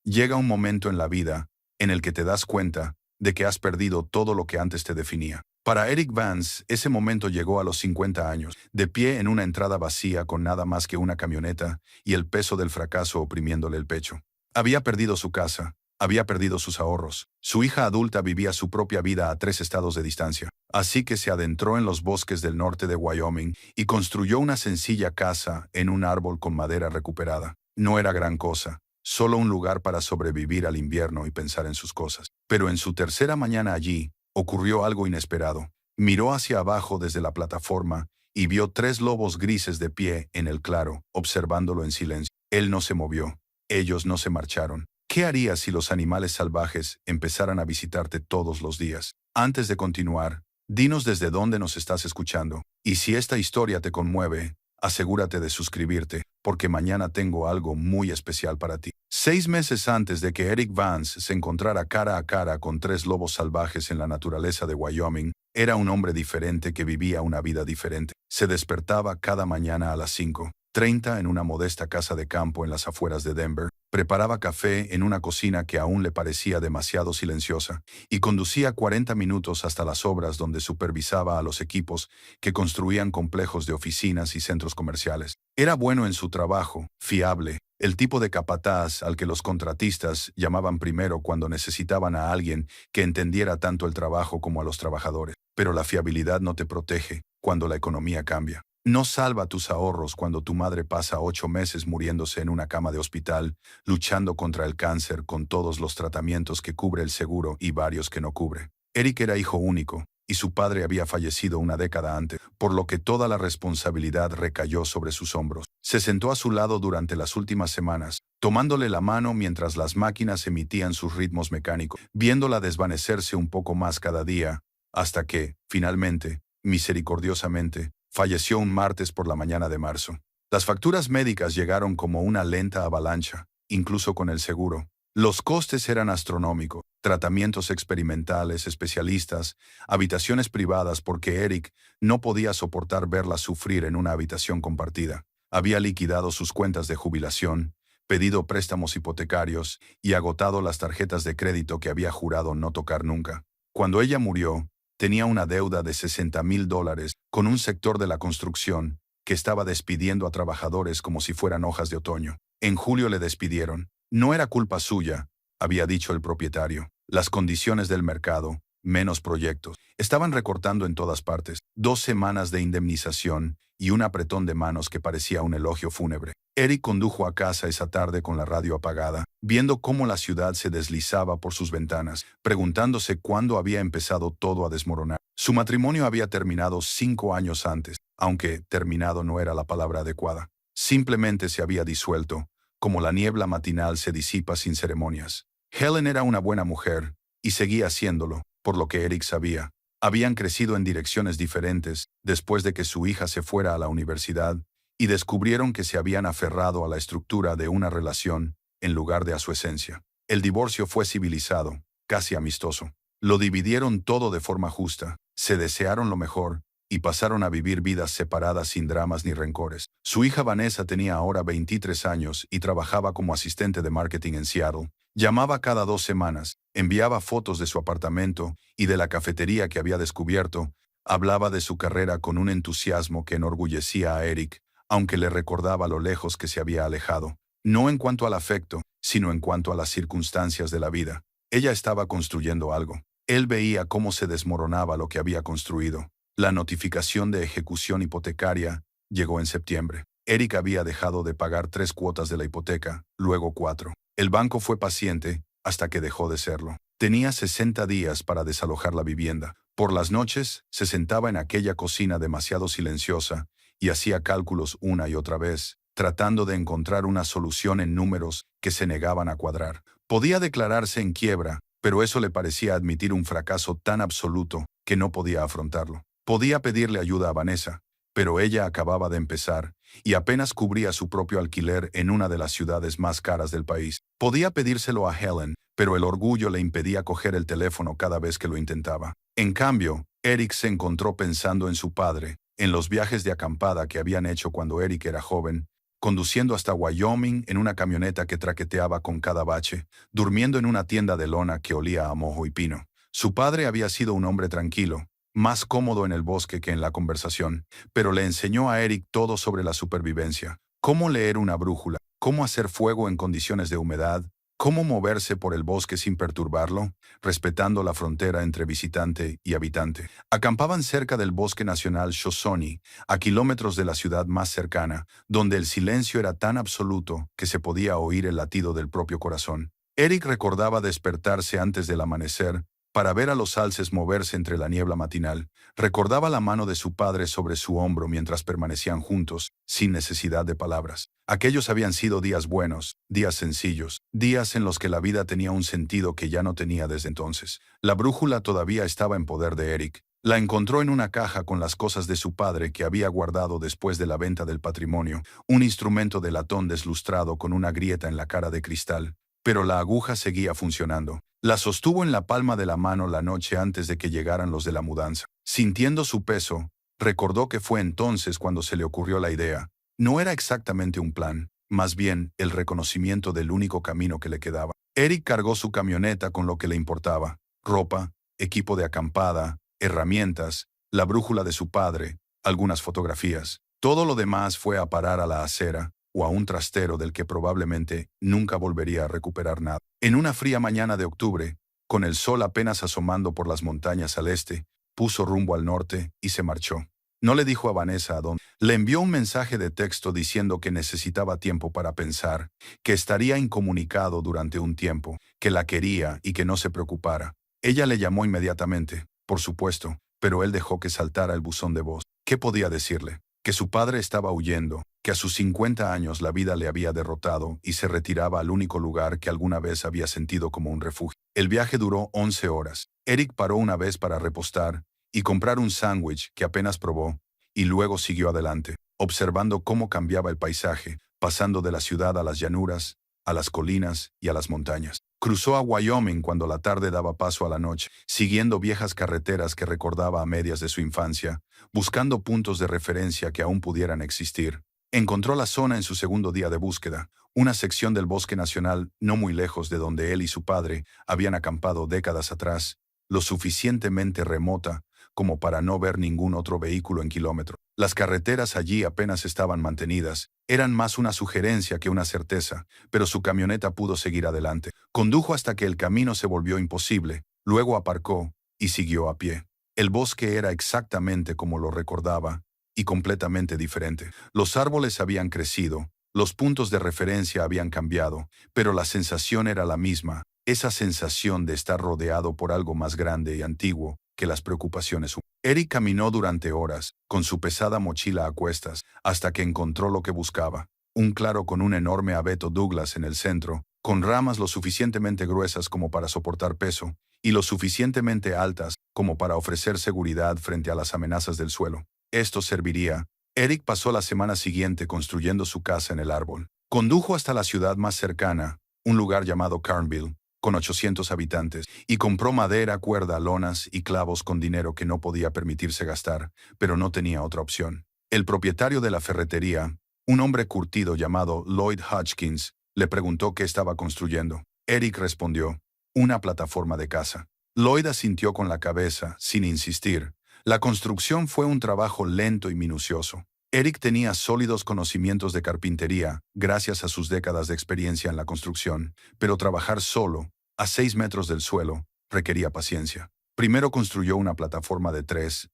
Llega un momento en la vida en el que te das cuenta de que has perdido todo lo que antes te definía. Para Eric Vance, ese momento llegó a los 50 años, de pie en una entrada vacía con nada más que una camioneta y el peso del fracaso oprimiéndole el pecho. Había perdido su casa, había perdido sus ahorros. Su hija adulta vivía su propia vida a 3 estados de distancia. Así que se adentró en los bosques del norte de Wyoming y construyó una sencilla casa en un árbol con madera recuperada. No era gran cosa, solo un lugar para sobrevivir al invierno y pensar en sus cosas. Pero en su tercera mañana allí, ocurrió algo inesperado. Miró hacia abajo desde la plataforma y vio 3 lobos grises de pie en el claro, observándolo en silencio. Él no se movió. Ellos no se marcharon. ¿Qué harías si los animales salvajes empezaran a visitarte todos los días? Antes de continuar, dinos desde dónde nos estás escuchando. Y si esta historia te conmueve, asegúrate de suscribirte, porque mañana tengo algo muy especial para ti. 6 meses antes de que Eric Vance se encontrara cara a cara con 3 lobos salvajes en la naturaleza de Wyoming, era un hombre diferente que vivía una vida diferente. Se despertaba cada mañana a las 5:30 en una modesta casa de campo en las afueras de Denver, preparaba café en una cocina que aún le parecía demasiado silenciosa, y conducía 40 minutos hasta las obras donde supervisaba a los equipos que construían complejos de oficinas y centros comerciales. Era bueno en su trabajo, fiable, el tipo de capataz al que los contratistas llamaban primero cuando necesitaban a alguien que entendiera tanto el trabajo como a los trabajadores. Pero la fiabilidad no te protege cuando la economía cambia. No salva tus ahorros cuando tu madre pasa 8 meses muriéndose en una cama de hospital, luchando contra el cáncer con todos los tratamientos que cubre el seguro y varios que no cubre. Eric era hijo único, y su padre había fallecido una década antes, por lo que toda la responsabilidad recayó sobre sus hombros. Se sentó a su lado durante las últimas semanas, tomándole la mano mientras las máquinas emitían sus ritmos mecánicos, viéndola desvanecerse un poco más cada día, hasta que, finalmente, misericordiosamente, falleció un martes por la mañana de marzo. Las facturas médicas llegaron como una lenta avalancha, incluso con el seguro. Los costes eran astronómicos, tratamientos experimentales, especialistas, habitaciones privadas porque Eric no podía soportar verla sufrir en una habitación compartida. Había liquidado sus cuentas de jubilación, pedido préstamos hipotecarios y agotado las tarjetas de crédito que había jurado no tocar nunca. Cuando ella murió, tenía una deuda de $60,000 con un sector de la construcción que estaba despidiendo a trabajadores como si fueran hojas de otoño. En julio le despidieron. No era culpa suya, había dicho el propietario. Las condiciones del mercado, menos proyectos, estaban recortando en todas partes. 2 semanas de indemnización y un apretón de manos que parecía un elogio fúnebre. Eric condujo a casa esa tarde con la radio apagada, viendo cómo la ciudad se deslizaba por sus ventanas, preguntándose cuándo había empezado todo a desmoronar. Su matrimonio había terminado 5 años antes, aunque terminado no era la palabra adecuada. Simplemente se había disuelto, como la niebla matinal se disipa sin ceremonias. Helen era una buena mujer, y seguía siéndolo, por lo que Eric sabía. Habían crecido en direcciones diferentes después de que su hija se fuera a la universidad, y descubrieron que se habían aferrado a la estructura de una relación en lugar de a su esencia. El divorcio fue civilizado, casi amistoso. Lo dividieron todo de forma justa, se desearon lo mejor, y pasaron a vivir vidas separadas sin dramas ni rencores. Su hija Vanessa tenía ahora 23 años y trabajaba como asistente de marketing en Seattle. Llamaba cada 2 semanas, enviaba fotos de su apartamento y de la cafetería que había descubierto, hablaba de su carrera con un entusiasmo que enorgullecía a Eric, aunque le recordaba lo lejos que se había alejado. No en cuanto al afecto, sino en cuanto a las circunstancias de la vida. Ella estaba construyendo algo. Él veía cómo se desmoronaba lo que había construido. La notificación de ejecución hipotecaria llegó en septiembre. Eric había dejado de pagar 3 cuotas de la hipoteca, luego 4. El banco fue paciente hasta que dejó de serlo. Tenía 60 días para desalojar la vivienda. Por las noches, se sentaba en aquella cocina demasiado silenciosa y hacía cálculos una y otra vez, tratando de encontrar una solución en números que se negaban a cuadrar. Podía declararse en quiebra, pero eso le parecía admitir un fracaso tan absoluto que no podía afrontarlo. Podía pedirle ayuda a Vanessa, pero ella acababa de empezar y apenas cubría su propio alquiler en una de las ciudades más caras del país. Podía pedírselo a Helen, pero el orgullo le impedía coger el teléfono cada vez que lo intentaba. En cambio, Eric se encontró pensando en su padre, en los viajes de acampada que habían hecho cuando Eric era joven, conduciendo hasta Wyoming en una camioneta que traqueteaba con cada bache, durmiendo en una tienda de lona que olía a mojo y pino. Su padre había sido un hombre tranquilo, más cómodo en el bosque que en la conversación, pero le enseñó a Eric todo sobre la supervivencia, cómo leer una brújula, cómo hacer fuego en condiciones de humedad, cómo moverse por el bosque sin perturbarlo, respetando la frontera entre visitante y habitante. Acampaban cerca del Bosque Nacional Shoshone, a kilómetros de la ciudad más cercana, donde el silencio era tan absoluto que se podía oír el latido del propio corazón. Eric recordaba despertarse antes del amanecer, para ver a los alces moverse entre la niebla matinal. Recordaba la mano de su padre sobre su hombro mientras permanecían juntos, sin necesidad de palabras. Aquellos habían sido días buenos, días sencillos, días en los que la vida tenía un sentido que ya no tenía desde entonces. La brújula todavía estaba en poder de Eric. La encontró en una caja con las cosas de su padre que había guardado después de la venta del patrimonio, un instrumento de latón deslustrado con una grieta en la cara de cristal. Pero la aguja seguía funcionando. La sostuvo en la palma de la mano la noche antes de que llegaran los de la mudanza. Sintiendo su peso, recordó que fue entonces cuando se le ocurrió la idea. No era exactamente un plan, más bien el reconocimiento del único camino que le quedaba. Eric cargó su camioneta con lo que le importaba: ropa, equipo de acampada, herramientas, la brújula de su padre, algunas fotografías. Todo lo demás fue a parar a la acera, o a un trastero del que probablemente nunca volvería a recuperar nada. En una fría mañana de octubre, con el sol apenas asomando por las montañas al este, puso rumbo al norte y se marchó. No le dijo a Vanessa a dónde. Le envió un mensaje de texto diciendo que necesitaba tiempo para pensar, que estaría incomunicado durante un tiempo, que la quería y que no se preocupara. Ella le llamó inmediatamente, por supuesto, pero él dejó que saltara el buzón de voz. ¿Qué podía decirle? Que su padre estaba huyendo, que a sus 50 años la vida le había derrotado y se retiraba al único lugar que alguna vez había sentido como un refugio. El viaje duró 11 horas. Eric paró una vez para repostar y comprar un sándwich que apenas probó, y luego siguió adelante, observando cómo cambiaba el paisaje, pasando de la ciudad a las llanuras, a las colinas y a las montañas. Cruzó a Wyoming cuando la tarde daba paso a la noche, siguiendo viejas carreteras que recordaba a medias de su infancia, buscando puntos de referencia que aún pudieran existir. Encontró la zona en su segundo día de búsqueda, una sección del Bosque Nacional no muy lejos de donde él y su padre habían acampado décadas atrás, lo suficientemente remota como para no ver ningún otro vehículo en kilómetros. Las carreteras allí apenas estaban mantenidas, eran más una sugerencia que una certeza, pero su camioneta pudo seguir adelante. Condujo hasta que el camino se volvió imposible, luego aparcó y siguió a pie. El bosque era exactamente como lo recordaba, y completamente diferente. Los árboles habían crecido, los puntos de referencia habían cambiado, pero la sensación era la misma, esa sensación de estar rodeado por algo más grande y antiguo que las preocupaciones humanas. Eric caminó durante horas, con su pesada mochila a cuestas, hasta que encontró lo que buscaba. Un claro con un enorme abeto Douglas en el centro, con ramas lo suficientemente gruesas como para soportar peso, y lo suficientemente altas como para ofrecer seguridad frente a las amenazas del suelo. Esto serviría. Eric pasó la semana siguiente construyendo su casa en el árbol. Condujo hasta la ciudad más cercana, un lugar llamado Carnville, con 800 habitantes, y compró madera, cuerda, lonas y clavos con dinero que no podía permitirse gastar, pero no tenía otra opción. El propietario de la ferretería, un hombre curtido llamado Lloyd Hodgkins, le preguntó qué estaba construyendo. Eric respondió: una plataforma de caza. Lloyd asintió con la cabeza, sin insistir. La construcción fue un trabajo lento y minucioso. Eric tenía sólidos conocimientos de carpintería, gracias a sus décadas de experiencia en la construcción, pero trabajar solo, a 6 metros del suelo, requería paciencia. Primero construyó una plataforma de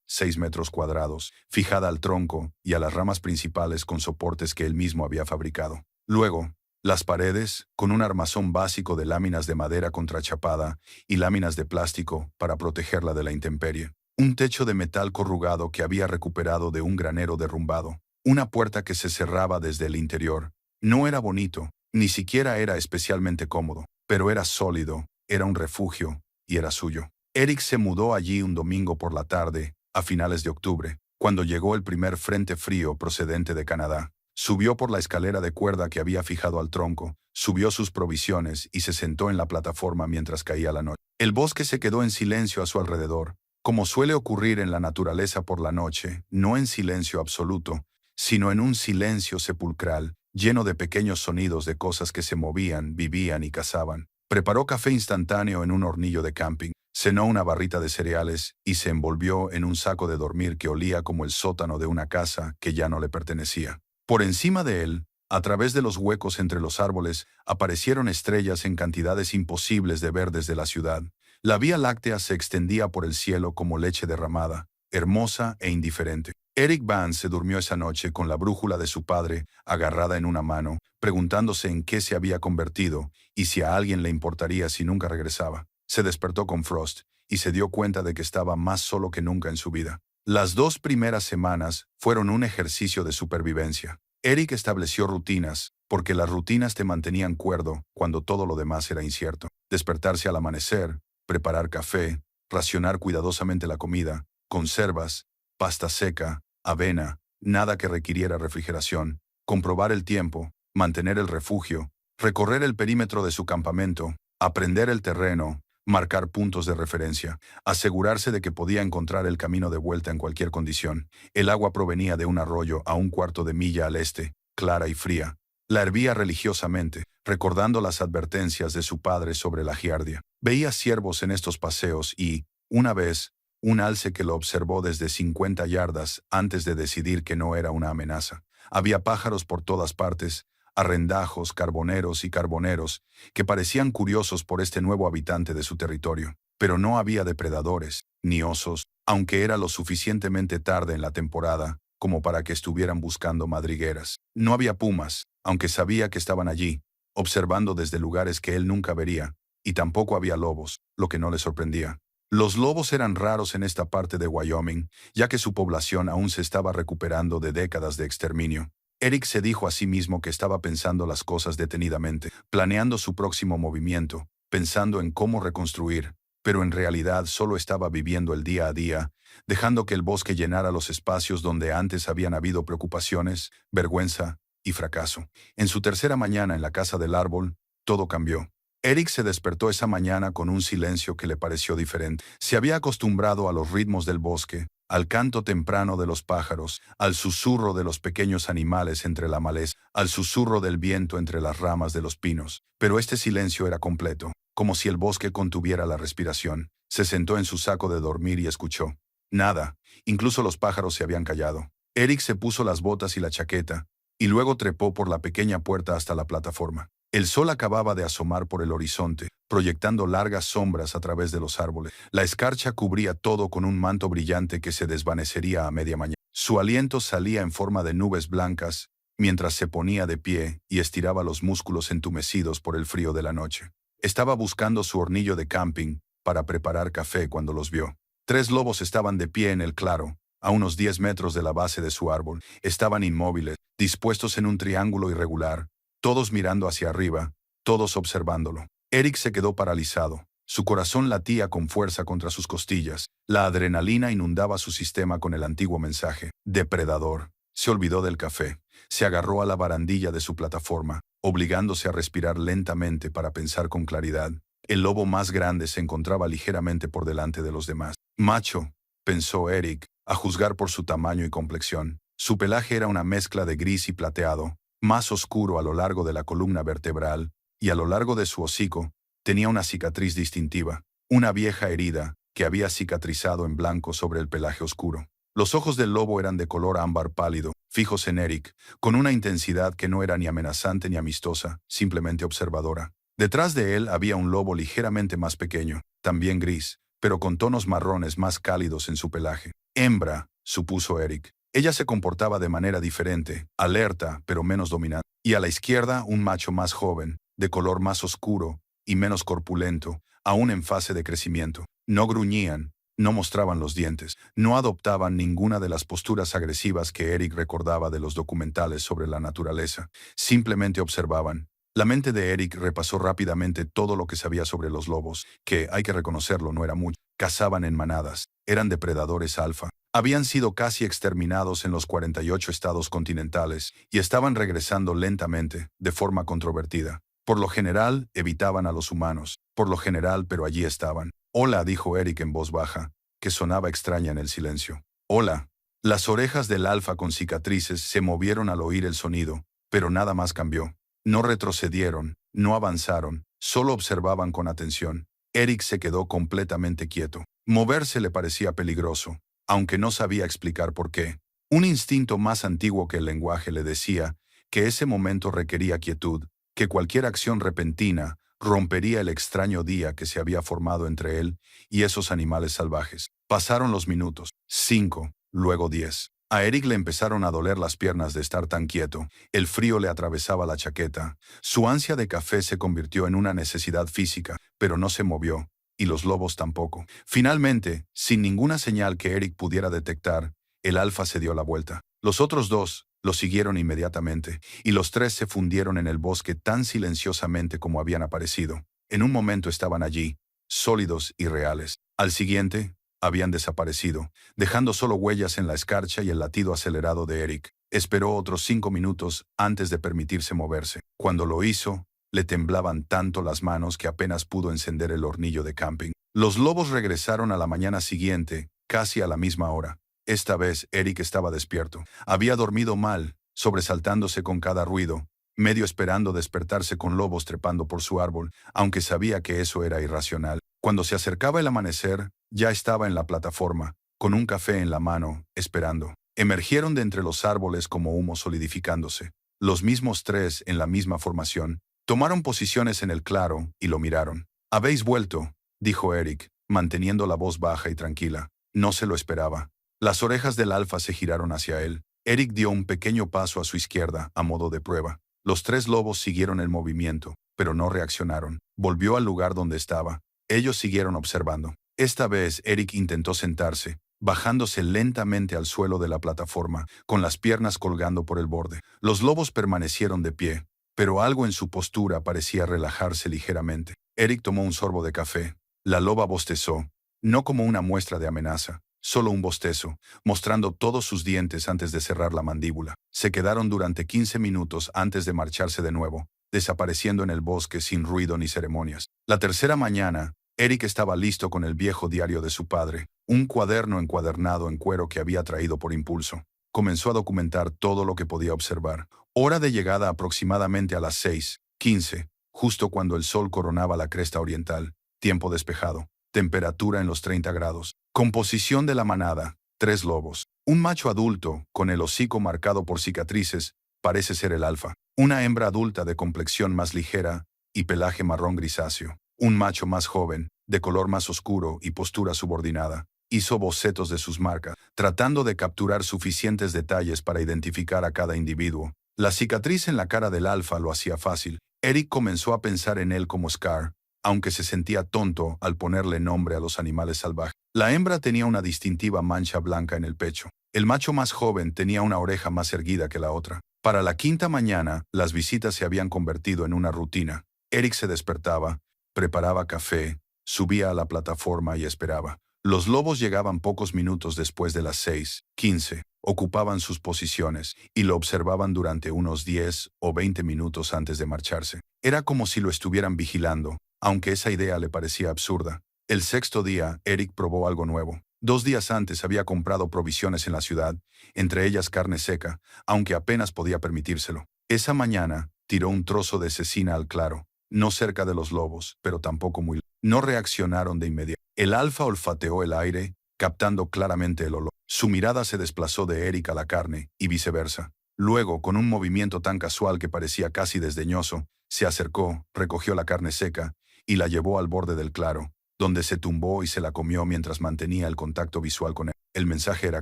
6 metros cuadrados, fijada al tronco y a las ramas principales con soportes que él mismo había fabricado. Luego, las paredes, con un armazón básico de láminas de madera contrachapada y láminas de plástico para protegerla de la intemperie. Un techo de metal corrugado que había recuperado de un granero derrumbado. Una puerta que se cerraba desde el interior. No era bonito, ni siquiera era especialmente cómodo, pero era sólido, era un refugio, y era suyo. Eric se mudó allí un domingo por la tarde, a finales de octubre, cuando llegó el primer frente frío procedente de Canadá. Subió por la escalera de cuerda que había fijado al tronco, subió sus provisiones y se sentó en la plataforma mientras caía la noche. El bosque se quedó en silencio a su alrededor, como suele ocurrir en la naturaleza por la noche, no en silencio absoluto, sino en un silencio sepulcral lleno de pequeños sonidos de cosas que se movían, vivían y cazaban. Preparó café instantáneo en un hornillo de camping, cenó una barrita de cereales y se envolvió en un saco de dormir que olía como el sótano de una casa que ya no le pertenecía. Por encima de él, a través de los huecos entre los árboles, aparecieron estrellas en cantidades imposibles de ver desde la ciudad. La Vía Láctea se extendía por el cielo como leche derramada, hermosa e indiferente. Eric Vance se durmió esa noche con la brújula de su padre agarrada en una mano, preguntándose en qué se había convertido y si a alguien le importaría si nunca regresaba. Se despertó con Frost y se dio cuenta de que estaba más solo que nunca en su vida. Las 2 primeras semanas fueron un ejercicio de supervivencia. Eric estableció rutinas, porque las rutinas te mantenían cuerdo cuando todo lo demás era incierto. Despertarse al amanecer, preparar café, racionar cuidadosamente la comida, conservas, pasta seca, avena, nada que requiriera refrigeración, comprobar el tiempo, mantener el refugio, recorrer el perímetro de su campamento, aprender el terreno, marcar puntos de referencia, asegurarse de que podía encontrar el camino de vuelta en cualquier condición. El agua provenía de un arroyo a un cuarto de milla al este, clara y fría. La hervía religiosamente, recordando las advertencias de su padre sobre la giardia. Veía ciervos en estos paseos y, una vez, un alce que lo observó desde 50 yardas antes de decidir que no era una amenaza. Había pájaros por todas partes, arrendajos, carboneros y carboneros, que parecían curiosos por este nuevo habitante de su territorio. Pero no había depredadores, ni osos, aunque era lo suficientemente tarde en la temporada como para que estuvieran buscando madrigueras. No había pumas, aunque sabía que estaban allí, observando desde lugares que él nunca vería, y tampoco había lobos, lo que no le sorprendía. Los lobos eran raros en esta parte de Wyoming, ya que su población aún se estaba recuperando de décadas de exterminio. Eric se dijo a sí mismo que estaba pensando las cosas detenidamente, planeando su próximo movimiento, pensando en cómo reconstruir, pero en realidad solo estaba viviendo el día a día, dejando que el bosque llenara los espacios donde antes habían habido preocupaciones, vergüenza y fracaso. En su tercera mañana en la casa del árbol, todo cambió. Eric se despertó esa mañana con un silencio que le pareció diferente. Se había acostumbrado a los ritmos del bosque, al canto temprano de los pájaros, al susurro de los pequeños animales entre la maleza, al susurro del viento entre las ramas de los pinos. Pero este silencio era completo, como si el bosque contuviera la respiración. Se sentó en su saco de dormir y escuchó. Nada, incluso los pájaros se habían callado. Eric se puso las botas y la chaqueta, y luego trepó por la pequeña puerta hasta la plataforma. El sol acababa de asomar por el horizonte, proyectando largas sombras a través de los árboles. La escarcha cubría todo con un manto brillante que se desvanecería a media mañana. Su aliento salía en forma de nubes blancas, mientras se ponía de pie y estiraba los músculos entumecidos por el frío de la noche. Estaba buscando su hornillo de camping para preparar café cuando los vio. 3 lobos estaban de pie en el claro, a unos 10 metros de la base de su árbol. Estaban inmóviles, dispuestos en un triángulo irregular, todos mirando hacia arriba, todos observándolo. Eric se quedó paralizado. Su corazón latía con fuerza contra sus costillas. La adrenalina inundaba su sistema con el antiguo mensaje. Depredador. Se olvidó del café. Se agarró a la barandilla de su plataforma, obligándose a respirar lentamente para pensar con claridad. El lobo más grande se encontraba ligeramente por delante de los demás. Macho, pensó Eric, a juzgar por su tamaño y complexión. Su pelaje era una mezcla de gris y plateado, más oscuro a lo largo de la columna vertebral, y a lo largo de su hocico, tenía una cicatriz distintiva, una vieja herida que había cicatrizado en blanco sobre el pelaje oscuro. Los ojos del lobo eran de color ámbar pálido, fijos en Eric, con una intensidad que no era ni amenazante ni amistosa, simplemente observadora. Detrás de él había un lobo ligeramente más pequeño, también gris, pero con tonos marrones más cálidos en su pelaje. Hembra, supuso Eric. Ella se comportaba de manera diferente, alerta, pero menos dominante. Y a la izquierda, un macho más joven, de color más oscuro y menos corpulento, aún en fase de crecimiento. No gruñían, no mostraban los dientes, no adoptaban ninguna de las posturas agresivas que Eric recordaba de los documentales sobre la naturaleza. Simplemente observaban. La mente de Eric repasó rápidamente todo lo que sabía sobre los lobos, que, hay que reconocerlo, no era mucho. Cazaban en manadas, eran depredadores alfa. Habían sido casi exterminados en los 48 estados continentales y estaban regresando lentamente, de forma controvertida. Por lo general, evitaban a los humanos. Por lo general, pero allí estaban. Hola, dijo Eric en voz baja, que sonaba extraña en el silencio. Hola. Las orejas del alfa con cicatrices se movieron al oír el sonido, pero nada más cambió. No retrocedieron, no avanzaron, solo observaban con atención. Eric se quedó completamente quieto. Moverse le parecía peligroso, aunque no sabía explicar por qué. Un instinto más antiguo que el lenguaje le decía que ese momento requería quietud, que cualquier acción repentina rompería el extraño día que se había formado entre él y esos animales salvajes. Pasaron los minutos, 5, luego 10. A Eric le empezaron a doler las piernas de estar tan quieto. El frío le atravesaba la chaqueta. Su ansia de café se convirtió en una necesidad física, pero no se movió, y los lobos tampoco. Finalmente, sin ninguna señal que Eric pudiera detectar, el alfa se dio la vuelta. Los otros dos lo siguieron inmediatamente, y los tres se fundieron en el bosque tan silenciosamente como habían aparecido. En un momento estaban allí, sólidos y reales. Al siguiente, habían desaparecido, dejando solo huellas en la escarcha y el latido acelerado de Eric. Esperó otros 5 minutos antes de permitirse moverse. Cuando lo hizo, le temblaban tanto las manos que apenas pudo encender el hornillo de camping. Los lobos regresaron a la mañana siguiente, casi a la misma hora. Esta vez Eric estaba despierto. Había dormido mal, sobresaltándose con cada ruido, medio esperando despertarse con lobos trepando por su árbol, aunque sabía que eso era irracional. Cuando se acercaba el amanecer, ya estaba en la plataforma, con un café en la mano, esperando. Emergieron de entre los árboles como humo solidificándose. Los mismos tres en la misma formación. Tomaron posiciones en el claro y lo miraron. «¿Habéis vuelto?», dijo Eric, manteniendo la voz baja y tranquila. No se lo esperaba. Las orejas del alfa se giraron hacia él. Eric dio un pequeño paso a su izquierda, a modo de prueba. Los tres lobos siguieron el movimiento, pero no reaccionaron. Volvió al lugar donde estaba. Ellos siguieron observando. Esta vez Eric intentó sentarse, bajándose lentamente al suelo de la plataforma, con las piernas colgando por el borde. Los lobos permanecieron de pie, pero algo en su postura parecía relajarse ligeramente. Eric tomó un sorbo de café. La loba bostezó, no como una muestra de amenaza, solo un bostezo, mostrando todos sus dientes antes de cerrar la mandíbula. Se quedaron durante 15 minutos antes de marcharse de nuevo, desapareciendo en el bosque sin ruido ni ceremonias. La tercera mañana, Eric estaba listo con el viejo diario de su padre, un cuaderno encuadernado en cuero que había traído por impulso. Comenzó a documentar todo lo que podía observar. Hora de llegada aproximadamente a las 6:15, justo cuando el sol coronaba la cresta oriental. Tiempo despejado. Temperatura en los 30 grados. Composición de la manada: 3 lobos. Un macho adulto, con el hocico marcado por cicatrices, parece ser el alfa. Una hembra adulta de complexión más ligera y pelaje marrón grisáceo. Un macho más joven, de color más oscuro y postura subordinada. Hizo bocetos de sus marcas, tratando de capturar suficientes detalles para identificar a cada individuo. La cicatriz en la cara del alfa lo hacía fácil. Eric comenzó a pensar en él como Scar, aunque se sentía tonto al ponerle nombre a los animales salvajes. La hembra tenía una distintiva mancha blanca en el pecho. El macho más joven tenía una oreja más erguida que la otra. Para la quinta mañana, las visitas se habían convertido en una rutina. Eric se despertaba, preparaba café, subía a la plataforma y esperaba. Los lobos llegaban pocos minutos después de las 6:15, ocupaban sus posiciones y lo observaban durante unos 10 o 20 minutos antes de marcharse. Era como si lo estuvieran vigilando, aunque esa idea le parecía absurda. El sexto día, Eric probó algo nuevo. 2 días antes había comprado provisiones en la ciudad, entre ellas carne seca, aunque apenas podía permitírselo. Esa mañana, tiró un trozo de cecina al claro, no cerca de los lobos, pero tampoco muy lejos. No reaccionaron de inmediato. El alfa olfateó el aire, captando claramente el olor. Su mirada se desplazó de Eric a la carne, y viceversa. Luego, con un movimiento tan casual que parecía casi desdeñoso, se acercó, recogió la carne seca, y la llevó al borde del claro, donde se tumbó y se la comió mientras mantenía el contacto visual con él. El mensaje era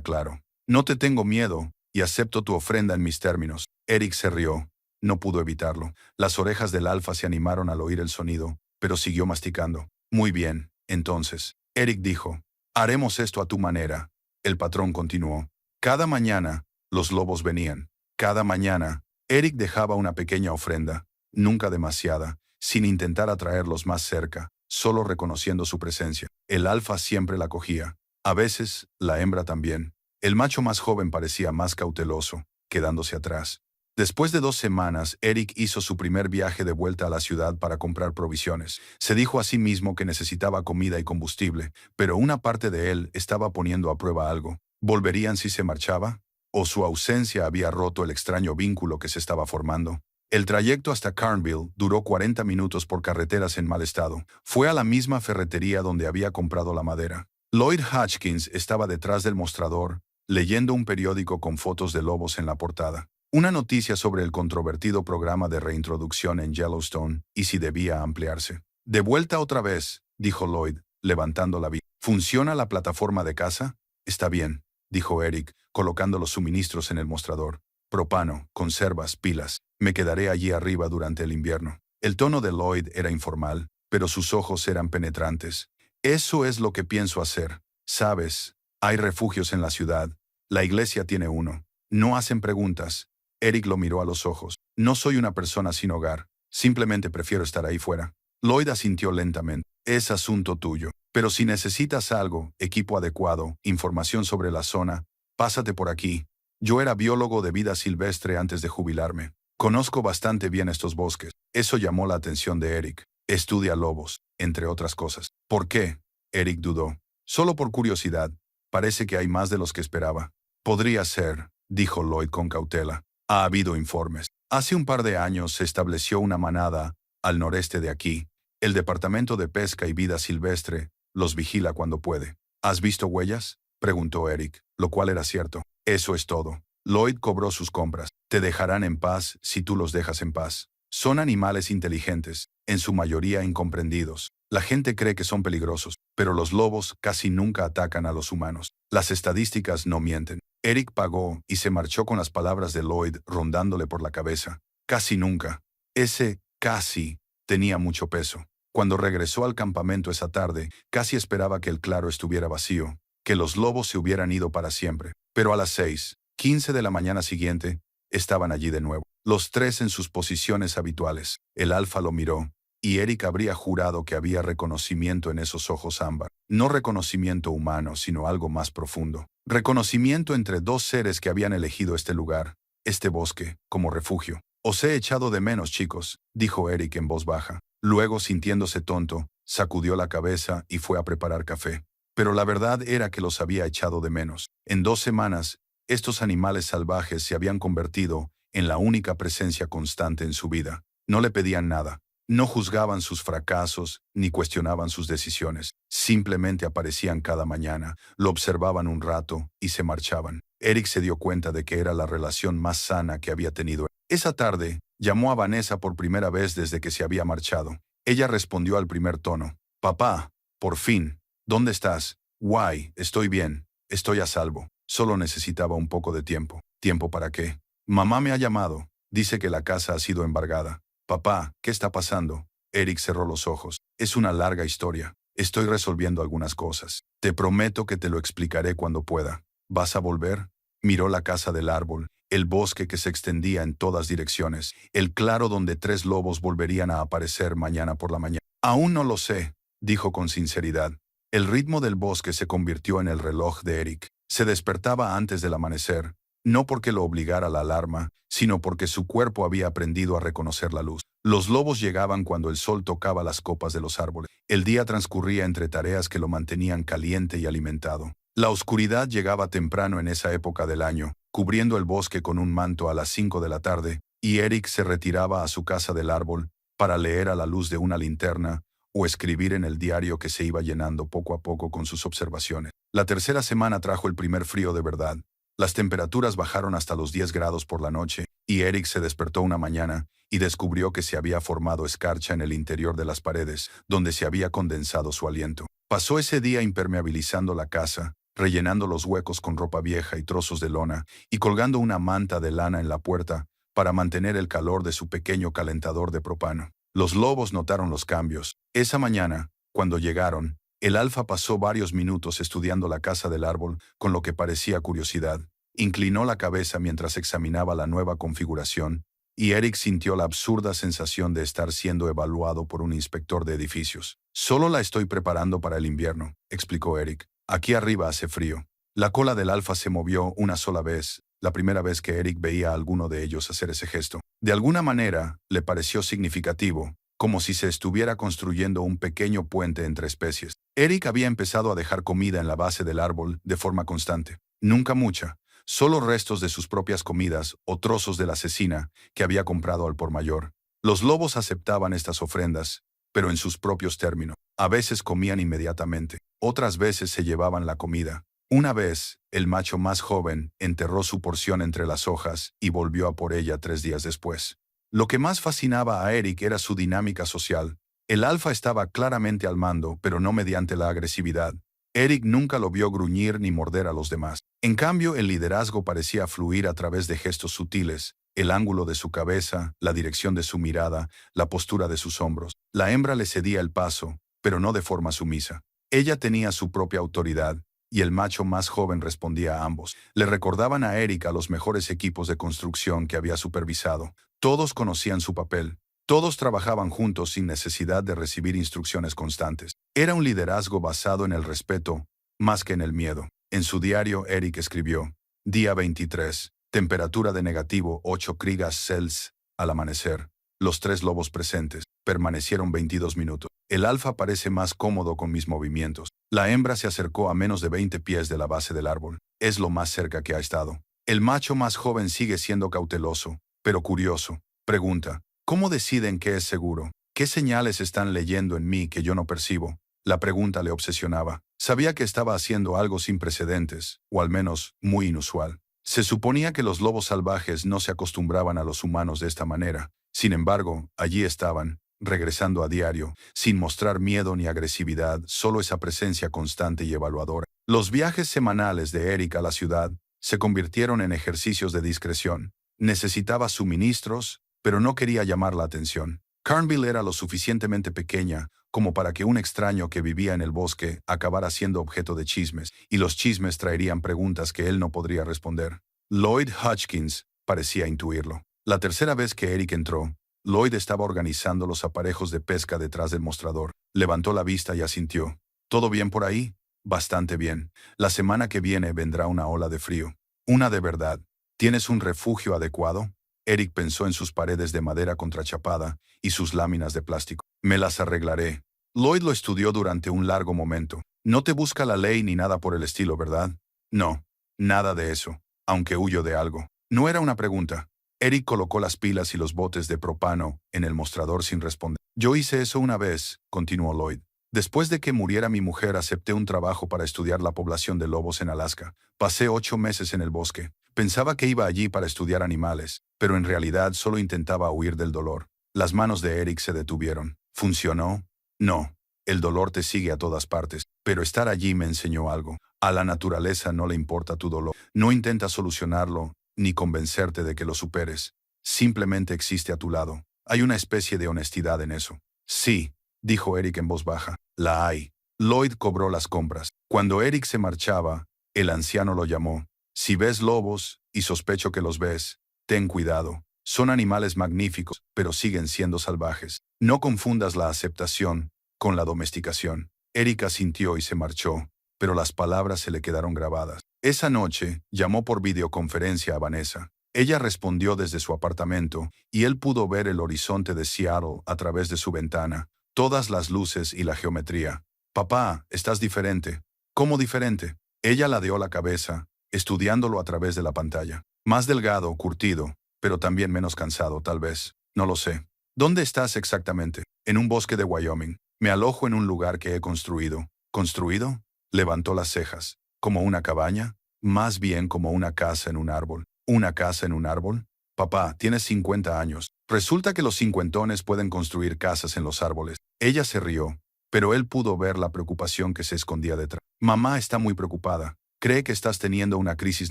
claro. No te tengo miedo, y acepto tu ofrenda en mis términos. Eric se rió. No pudo evitarlo. Las orejas del alfa se animaron al oír el sonido, pero siguió masticando. Muy bien, entonces. Eric dijo, haremos esto a tu manera. El patrón continuó. Cada mañana, los lobos venían. Cada mañana, Eric dejaba una pequeña ofrenda, nunca demasiada, sin intentar atraerlos más cerca, solo reconociendo su presencia. El alfa siempre la cogía. A veces, la hembra también. El macho más joven parecía más cauteloso, quedándose atrás. Después de 2 semanas, Eric hizo su primer viaje de vuelta a la ciudad para comprar provisiones. Se dijo a sí mismo que necesitaba comida y combustible, pero una parte de él estaba poniendo a prueba algo. ¿Volverían si se marchaba? o su ausencia había roto el extraño vínculo que se estaba formando. El trayecto hasta Carnville duró 40 minutos por carreteras en mal estado. Fue a la misma ferretería donde había comprado la madera. Lloyd Hutchins estaba detrás del mostrador, leyendo un periódico con fotos de lobos en la portada. Una noticia sobre el controvertido programa de reintroducción en Yellowstone y si debía ampliarse. De vuelta otra vez, dijo Lloyd, levantando la vista. ¿Funciona la plataforma de caza? Está bien, dijo Eric, colocando los suministros en el mostrador. Propano, conservas, pilas. Me quedaré allí arriba durante el invierno. El tono de Lloyd era informal, pero sus ojos eran penetrantes. Eso es lo que pienso hacer. Sabes, hay refugios en la ciudad. La iglesia tiene uno. No hacen preguntas. Eric lo miró a los ojos. No soy una persona sin hogar. Simplemente prefiero estar ahí fuera. Lloyd asintió lentamente. Es asunto tuyo. Pero si necesitas algo, equipo adecuado, información sobre la zona, pásate por aquí. Yo era biólogo de vida silvestre antes de jubilarme. Conozco bastante bien estos bosques. Eso llamó la atención de Eric. Estudia lobos, entre otras cosas. ¿Por qué? Eric dudó. Solo por curiosidad. Parece que hay más de los que esperaba. Podría ser, dijo Lloyd con cautela. Ha habido informes. Hace un par de años se estableció una manada al noreste de aquí. El Departamento de Pesca y Vida Silvestre los vigila cuando puede. ¿Has visto huellas? Preguntó Eric, lo cual era cierto. Eso es todo. Lloyd cobró sus compras. Te dejarán en paz si tú los dejas en paz. Son animales inteligentes, en su mayoría incomprendidos. La gente cree que son peligrosos, pero los lobos casi nunca atacan a los humanos. Las estadísticas no mienten. Eric pagó y se marchó con las palabras de Lloyd rondándole por la cabeza. Casi nunca. Ese casi tenía mucho peso. Cuando regresó al campamento esa tarde, casi esperaba que el claro estuviera vacío, que los lobos se hubieran ido para siempre. Pero a las 6:15 de la mañana siguiente, estaban allí de nuevo. Los tres en sus posiciones habituales. El alfa lo miró, y Eric habría jurado que había reconocimiento en esos ojos ámbar. No reconocimiento humano, sino algo más profundo. Reconocimiento entre dos seres que habían elegido este lugar, este bosque, como refugio. Os he echado de menos, chicos, dijo Eric en voz baja. Luego, sintiéndose tonto, sacudió la cabeza y fue a preparar café. Pero la verdad era que los había echado de menos. En 2 semanas, estos animales salvajes se habían convertido en la única presencia constante en su vida. No le pedían nada. No juzgaban sus fracasos ni cuestionaban sus decisiones. Simplemente aparecían cada mañana, lo observaban un rato y se marchaban. Eric se dio cuenta de que era la relación más sana que había tenido. Esa tarde, llamó a Vanessa por primera vez desde que se había marchado. Ella respondió al primer tono. Papá, por fin. ¿Dónde estás? Guay, estoy bien. Estoy a salvo. Solo necesitaba un poco de tiempo. ¿Tiempo para qué? Mamá me ha llamado. Dice que la casa ha sido embargada. Papá, ¿qué está pasando? Eric cerró los ojos. Es una larga historia. Estoy resolviendo algunas cosas. Te prometo que te lo explicaré cuando pueda. ¿Vas a volver? Miró la casa del árbol, el bosque que se extendía en todas direcciones, el claro donde 3 lobos volverían a aparecer mañana por la mañana. Aún no lo sé, dijo con sinceridad. El ritmo del bosque se convirtió en el reloj de Eric. Se despertaba antes del amanecer, no porque lo obligara la alarma, sino porque su cuerpo había aprendido a reconocer la luz. Los lobos llegaban cuando el sol tocaba las copas de los árboles. El día transcurría entre tareas que lo mantenían caliente y alimentado. La oscuridad llegaba temprano en esa época del año, cubriendo el bosque con un manto a las 5 de la tarde, y Eric se retiraba a su casa del árbol para leer a la luz de una linterna o escribir en el diario que se iba llenando poco a poco con sus observaciones. La tercera semana trajo el primer frío de verdad. Las temperaturas bajaron hasta los 10 grados por la noche, y Eric se despertó una mañana y descubrió que se había formado escarcha en el interior de las paredes, donde se había condensado su aliento. Pasó ese día impermeabilizando la casa, rellenando los huecos con ropa vieja y trozos de lona, y colgando una manta de lana en la puerta para mantener el calor de su pequeño calentador de propano. Los lobos notaron los cambios. Esa mañana, cuando llegaron, el alfa pasó varios minutos estudiando la casa del árbol con lo que parecía curiosidad. Inclinó la cabeza mientras examinaba la nueva configuración, y Eric sintió la absurda sensación de estar siendo evaluado por un inspector de edificios. Solo la estoy preparando para el invierno, explicó Eric. Aquí arriba hace frío. La cola del alfa se movió una sola vez, la primera vez que Eric veía a alguno de ellos hacer ese gesto. De alguna manera, le pareció significativo, como si se estuviera construyendo un pequeño puente entre especies. Eric había empezado a dejar comida en la base del árbol de forma constante. Nunca mucha, solo restos de sus propias comidas o trozos de la cecina que había comprado al por mayor. Los lobos aceptaban estas ofrendas, pero en sus propios términos. A veces comían inmediatamente, otras veces se llevaban la comida. Una vez, el macho más joven enterró su porción entre las hojas y volvió a por ella 3 días después. Lo que más fascinaba a Eric era su dinámica social. El alfa estaba claramente al mando, pero no mediante la agresividad. Eric nunca lo vio gruñir ni morder a los demás. En cambio, el liderazgo parecía fluir a través de gestos sutiles, el ángulo de su cabeza, la dirección de su mirada, la postura de sus hombros. La hembra le cedía el paso, pero no de forma sumisa. Ella tenía su propia autoridad, y el macho más joven respondía a ambos. Le recordaban a Eric a los mejores equipos de construcción que había supervisado. Todos conocían su papel. Todos trabajaban juntos sin necesidad de recibir instrucciones constantes. Era un liderazgo basado en el respeto, más que en el miedo. En su diario, Eric escribió: Día 23, temperatura de -8 °C al amanecer. Los 3 lobos presentes permanecieron 22 minutos. El alfa parece más cómodo con mis movimientos. La hembra se acercó a menos de 20 pies de la base del árbol. Es lo más cerca que ha estado. El macho más joven sigue siendo cauteloso, pero curioso. Pregunta: ¿cómo deciden qué es seguro? ¿Qué señales están leyendo en mí que yo no percibo? La pregunta le obsesionaba. Sabía que estaba haciendo algo sin precedentes, o al menos muy inusual. Se suponía que los lobos salvajes no se acostumbraban a los humanos de esta manera. Sin embargo, allí estaban, regresando a diario, sin mostrar miedo ni agresividad, solo esa presencia constante y evaluadora. Los viajes semanales de Eric a la ciudad se convirtieron en ejercicios de discreción. Necesitaba suministros, pero no quería llamar la atención. Carnville era lo suficientemente pequeña como para que un extraño que vivía en el bosque acabara siendo objeto de chismes, y los chismes traerían preguntas que él no podría responder. Lloyd Hutchins parecía intuirlo. La tercera vez que Eric entró, Lloyd estaba organizando los aparejos de pesca detrás del mostrador. Levantó la vista y asintió. ¿Todo bien por ahí? Bastante bien. La semana que viene vendrá una ola de frío. Una de verdad. ¿Tienes un refugio adecuado? Eric pensó en sus paredes de madera contrachapada y sus láminas de plástico. Me las arreglaré. Lloyd lo estudió durante un largo momento. No te busca la ley ni nada por el estilo, ¿verdad? No, nada de eso, aunque huyo de algo. No era una pregunta. Eric colocó las pilas y los botes de propano en el mostrador sin responder. Yo hice eso una vez, continuó Lloyd. Después de que muriera mi mujer, acepté un trabajo para estudiar la población de lobos en Alaska. Pasé 8 meses en el bosque. Pensaba que iba allí para estudiar animales, pero en realidad solo intentaba huir del dolor. Las manos de Eric se detuvieron. ¿Funcionó? No. El dolor te sigue a todas partes, pero estar allí me enseñó algo. A la naturaleza no le importa tu dolor. No intenta solucionarlo, ni convencerte de que lo superes. Simplemente existe a tu lado. Hay una especie de honestidad en eso. Sí, dijo Eric en voz baja. La hay. Lloyd cobró las compras. Cuando Eric se marchaba, el anciano lo llamó. Si ves lobos, y sospecho que los ves, ten cuidado. Son animales magníficos, pero siguen siendo salvajes. No confundas la aceptación con la domesticación. Eric asintió y se marchó, pero las palabras se le quedaron grabadas. Esa noche, llamó por videoconferencia a Vanessa. Ella respondió desde su apartamento, y él pudo ver el horizonte de Seattle a través de su ventana, todas las luces y la geometría. Papá, estás diferente. ¿Cómo diferente? Ella ladeó la cabeza, estudiándolo a través de la pantalla. Más delgado, curtido, pero también menos cansado, tal vez. No lo sé. ¿Dónde estás exactamente? En un bosque de Wyoming. Me alojo en un lugar que he construido. ¿Construido? Levantó las cejas. ¿Como una cabaña? Más bien como una casa en un árbol. ¿Una casa en un árbol? Papá, tienes 50 años. Resulta que los cincuentones pueden construir casas en los árboles. Ella se rió, pero él pudo ver la preocupación que se escondía detrás. Mamá está muy preocupada. Cree que estás teniendo una crisis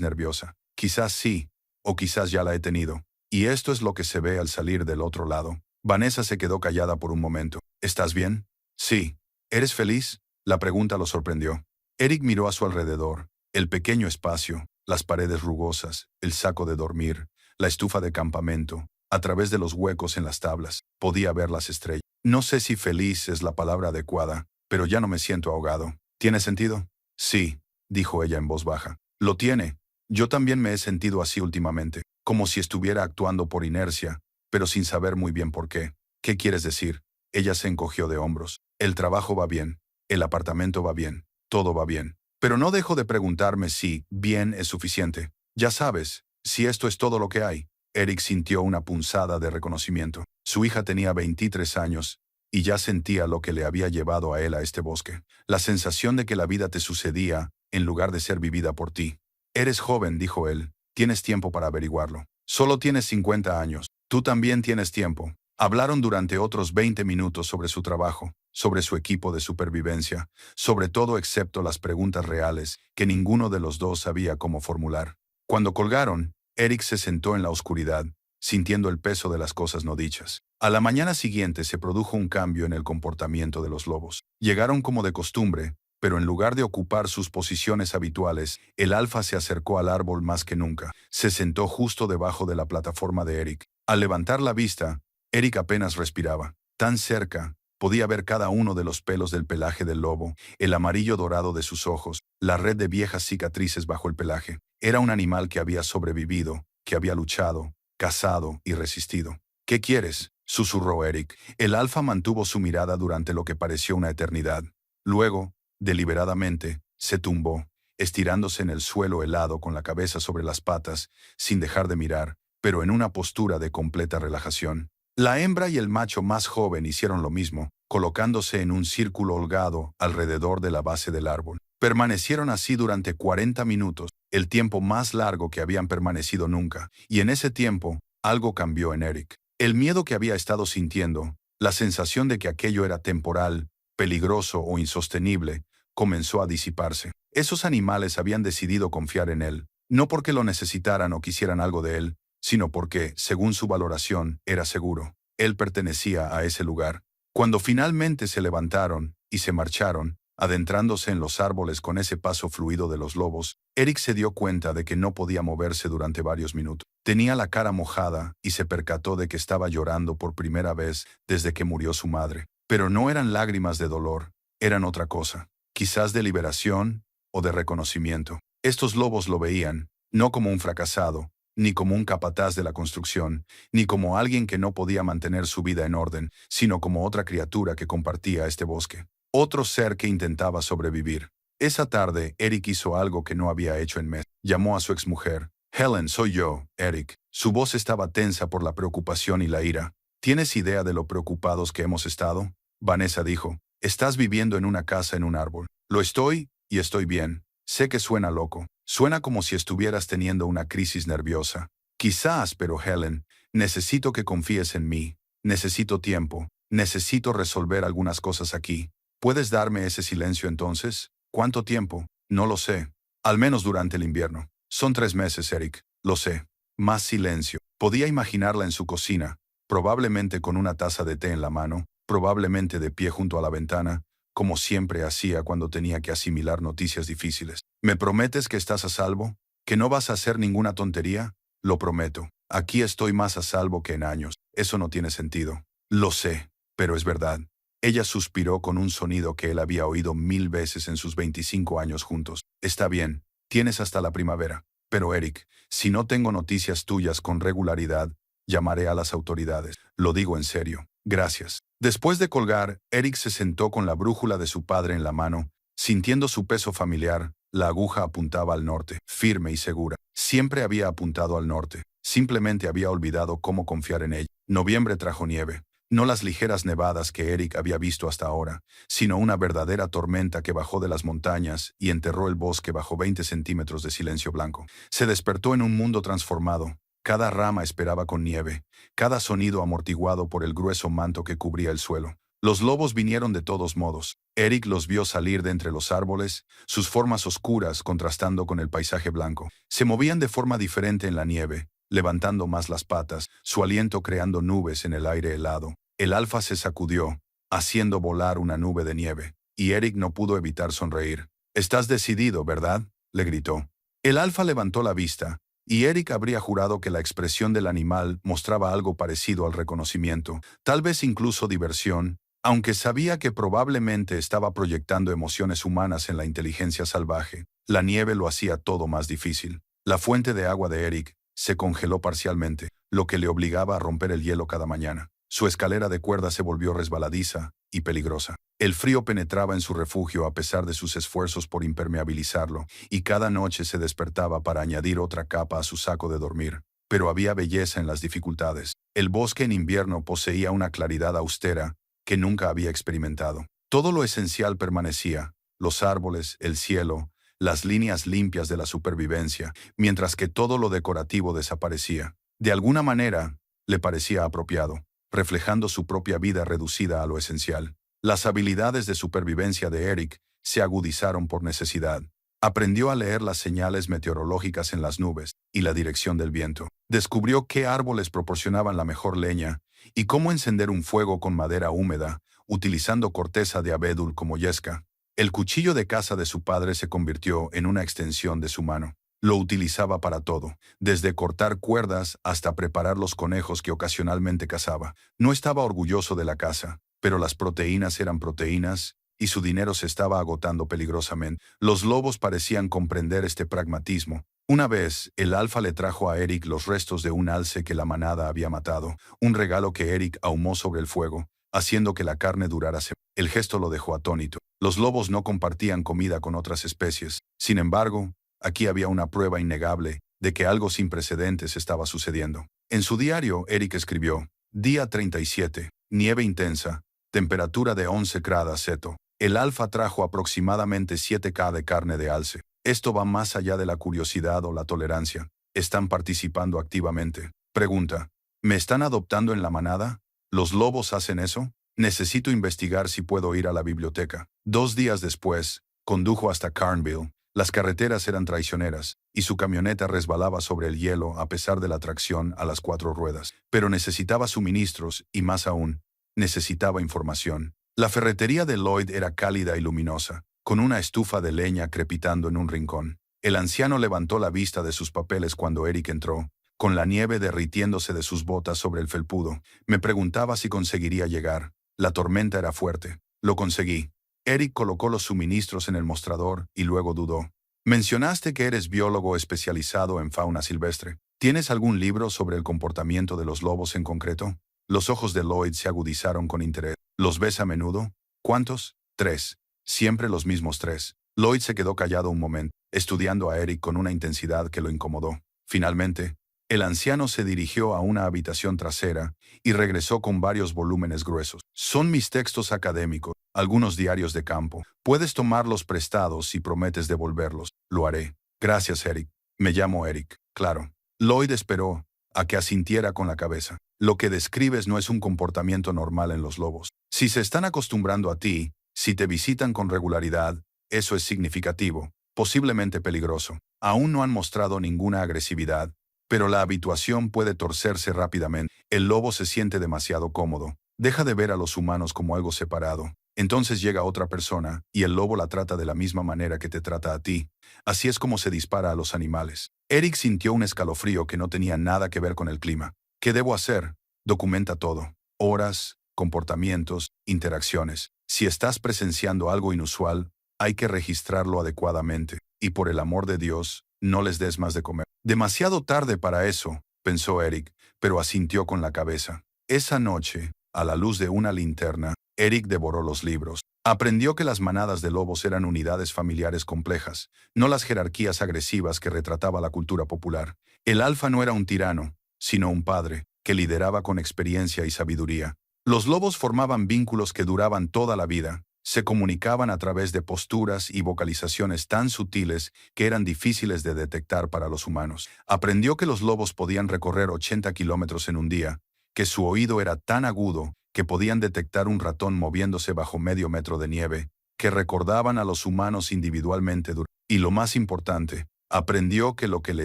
nerviosa. Quizás sí, o quizás ya la he tenido. Y esto es lo que se ve al salir del otro lado. Vanessa se quedó callada por un momento. ¿Estás bien? Sí. ¿Eres feliz? La pregunta lo sorprendió. Eric miró a su alrededor. El pequeño espacio, las paredes rugosas, el saco de dormir, la estufa de campamento. A través de los huecos en las tablas, podía ver las estrellas. No sé si feliz es la palabra adecuada, pero ya no me siento ahogado. ¿Tiene sentido? Sí, dijo ella en voz baja. Lo tiene. Yo también me he sentido así últimamente, como si estuviera actuando por inercia, pero sin saber muy bien por qué. ¿Qué quieres decir? Ella se encogió de hombros. El trabajo va bien, el apartamento va bien, todo va bien. Pero no dejo de preguntarme si bien es suficiente. Ya sabes, si esto es todo lo que hay. Eric sintió una punzada de reconocimiento. Su hija tenía 23 años, y ya sentía lo que le había llevado a él a este bosque. La sensación de que la vida te sucedía, en lugar de ser vivida por ti. Eres joven, dijo él. Tienes tiempo para averiguarlo. Solo tienes 50 años. Tú también tienes tiempo. Hablaron durante otros 20 minutos sobre su trabajo, sobre su equipo de supervivencia, sobre todo excepto las preguntas reales que ninguno de los dos sabía cómo formular. Cuando colgaron, Eric se sentó en la oscuridad, sintiendo el peso de las cosas no dichas. A la mañana siguiente se produjo un cambio en el comportamiento de los lobos. Llegaron como de costumbre, pero en lugar de ocupar sus posiciones habituales, el alfa se acercó al árbol más que nunca. Se sentó justo debajo de la plataforma de Eric. Al levantar la vista, Eric apenas respiraba. Tan cerca, podía ver cada uno de los pelos del pelaje del lobo, el amarillo dorado de sus ojos, la red de viejas cicatrices bajo el pelaje. Era un animal que había sobrevivido, que había luchado, cazado y resistido. ¿Qué quieres?, susurró Eric. El alfa mantuvo su mirada durante lo que pareció una eternidad. Luego, deliberadamente, se tumbó, estirándose en el suelo helado con la cabeza sobre las patas, sin dejar de mirar, pero en una postura de completa relajación. La hembra y el macho más joven hicieron lo mismo, colocándose en un círculo holgado alrededor de la base del árbol. Permanecieron así durante 40 minutos, el tiempo más largo que habían permanecido nunca, y en ese tiempo, algo cambió en Eric. El miedo que había estado sintiendo, la sensación de que aquello era temporal, peligroso o insostenible, comenzó a disiparse. Esos animales habían decidido confiar en él, no porque lo necesitaran o quisieran algo de él, sino porque, según su valoración, era seguro. Él pertenecía a ese lugar. Cuando finalmente se levantaron y se marcharon, adentrándose en los árboles con ese paso fluido de los lobos, Eric se dio cuenta de que no podía moverse durante varios minutos. Tenía la cara mojada y se percató de que estaba llorando por primera vez desde que murió su madre. Pero no eran lágrimas de dolor, eran otra cosa, quizás de liberación o de reconocimiento. Estos lobos lo veían, no como un fracasado, ni como un capataz de la construcción, ni como alguien que no podía mantener su vida en orden, sino como otra criatura que compartía este bosque. Otro ser que intentaba sobrevivir. Esa tarde, Eric hizo algo que no había hecho en meses. Llamó a su exmujer. Helen, soy yo, Eric. Su voz estaba tensa por la preocupación y la ira. ¿Tienes idea de lo preocupados que hemos estado? Vanessa dijo. Estás viviendo en una casa en un árbol. Lo estoy, y estoy bien. Sé que suena loco. Suena como si estuvieras teniendo una crisis nerviosa. Quizás, pero Helen, necesito que confíes en mí. Necesito tiempo. Necesito resolver algunas cosas aquí. ¿Puedes darme ese silencio entonces? ¿Cuánto tiempo? No lo sé. Al menos durante el invierno. Son 3 meses, Eric. Lo sé. Más silencio. Podía imaginarla en su cocina, probablemente con una taza de té en la mano, probablemente de pie junto a la ventana, como siempre hacía cuando tenía que asimilar noticias difíciles. ¿Me prometes que estás a salvo? ¿Que no vas a hacer ninguna tontería? Lo prometo. Aquí estoy más a salvo que en años. Eso no tiene sentido. Lo sé, pero es verdad. Ella suspiró con un sonido que él había oído 1000 veces en sus 25 años juntos. Está bien, tienes hasta la primavera. Pero Eric, si no tengo noticias tuyas con regularidad, llamaré a las autoridades. Lo digo en serio. Gracias. Después de colgar, Eric se sentó con la brújula de su padre en la mano, sintiendo su peso familiar. La aguja apuntaba al norte, firme y segura. Siempre había apuntado al norte. Simplemente había olvidado cómo confiar en ella. Noviembre trajo nieve. No las ligeras nevadas que Eric había visto hasta ahora, sino una verdadera tormenta que bajó de las montañas y enterró el bosque bajo 20 centímetros de silencio blanco. Se despertó en un mundo transformado. Cada rama esperaba con nieve, cada sonido amortiguado por el grueso manto que cubría el suelo. Los lobos vinieron de todos modos. Eric los vio salir de entre los árboles, sus formas oscuras contrastando con el paisaje blanco. Se movían de forma diferente en la nieve, levantando más las patas, su aliento creando nubes en el aire helado. El alfa se sacudió, haciendo volar una nube de nieve, y Eric no pudo evitar sonreír. «Estás decidido, ¿verdad?», le gritó. El alfa levantó la vista, y Eric habría jurado que la expresión del animal mostraba algo parecido al reconocimiento, tal vez incluso diversión, aunque sabía que probablemente estaba proyectando emociones humanas en la inteligencia salvaje. La nieve lo hacía todo más difícil. La fuente de agua de Eric se congeló parcialmente, lo que le obligaba a romper el hielo cada mañana. Su escalera de cuerda se volvió resbaladiza y peligrosa. El frío penetraba en su refugio a pesar de sus esfuerzos por impermeabilizarlo, y cada noche se despertaba para añadir otra capa a su saco de dormir. Pero había belleza en las dificultades. El bosque en invierno poseía una claridad austera que nunca había experimentado. Todo lo esencial permanecía: los árboles, el cielo, las líneas limpias de la supervivencia, mientras que todo lo decorativo desaparecía. De alguna manera, le parecía apropiado, reflejando su propia vida reducida a lo esencial. Las habilidades de supervivencia de Eric se agudizaron por necesidad. Aprendió a leer las señales meteorológicas en las nubes y la dirección del viento. Descubrió qué árboles proporcionaban la mejor leña y cómo encender un fuego con madera húmeda, utilizando corteza de abedul como yesca. El cuchillo de caza de su padre se convirtió en una extensión de su mano. Lo utilizaba para todo, desde cortar cuerdas hasta preparar los conejos que ocasionalmente cazaba. No estaba orgulloso de la caza, pero las proteínas eran proteínas, y su dinero se estaba agotando peligrosamente. Los lobos parecían comprender este pragmatismo. Una vez, el alfa le trajo a Eric los restos de un alce que la manada había matado, un regalo que Eric ahumó sobre el fuego, haciendo que la carne durara semanas. El gesto lo dejó atónito. Los lobos no compartían comida con otras especies. Sin embargo, aquí había una prueba innegable de que algo sin precedentes estaba sucediendo. En su diario, Eric escribió: Día 37, nieve intensa, temperatura de 11 grados Celsius. El alfa trajo aproximadamente 7 kg de carne de alce. Esto va más allá de la curiosidad o la tolerancia. ¿Están participando activamente? Pregunta: ¿me están adoptando en la manada? ¿Los lobos hacen eso? Necesito investigar si puedo ir a la biblioteca. 2 días después, condujo hasta Carnville. Las carreteras eran traicioneras, y su camioneta resbalaba sobre el hielo a pesar de la tracción a las 4 ruedas. Pero necesitaba suministros y, más aún, necesitaba información. La ferretería de Lloyd era cálida y luminosa, con una estufa de leña crepitando en un rincón. El anciano levantó la vista de sus papeles cuando Eric entró, con la nieve derritiéndose de sus botas sobre el felpudo. Me preguntaba si conseguiría llegar. La tormenta era fuerte. Lo conseguí. Eric colocó los suministros en el mostrador y luego dudó. Mencionaste que eres biólogo especializado en fauna silvestre. ¿Tienes algún libro sobre el comportamiento de los lobos en concreto? Los ojos de Lloyd se agudizaron con interés. ¿Los ves a menudo? ¿Cuántos? 3. Siempre los mismos 3. Lloyd se quedó callado un momento, estudiando a Eric con una intensidad que lo incomodó. Finalmente, el anciano se dirigió a una habitación trasera y regresó con varios volúmenes gruesos. Son mis textos académicos, algunos diarios de campo. Puedes tomarlos prestados si prometes devolverlos. Lo haré. Gracias, Eric. Me llamo Eric. Claro. Lloyd esperó a que asintiera con la cabeza. Lo que describes no es un comportamiento normal en los lobos. Si se están acostumbrando a ti, si te visitan con regularidad, eso es significativo, posiblemente peligroso. Aún no han mostrado ninguna agresividad, pero la habituación puede torcerse rápidamente. El lobo se siente demasiado cómodo. Deja de ver a los humanos como algo separado. Entonces llega otra persona, y el lobo la trata de la misma manera que te trata a ti. Así es como se dispara a los animales. Eric sintió un escalofrío que no tenía nada que ver con el clima. ¿Qué debo hacer? Documenta todo. Horas, comportamientos, interacciones. Si estás presenciando algo inusual, hay que registrarlo adecuadamente. Y por el amor de Dios, no les des más de comer. Demasiado tarde para eso, pensó Eric, pero asintió con la cabeza. Esa noche, a la luz de una linterna, Eric devoró los libros. Aprendió que las manadas de lobos eran unidades familiares complejas, no las jerarquías agresivas que retrataba la cultura popular. El alfa no era un tirano, sino un padre, que lideraba con experiencia y sabiduría. Los lobos formaban vínculos que duraban toda la vida. Se comunicaban a través de posturas y vocalizaciones tan sutiles que eran difíciles de detectar para los humanos. Aprendió que los lobos podían recorrer 80 kilómetros en un día, que su oído era tan agudo que podían detectar un ratón moviéndose bajo medio metro de nieve, que recordaban a los humanos individualmente. Y lo más importante, aprendió que lo que le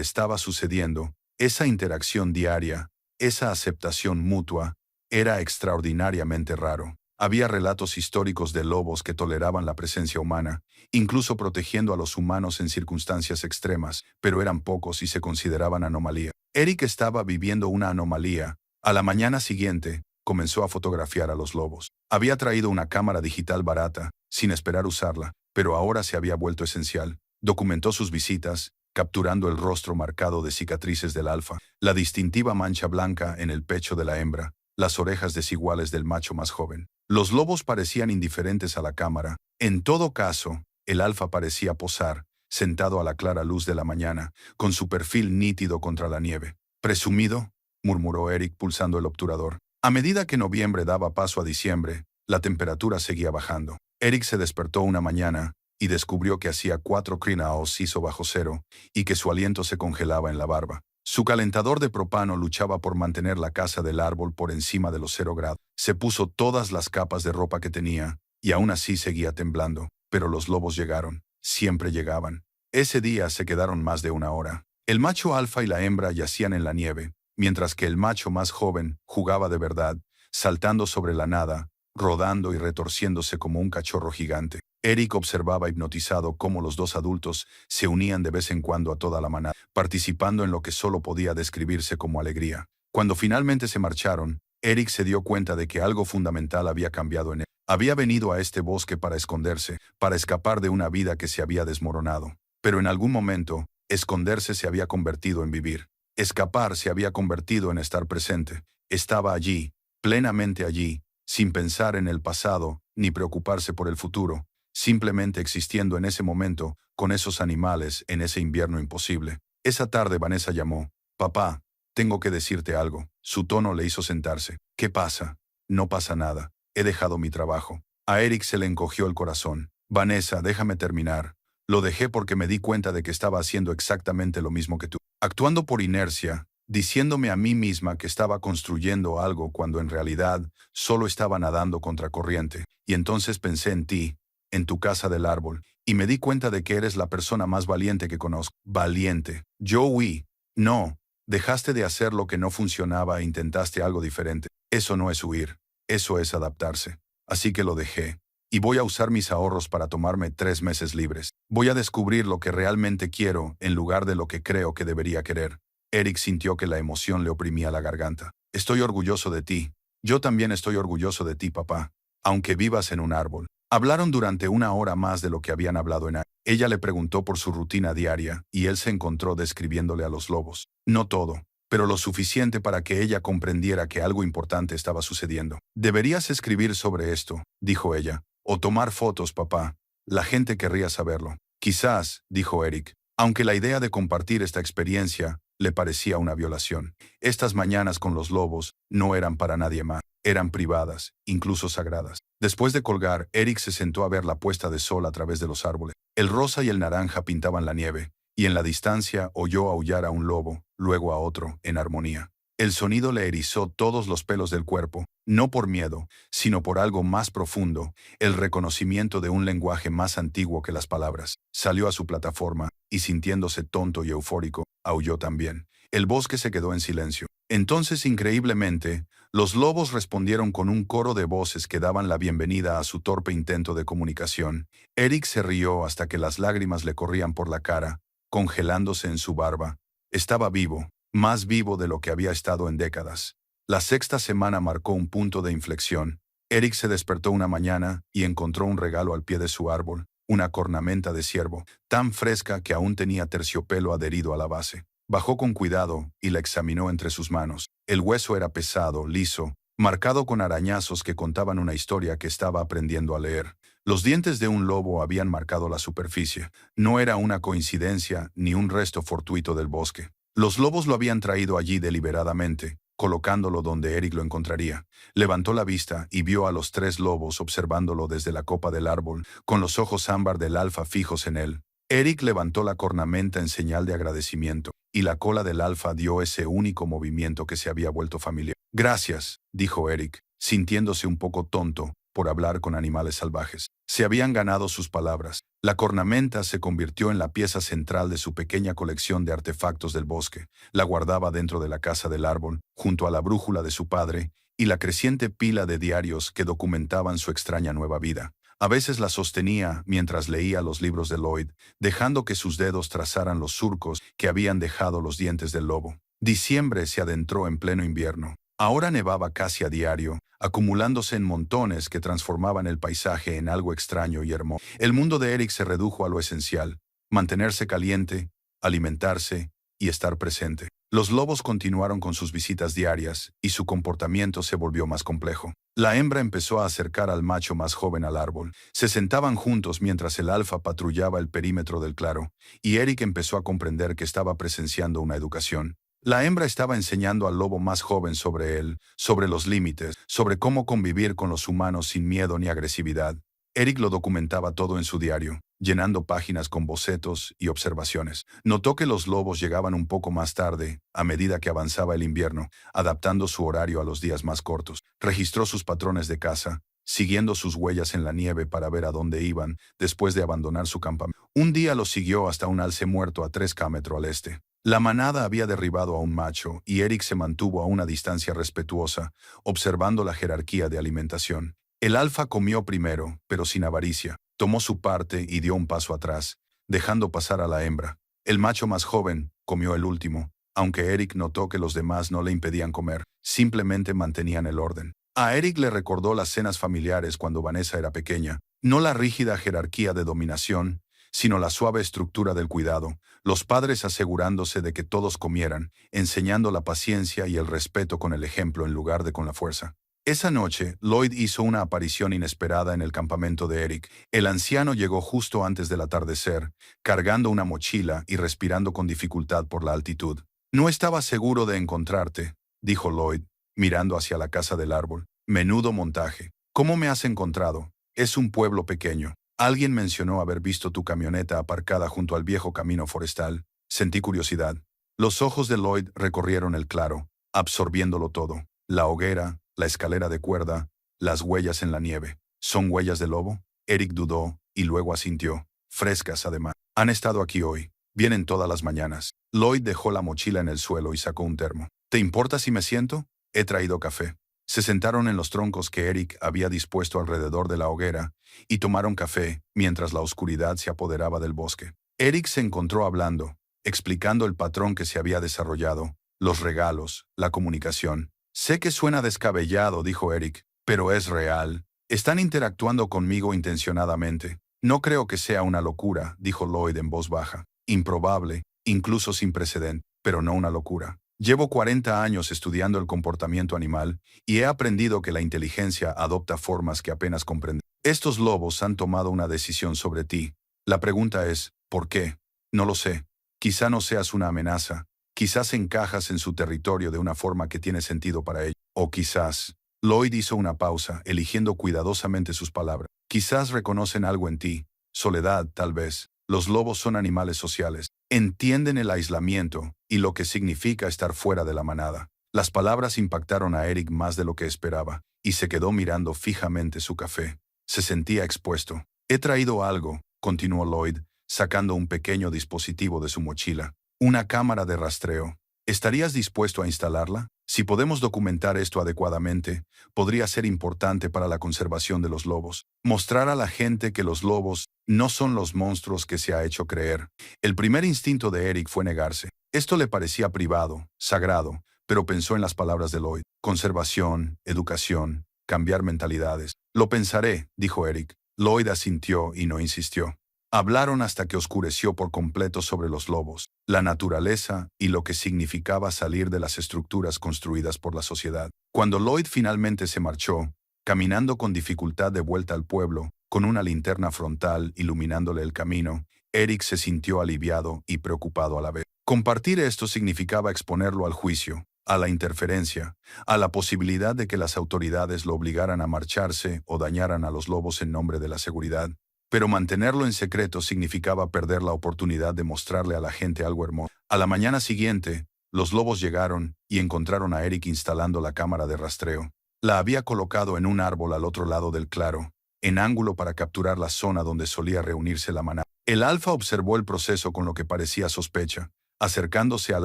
estaba sucediendo, esa interacción diaria, esa aceptación mutua, era extraordinariamente raro. Había relatos históricos de lobos que toleraban la presencia humana, incluso protegiendo a los humanos en circunstancias extremas, pero eran pocos y se consideraban anomalía. Eric estaba viviendo una anomalía. A la mañana siguiente, comenzó a fotografiar a los lobos. Había traído una cámara digital barata, sin esperar usarla, pero ahora se había vuelto esencial. Documentó sus visitas, capturando el rostro marcado de cicatrices del alfa, la distintiva mancha blanca en el pecho de la hembra, las orejas desiguales del macho más joven. Los lobos parecían indiferentes a la cámara. En todo caso, el alfa parecía posar, sentado a la clara luz de la mañana, con su perfil nítido contra la nieve. «Presumido», murmuró Eric pulsando el obturador. A medida que noviembre daba paso a diciembre, la temperatura seguía bajando. Eric se despertó una mañana y descubrió que hacía 4 grados hizo bajo cero y que su aliento se congelaba en la barba. Su calentador de propano luchaba por mantener la casa del árbol por encima de los 0 grados. Se puso todas las capas de ropa que tenía y aún así seguía temblando. Pero los lobos llegaron. Siempre llegaban. Ese día se quedaron más de una hora. El macho alfa y la hembra yacían en la nieve, mientras que el macho más joven jugaba de verdad, saltando sobre la nada, rodando y retorciéndose como un cachorro gigante. Eric observaba hipnotizado cómo los dos adultos se unían de vez en cuando a toda la manada, participando en lo que solo podía describirse como alegría. Cuando finalmente se marcharon, Eric se dio cuenta de que algo fundamental había cambiado en él. Había venido a este bosque para esconderse, para escapar de una vida que se había desmoronado. Pero en algún momento, esconderse se había convertido en vivir. Escapar se había convertido en estar presente. Estaba allí, plenamente allí, sin pensar en el pasado, ni preocuparse por el futuro, simplemente existiendo en ese momento, con esos animales, en ese invierno imposible. Esa tarde Vanessa llamó. «Papá, tengo que decirte algo». Su tono le hizo sentarse. «¿Qué pasa?» «No pasa nada. He dejado mi trabajo». A Eric se le encogió el corazón. «Vanessa, déjame terminar. Lo dejé porque me di cuenta de que estaba haciendo exactamente lo mismo que tú. Actuando por inercia, diciéndome a mí misma que estaba construyendo algo cuando en realidad solo estaba nadando contracorriente. Y entonces pensé en ti, en tu casa del árbol, y me di cuenta de que eres la persona más valiente que conozco». «Valiente». Yo huí. «No, dejaste de hacer lo que no funcionaba e intentaste algo diferente». «Eso no es huir, eso es adaptarse». «Así que lo dejé. Y voy a usar mis ahorros para tomarme 3 meses libres. Voy a descubrir lo que realmente quiero en lugar de lo que creo que debería querer». Eric sintió que la emoción le oprimía la garganta. «Estoy orgulloso de ti. Yo también estoy orgulloso de ti, papá. Aunque vivas en un árbol». Hablaron durante 1 hora más de lo que habían hablado en años. Ella le preguntó por su rutina diaria y él se encontró describiéndole a los lobos. No todo, pero lo suficiente para que ella comprendiera que algo importante estaba sucediendo. «Deberías escribir sobre esto», dijo ella. «O tomar fotos, papá. La gente querría saberlo». «Quizás», dijo Eric, aunque la idea de compartir esta experiencia le parecía una violación. Estas mañanas con los lobos no eran para nadie más. Eran privadas, incluso sagradas. Después de colgar, Eric se sentó a ver la puesta de sol a través de los árboles. El rosa y el naranja pintaban la nieve, y en la distancia oyó aullar a un lobo, luego a otro, en armonía. El sonido le erizó todos los pelos del cuerpo, no por miedo, sino por algo más profundo, el reconocimiento de un lenguaje más antiguo que las palabras. Salió a su plataforma, y sintiéndose tonto y eufórico, aulló también. El bosque se quedó en silencio. Entonces, increíblemente, los lobos respondieron con un coro de voces que daban la bienvenida a su torpe intento de comunicación. Eric se rió hasta que las lágrimas le corrían por la cara, congelándose en su barba. Estaba vivo, más vivo de lo que había estado en décadas. La 6ª semana marcó un punto de inflexión. Eric se despertó una mañana y encontró un regalo al pie de su árbol, una cornamenta de ciervo, tan fresca que aún tenía terciopelo adherido a la base. Bajó con cuidado y la examinó entre sus manos. El hueso era pesado, liso, marcado con arañazos que contaban una historia que estaba aprendiendo a leer. Los dientes de un lobo habían marcado la superficie. No era una coincidencia ni un resto fortuito del bosque. Los lobos lo habían traído allí deliberadamente, colocándolo donde Eric lo encontraría. Levantó la vista y vio a los 3 lobos observándolo desde la copa del árbol, con los ojos ámbar del alfa fijos en él. Eric levantó la cornamenta en señal de agradecimiento, y la cola del alfa dio ese único movimiento que se había vuelto familiar. «Gracias», dijo Eric, sintiéndose un poco tonto por hablar con animales salvajes. Se habían ganado sus palabras. La cornamenta se convirtió en la pieza central de su pequeña colección de artefactos del bosque. La guardaba dentro de la casa del árbol, junto a la brújula de su padre y la creciente pila de diarios que documentaban su extraña nueva vida. A veces la sostenía mientras leía los libros de Lloyd, dejando que sus dedos trazaran los surcos que habían dejado los dientes del lobo. Diciembre se adentró en pleno invierno. Ahora nevaba casi a diario, acumulándose en montones que transformaban el paisaje en algo extraño y hermoso. El mundo de Eric se redujo a lo esencial: mantenerse caliente, alimentarse y estar presente. Los lobos continuaron con sus visitas diarias, y su comportamiento se volvió más complejo. La hembra empezó a acercar al macho más joven al árbol. Se sentaban juntos mientras el alfa patrullaba el perímetro del claro, y Eric empezó a comprender que estaba presenciando una educación. La hembra estaba enseñando al lobo más joven sobre él, sobre los límites, sobre cómo convivir con los humanos sin miedo ni agresividad. Eric lo documentaba todo en su diario, llenando páginas con bocetos y observaciones. Notó que los lobos llegaban un poco más tarde, a medida que avanzaba el invierno, adaptando su horario a los días más cortos. Registró sus patrones de caza, siguiendo sus huellas en la nieve para ver a dónde iban después de abandonar su campamento. Un día los siguió hasta un alce muerto a 3 km al este. La manada había derribado a un macho y Eric se mantuvo a una distancia respetuosa, observando la jerarquía de alimentación. El alfa comió primero, pero sin avaricia. Tomó su parte y dio un paso atrás, dejando pasar a la hembra. El macho más joven comió el último, aunque Eric notó que los demás no le impedían comer, simplemente mantenían el orden. A Eric le recordó las cenas familiares cuando Vanessa era pequeña, no la rígida jerarquía de dominación, sino la suave estructura del cuidado, los padres asegurándose de que todos comieran, enseñando la paciencia y el respeto con el ejemplo en lugar de con la fuerza. Esa noche, Lloyd hizo una aparición inesperada en el campamento de Eric. El anciano llegó justo antes del atardecer, cargando una mochila y respirando con dificultad por la altitud. «No estaba seguro de encontrarte», dijo Lloyd, mirando hacia la casa del árbol. «Menudo montaje. ¿Cómo me has encontrado? Es un pueblo pequeño. Alguien mencionó haber visto tu camioneta aparcada junto al viejo camino forestal. Sentí curiosidad». Los ojos de Lloyd recorrieron el claro, absorbiéndolo todo. La hoguera, la escalera de cuerda, las huellas en la nieve. ¿Son huellas de lobo? Eric dudó y luego asintió. Frescas, además. Han estado aquí hoy. Vienen todas las mañanas. Lloyd dejó la mochila en el suelo y sacó un termo. ¿Te importa si me siento? He traído café. Se sentaron en los troncos que Eric había dispuesto alrededor de la hoguera y tomaron café mientras la oscuridad se apoderaba del bosque. Eric se encontró hablando, explicando el patrón que se había desarrollado, los regalos, la comunicación. «Sé que suena descabellado», dijo Eric, «pero es real. Están interactuando conmigo intencionadamente». «No creo que sea una locura», dijo Lloyd en voz baja. «Improbable, incluso sin precedente, pero no una locura. Llevo 40 años estudiando el comportamiento animal y he aprendido que la inteligencia adopta formas que apenas comprende. Estos lobos han tomado una decisión sobre ti. La pregunta es, ¿por qué? No lo sé. Quizá no seas una amenaza. Quizás encajas en su territorio de una forma que tiene sentido para ellos. O quizás...» Lloyd hizo una pausa, eligiendo cuidadosamente sus palabras. «Quizás reconocen algo en ti. Soledad, tal vez. Los lobos son animales sociales. Entienden el aislamiento y lo que significa estar fuera de la manada». Las palabras impactaron a Eric más de lo que esperaba, y se quedó mirando fijamente su café. Se sentía expuesto. «He traído algo», continuó Lloyd, sacando un pequeño dispositivo de su mochila. «Una cámara de rastreo. ¿Estarías dispuesto a instalarla? Si podemos documentar esto adecuadamente, podría ser importante para la conservación de los lobos. Mostrar a la gente que los lobos no son los monstruos que se ha hecho creer». El primer instinto de Eric fue negarse. Esto le parecía privado, sagrado, pero pensó en las palabras de Lloyd. Conservación, educación, cambiar mentalidades. «Lo pensaré», dijo Eric. Lloyd asintió y no insistió. Hablaron hasta que oscureció por completo sobre los lobos, la naturaleza y lo que significaba salir de las estructuras construidas por la sociedad. Cuando Lloyd finalmente se marchó, caminando con dificultad de vuelta al pueblo, con una linterna frontal iluminándole el camino, Eric se sintió aliviado y preocupado a la vez. Compartir esto significaba exponerlo al juicio, a la interferencia, a la posibilidad de que las autoridades lo obligaran a marcharse o dañaran a los lobos en nombre de la seguridad. Pero mantenerlo en secreto significaba perder la oportunidad de mostrarle a la gente algo hermoso. A la mañana siguiente, los lobos llegaron y encontraron a Eric instalando la cámara de rastreo. La había colocado en un árbol al otro lado del claro, en ángulo para capturar la zona donde solía reunirse la manada. El alfa observó el proceso con lo que parecía sospecha, acercándose al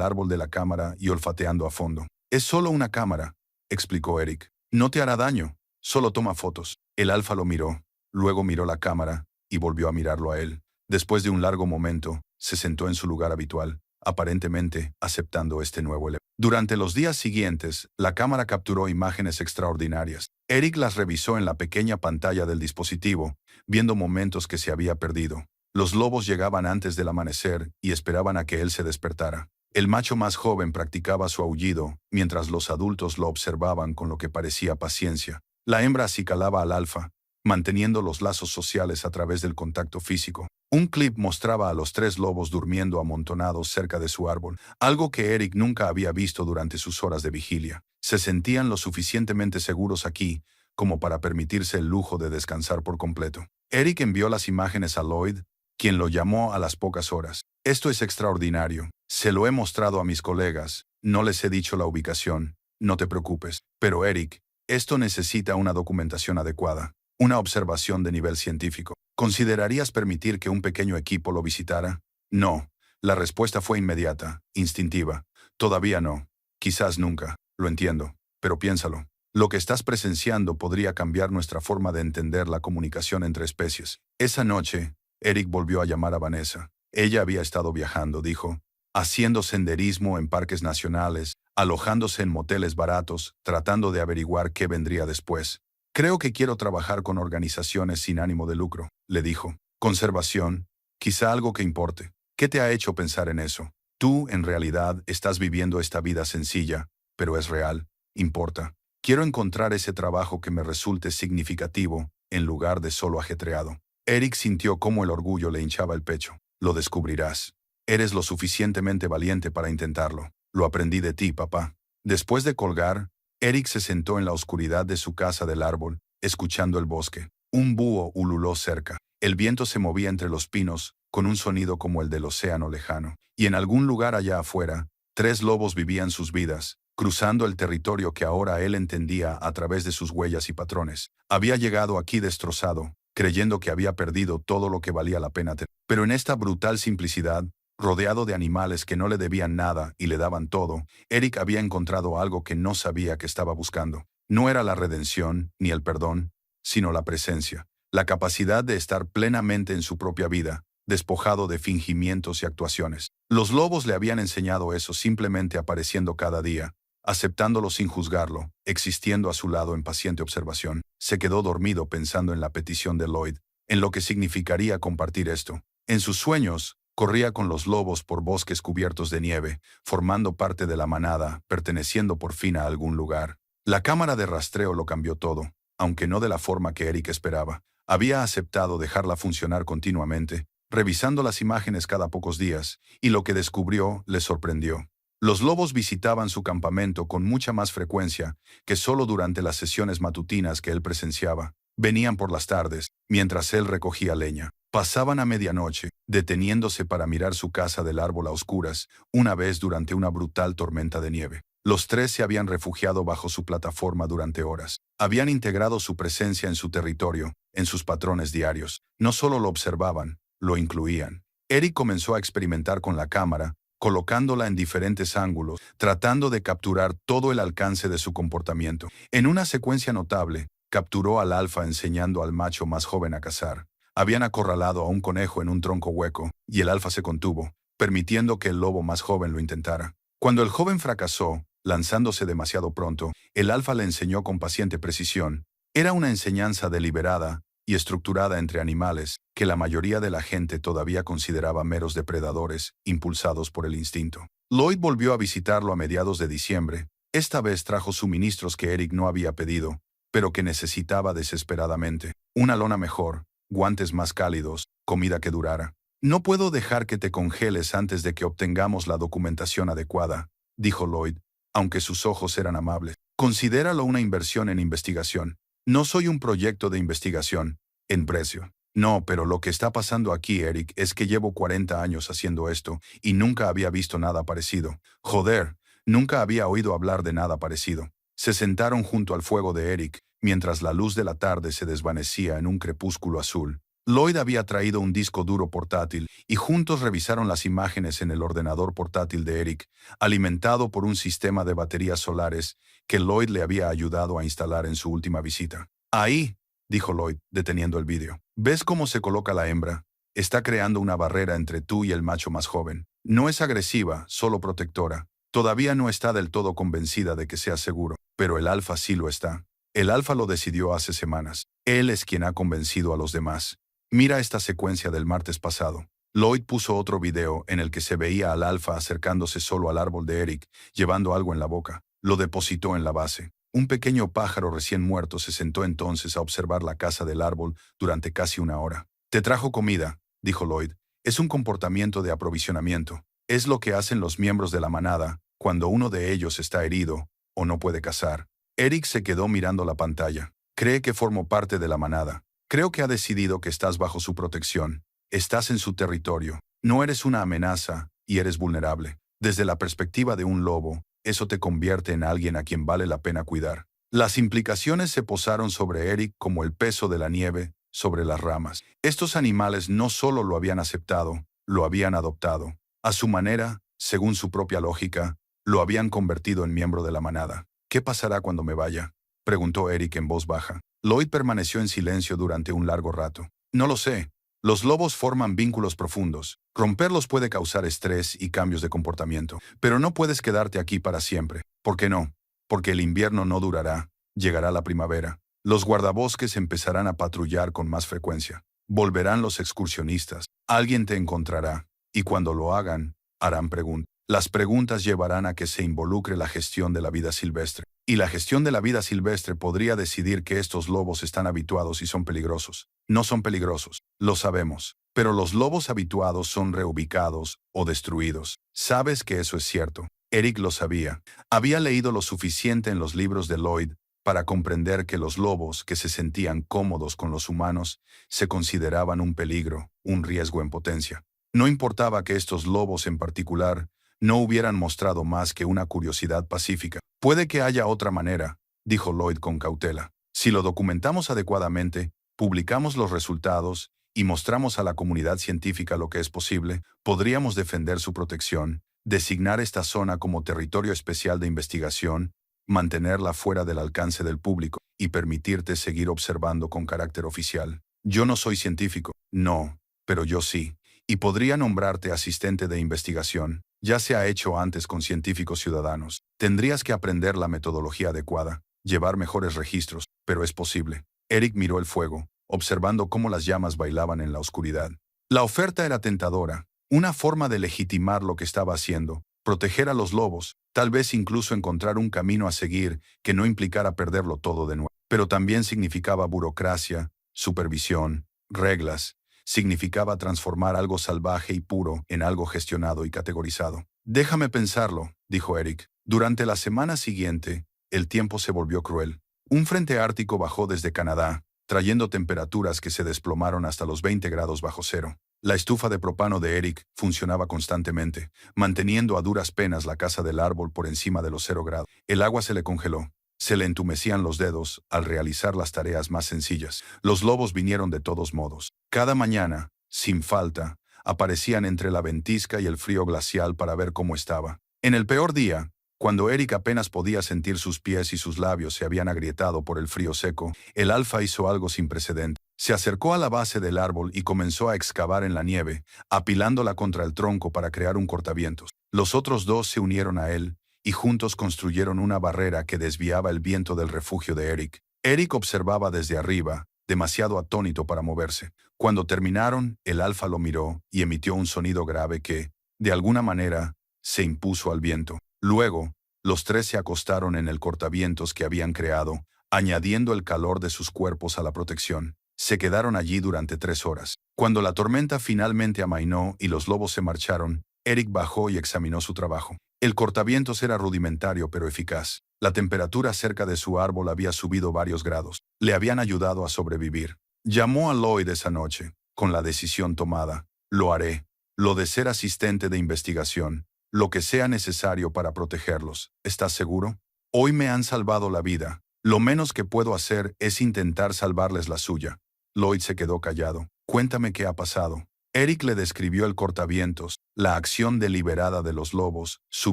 árbol de la cámara y olfateando a fondo. «Es solo una cámara», explicó Eric. «No te hará daño, solo toma fotos». El alfa lo miró, luego miró la cámara y volvió a mirarlo a él. Después de un largo momento, se sentó en su lugar habitual, aparentemente aceptando este nuevo elemento. Durante los días siguientes, la cámara capturó imágenes extraordinarias. Eric las revisó en la pequeña pantalla del dispositivo, viendo momentos que se había perdido. Los lobos llegaban antes del amanecer y esperaban a que él se despertara. El macho más joven practicaba su aullido, mientras los adultos lo observaban con lo que parecía paciencia. La hembra acicalaba al alfa, manteniendo los lazos sociales a través del contacto físico. Un clip mostraba a los tres lobos durmiendo amontonados cerca de su árbol, algo que Eric nunca había visto durante sus horas de vigilia. Se sentían lo suficientemente seguros aquí como para permitirse el lujo de descansar por completo. Eric envió las imágenes a Lloyd, quien lo llamó a las pocas horas. Esto es extraordinario. Se lo he mostrado a mis colegas. No les he dicho la ubicación. No te preocupes. Pero Eric, esto necesita una documentación adecuada. Una observación de nivel científico. ¿Considerarías permitir que un pequeño equipo lo visitara? No. La respuesta fue inmediata, instintiva. Todavía no. Quizás nunca. Lo entiendo. Pero piénsalo. Lo que estás presenciando podría cambiar nuestra forma de entender la comunicación entre especies. Esa noche, Eric volvió a llamar a Vanessa. Ella había estado viajando, dijo, haciendo senderismo en parques nacionales, alojándose en moteles baratos, tratando de averiguar qué vendría después. Creo que quiero trabajar con organizaciones sin ánimo de lucro, le dijo. Conservación, quizá algo que importe. ¿Qué te ha hecho pensar en eso? Tú, en realidad, estás viviendo esta vida sencilla, pero es real, importa. Quiero encontrar ese trabajo que me resulte significativo, en lugar de solo ajetreado. Eric sintió cómo el orgullo le hinchaba el pecho. Lo descubrirás. Eres lo suficientemente valiente para intentarlo. Lo aprendí de ti, papá. Después de colgar, Eric se sentó en la oscuridad de su casa del árbol, escuchando el bosque. Un búho ululó cerca. El viento se movía entre los pinos, con un sonido como el del océano lejano. Y en algún lugar allá afuera, tres lobos vivían sus vidas, cruzando el territorio que ahora él entendía a través de sus huellas y patrones. Había llegado aquí destrozado, creyendo que había perdido todo lo que valía la pena tener. Pero en esta brutal simplicidad, rodeado de animales que no le debían nada y le daban todo, Eric había encontrado algo que no sabía que estaba buscando. No era la redención ni el perdón, sino la presencia, la capacidad de estar plenamente en su propia vida, despojado de fingimientos y actuaciones. Los lobos le habían enseñado eso simplemente apareciendo cada día, aceptándolo sin juzgarlo, existiendo a su lado en paciente observación. Se quedó dormido pensando en la petición de Lloyd, en lo que significaría compartir esto. En sus sueños, corría con los lobos por bosques cubiertos de nieve, formando parte de la manada, perteneciendo por fin a algún lugar. La cámara de rastreo lo cambió todo, aunque no de la forma que Eric esperaba. Había aceptado dejarla funcionar continuamente, revisando las imágenes cada pocos días, y lo que descubrió le sorprendió. Los lobos visitaban su campamento con mucha más frecuencia que solo durante las sesiones matutinas que él presenciaba. Venían por las tardes, mientras él recogía leña. Pasaban a medianoche, deteniéndose para mirar su casa del árbol a oscuras, una vez durante una brutal tormenta de nieve. Los tres se habían refugiado bajo su plataforma durante horas. Habían integrado su presencia en su territorio, en sus patrones diarios. No solo lo observaban, lo incluían. Eric comenzó a experimentar con la cámara, colocándola en diferentes ángulos, tratando de capturar todo el alcance de su comportamiento. En una secuencia notable, capturó al alfa enseñando al macho más joven a cazar. Habían acorralado a un conejo en un tronco hueco, y el alfa se contuvo, permitiendo que el lobo más joven lo intentara. Cuando el joven fracasó, lanzándose demasiado pronto, el alfa le enseñó con paciente precisión. Era una enseñanza deliberada y estructurada entre animales que la mayoría de la gente todavía consideraba meros depredadores, impulsados por el instinto. Lloyd volvió a visitarlo a mediados de diciembre. Esta vez trajo suministros que Eric no había pedido, pero que necesitaba desesperadamente. Una lona mejor, guantes más cálidos, comida que durara. No puedo dejar que te congeles antes de que obtengamos la documentación adecuada, dijo Lloyd, aunque sus ojos eran amables. Considéralo una inversión en investigación. No soy un proyecto de investigación, en precio. No, pero lo que está pasando aquí, Eric, es que llevo 40 años haciendo esto y nunca había visto nada parecido. Joder, nunca había oído hablar de nada parecido. Se sentaron junto al fuego de Eric, mientras la luz de la tarde se desvanecía en un crepúsculo azul. Lloyd había traído un disco duro portátil y juntos revisaron las imágenes en el ordenador portátil de Eric, alimentado por un sistema de baterías solares que Lloyd le había ayudado a instalar en su última visita. Ahí, dijo Lloyd, deteniendo el vídeo. ¿Ves cómo se coloca la hembra? Está creando una barrera entre tú y el macho más joven. No es agresiva, solo protectora. Todavía no está del todo convencida de que sea seguro, pero el alfa sí lo está. El alfa lo decidió hace semanas. Él es quien ha convencido a los demás. Mira esta secuencia del martes pasado. Lloyd puso otro video en el que se veía al alfa acercándose solo al árbol de Eric, llevando algo en la boca. Lo depositó en la base. Un pequeño pájaro recién muerto se sentó entonces a observar la casa del árbol durante casi una hora. «Te trajo comida», dijo Lloyd. «Es un comportamiento de aprovisionamiento. Es lo que hacen los miembros de la manada cuando uno de ellos está herido o no puede cazar». Eric se quedó mirando la pantalla. «Cree que formo parte de la manada. Creo que ha decidido que estás bajo su protección. Estás en su territorio. No eres una amenaza y eres vulnerable. Desde la perspectiva de un lobo, eso te convierte en alguien a quien vale la pena cuidar». Las implicaciones se posaron sobre Eric como el peso de la nieve sobre las ramas. Estos animales no solo lo habían aceptado, lo habían adoptado. A su manera, según su propia lógica, lo habían convertido en miembro de la manada. «¿Qué pasará cuando me vaya?», preguntó Eric en voz baja. Lloyd permaneció en silencio durante un largo rato. «No lo sé. Los lobos forman vínculos profundos. Romperlos puede causar estrés y cambios de comportamiento. Pero no puedes quedarte aquí para siempre. ¿Por qué no? Porque el invierno no durará. Llegará la primavera. Los guardabosques empezarán a patrullar con más frecuencia. Volverán los excursionistas. Alguien te encontrará. Y cuando lo hagan, harán preguntas. Las preguntas llevarán a que se involucre la gestión de la vida silvestre. Y la gestión de la vida silvestre podría decidir que estos lobos están habituados y son peligrosos. No son peligrosos, lo sabemos. Pero los lobos habituados son reubicados o destruidos. Sabes que eso es cierto. Eric lo sabía. Había leído lo suficiente en los libros de Lloyd para comprender que los lobos que se sentían cómodos con los humanos se consideraban un peligro, un riesgo en potencia. No importaba que estos lobos en particular no hubieran mostrado más que una curiosidad pacífica. «Puede que haya otra manera», dijo Lloyd con cautela. «Si lo documentamos adecuadamente, publicamos los resultados y mostramos a la comunidad científica lo que es posible, podríamos defender su protección, designar esta zona como territorio especial de investigación, mantenerla fuera del alcance del público y permitirte seguir observando con carácter oficial. Yo no soy científico, no, pero yo sí, y podría nombrarte asistente de investigación. Ya se ha hecho antes con científicos ciudadanos. Tendrías que aprender la metodología adecuada, llevar mejores registros, pero es posible». Eric miró el fuego, observando cómo las llamas bailaban en la oscuridad. La oferta era tentadora, una forma de legitimar lo que estaba haciendo, proteger a los lobos, tal vez incluso encontrar un camino a seguir que no implicara perderlo todo de nuevo. Pero también significaba burocracia, supervisión, reglas. Significaba transformar algo salvaje y puro en algo gestionado y categorizado. «Déjame pensarlo», dijo Eric. Durante la semana siguiente, el tiempo se volvió cruel. Un frente ártico bajó desde Canadá, trayendo temperaturas que se desplomaron hasta los 20 grados bajo cero. La estufa de propano de Eric funcionaba constantemente, manteniendo a duras penas la casa del árbol por encima de los 0 grados. El agua se le congeló. Se le entumecían los dedos al realizar las tareas más sencillas. Los lobos vinieron de todos modos. Cada mañana, sin falta, aparecían entre la ventisca y el frío glacial para ver cómo estaba. En el peor día, cuando Eric apenas podía sentir sus pies y sus labios se habían agrietado por el frío seco, el alfa hizo algo sin precedentes. Se acercó a la base del árbol y comenzó a excavar en la nieve, apilándola contra el tronco para crear un cortavientos. Los otros dos se unieron a él, y juntos construyeron una barrera que desviaba el viento del refugio de Eric. Eric observaba desde arriba, demasiado atónito para moverse. Cuando terminaron, el alfa lo miró y emitió un sonido grave que, de alguna manera, se impuso al viento. Luego, los tres se acostaron en el cortavientos que habían creado, añadiendo el calor de sus cuerpos a la protección. Se quedaron allí durante 3 horas. Cuando la tormenta finalmente amainó y los lobos se marcharon, Eric bajó y examinó su trabajo. El cortavientos era rudimentario pero eficaz. La temperatura cerca de su árbol había subido varios grados. Le habían ayudado a sobrevivir. Llamó a Lloyd esa noche, con la decisión tomada. «Lo haré. Lo de ser asistente de investigación. Lo que sea necesario para protegerlos. ¿Estás seguro? Hoy me han salvado la vida. Lo menos que puedo hacer es intentar salvarles la suya». Lloyd se quedó callado. «Cuéntame qué ha pasado». Eric le describió el cortavientos, la acción deliberada de los lobos, su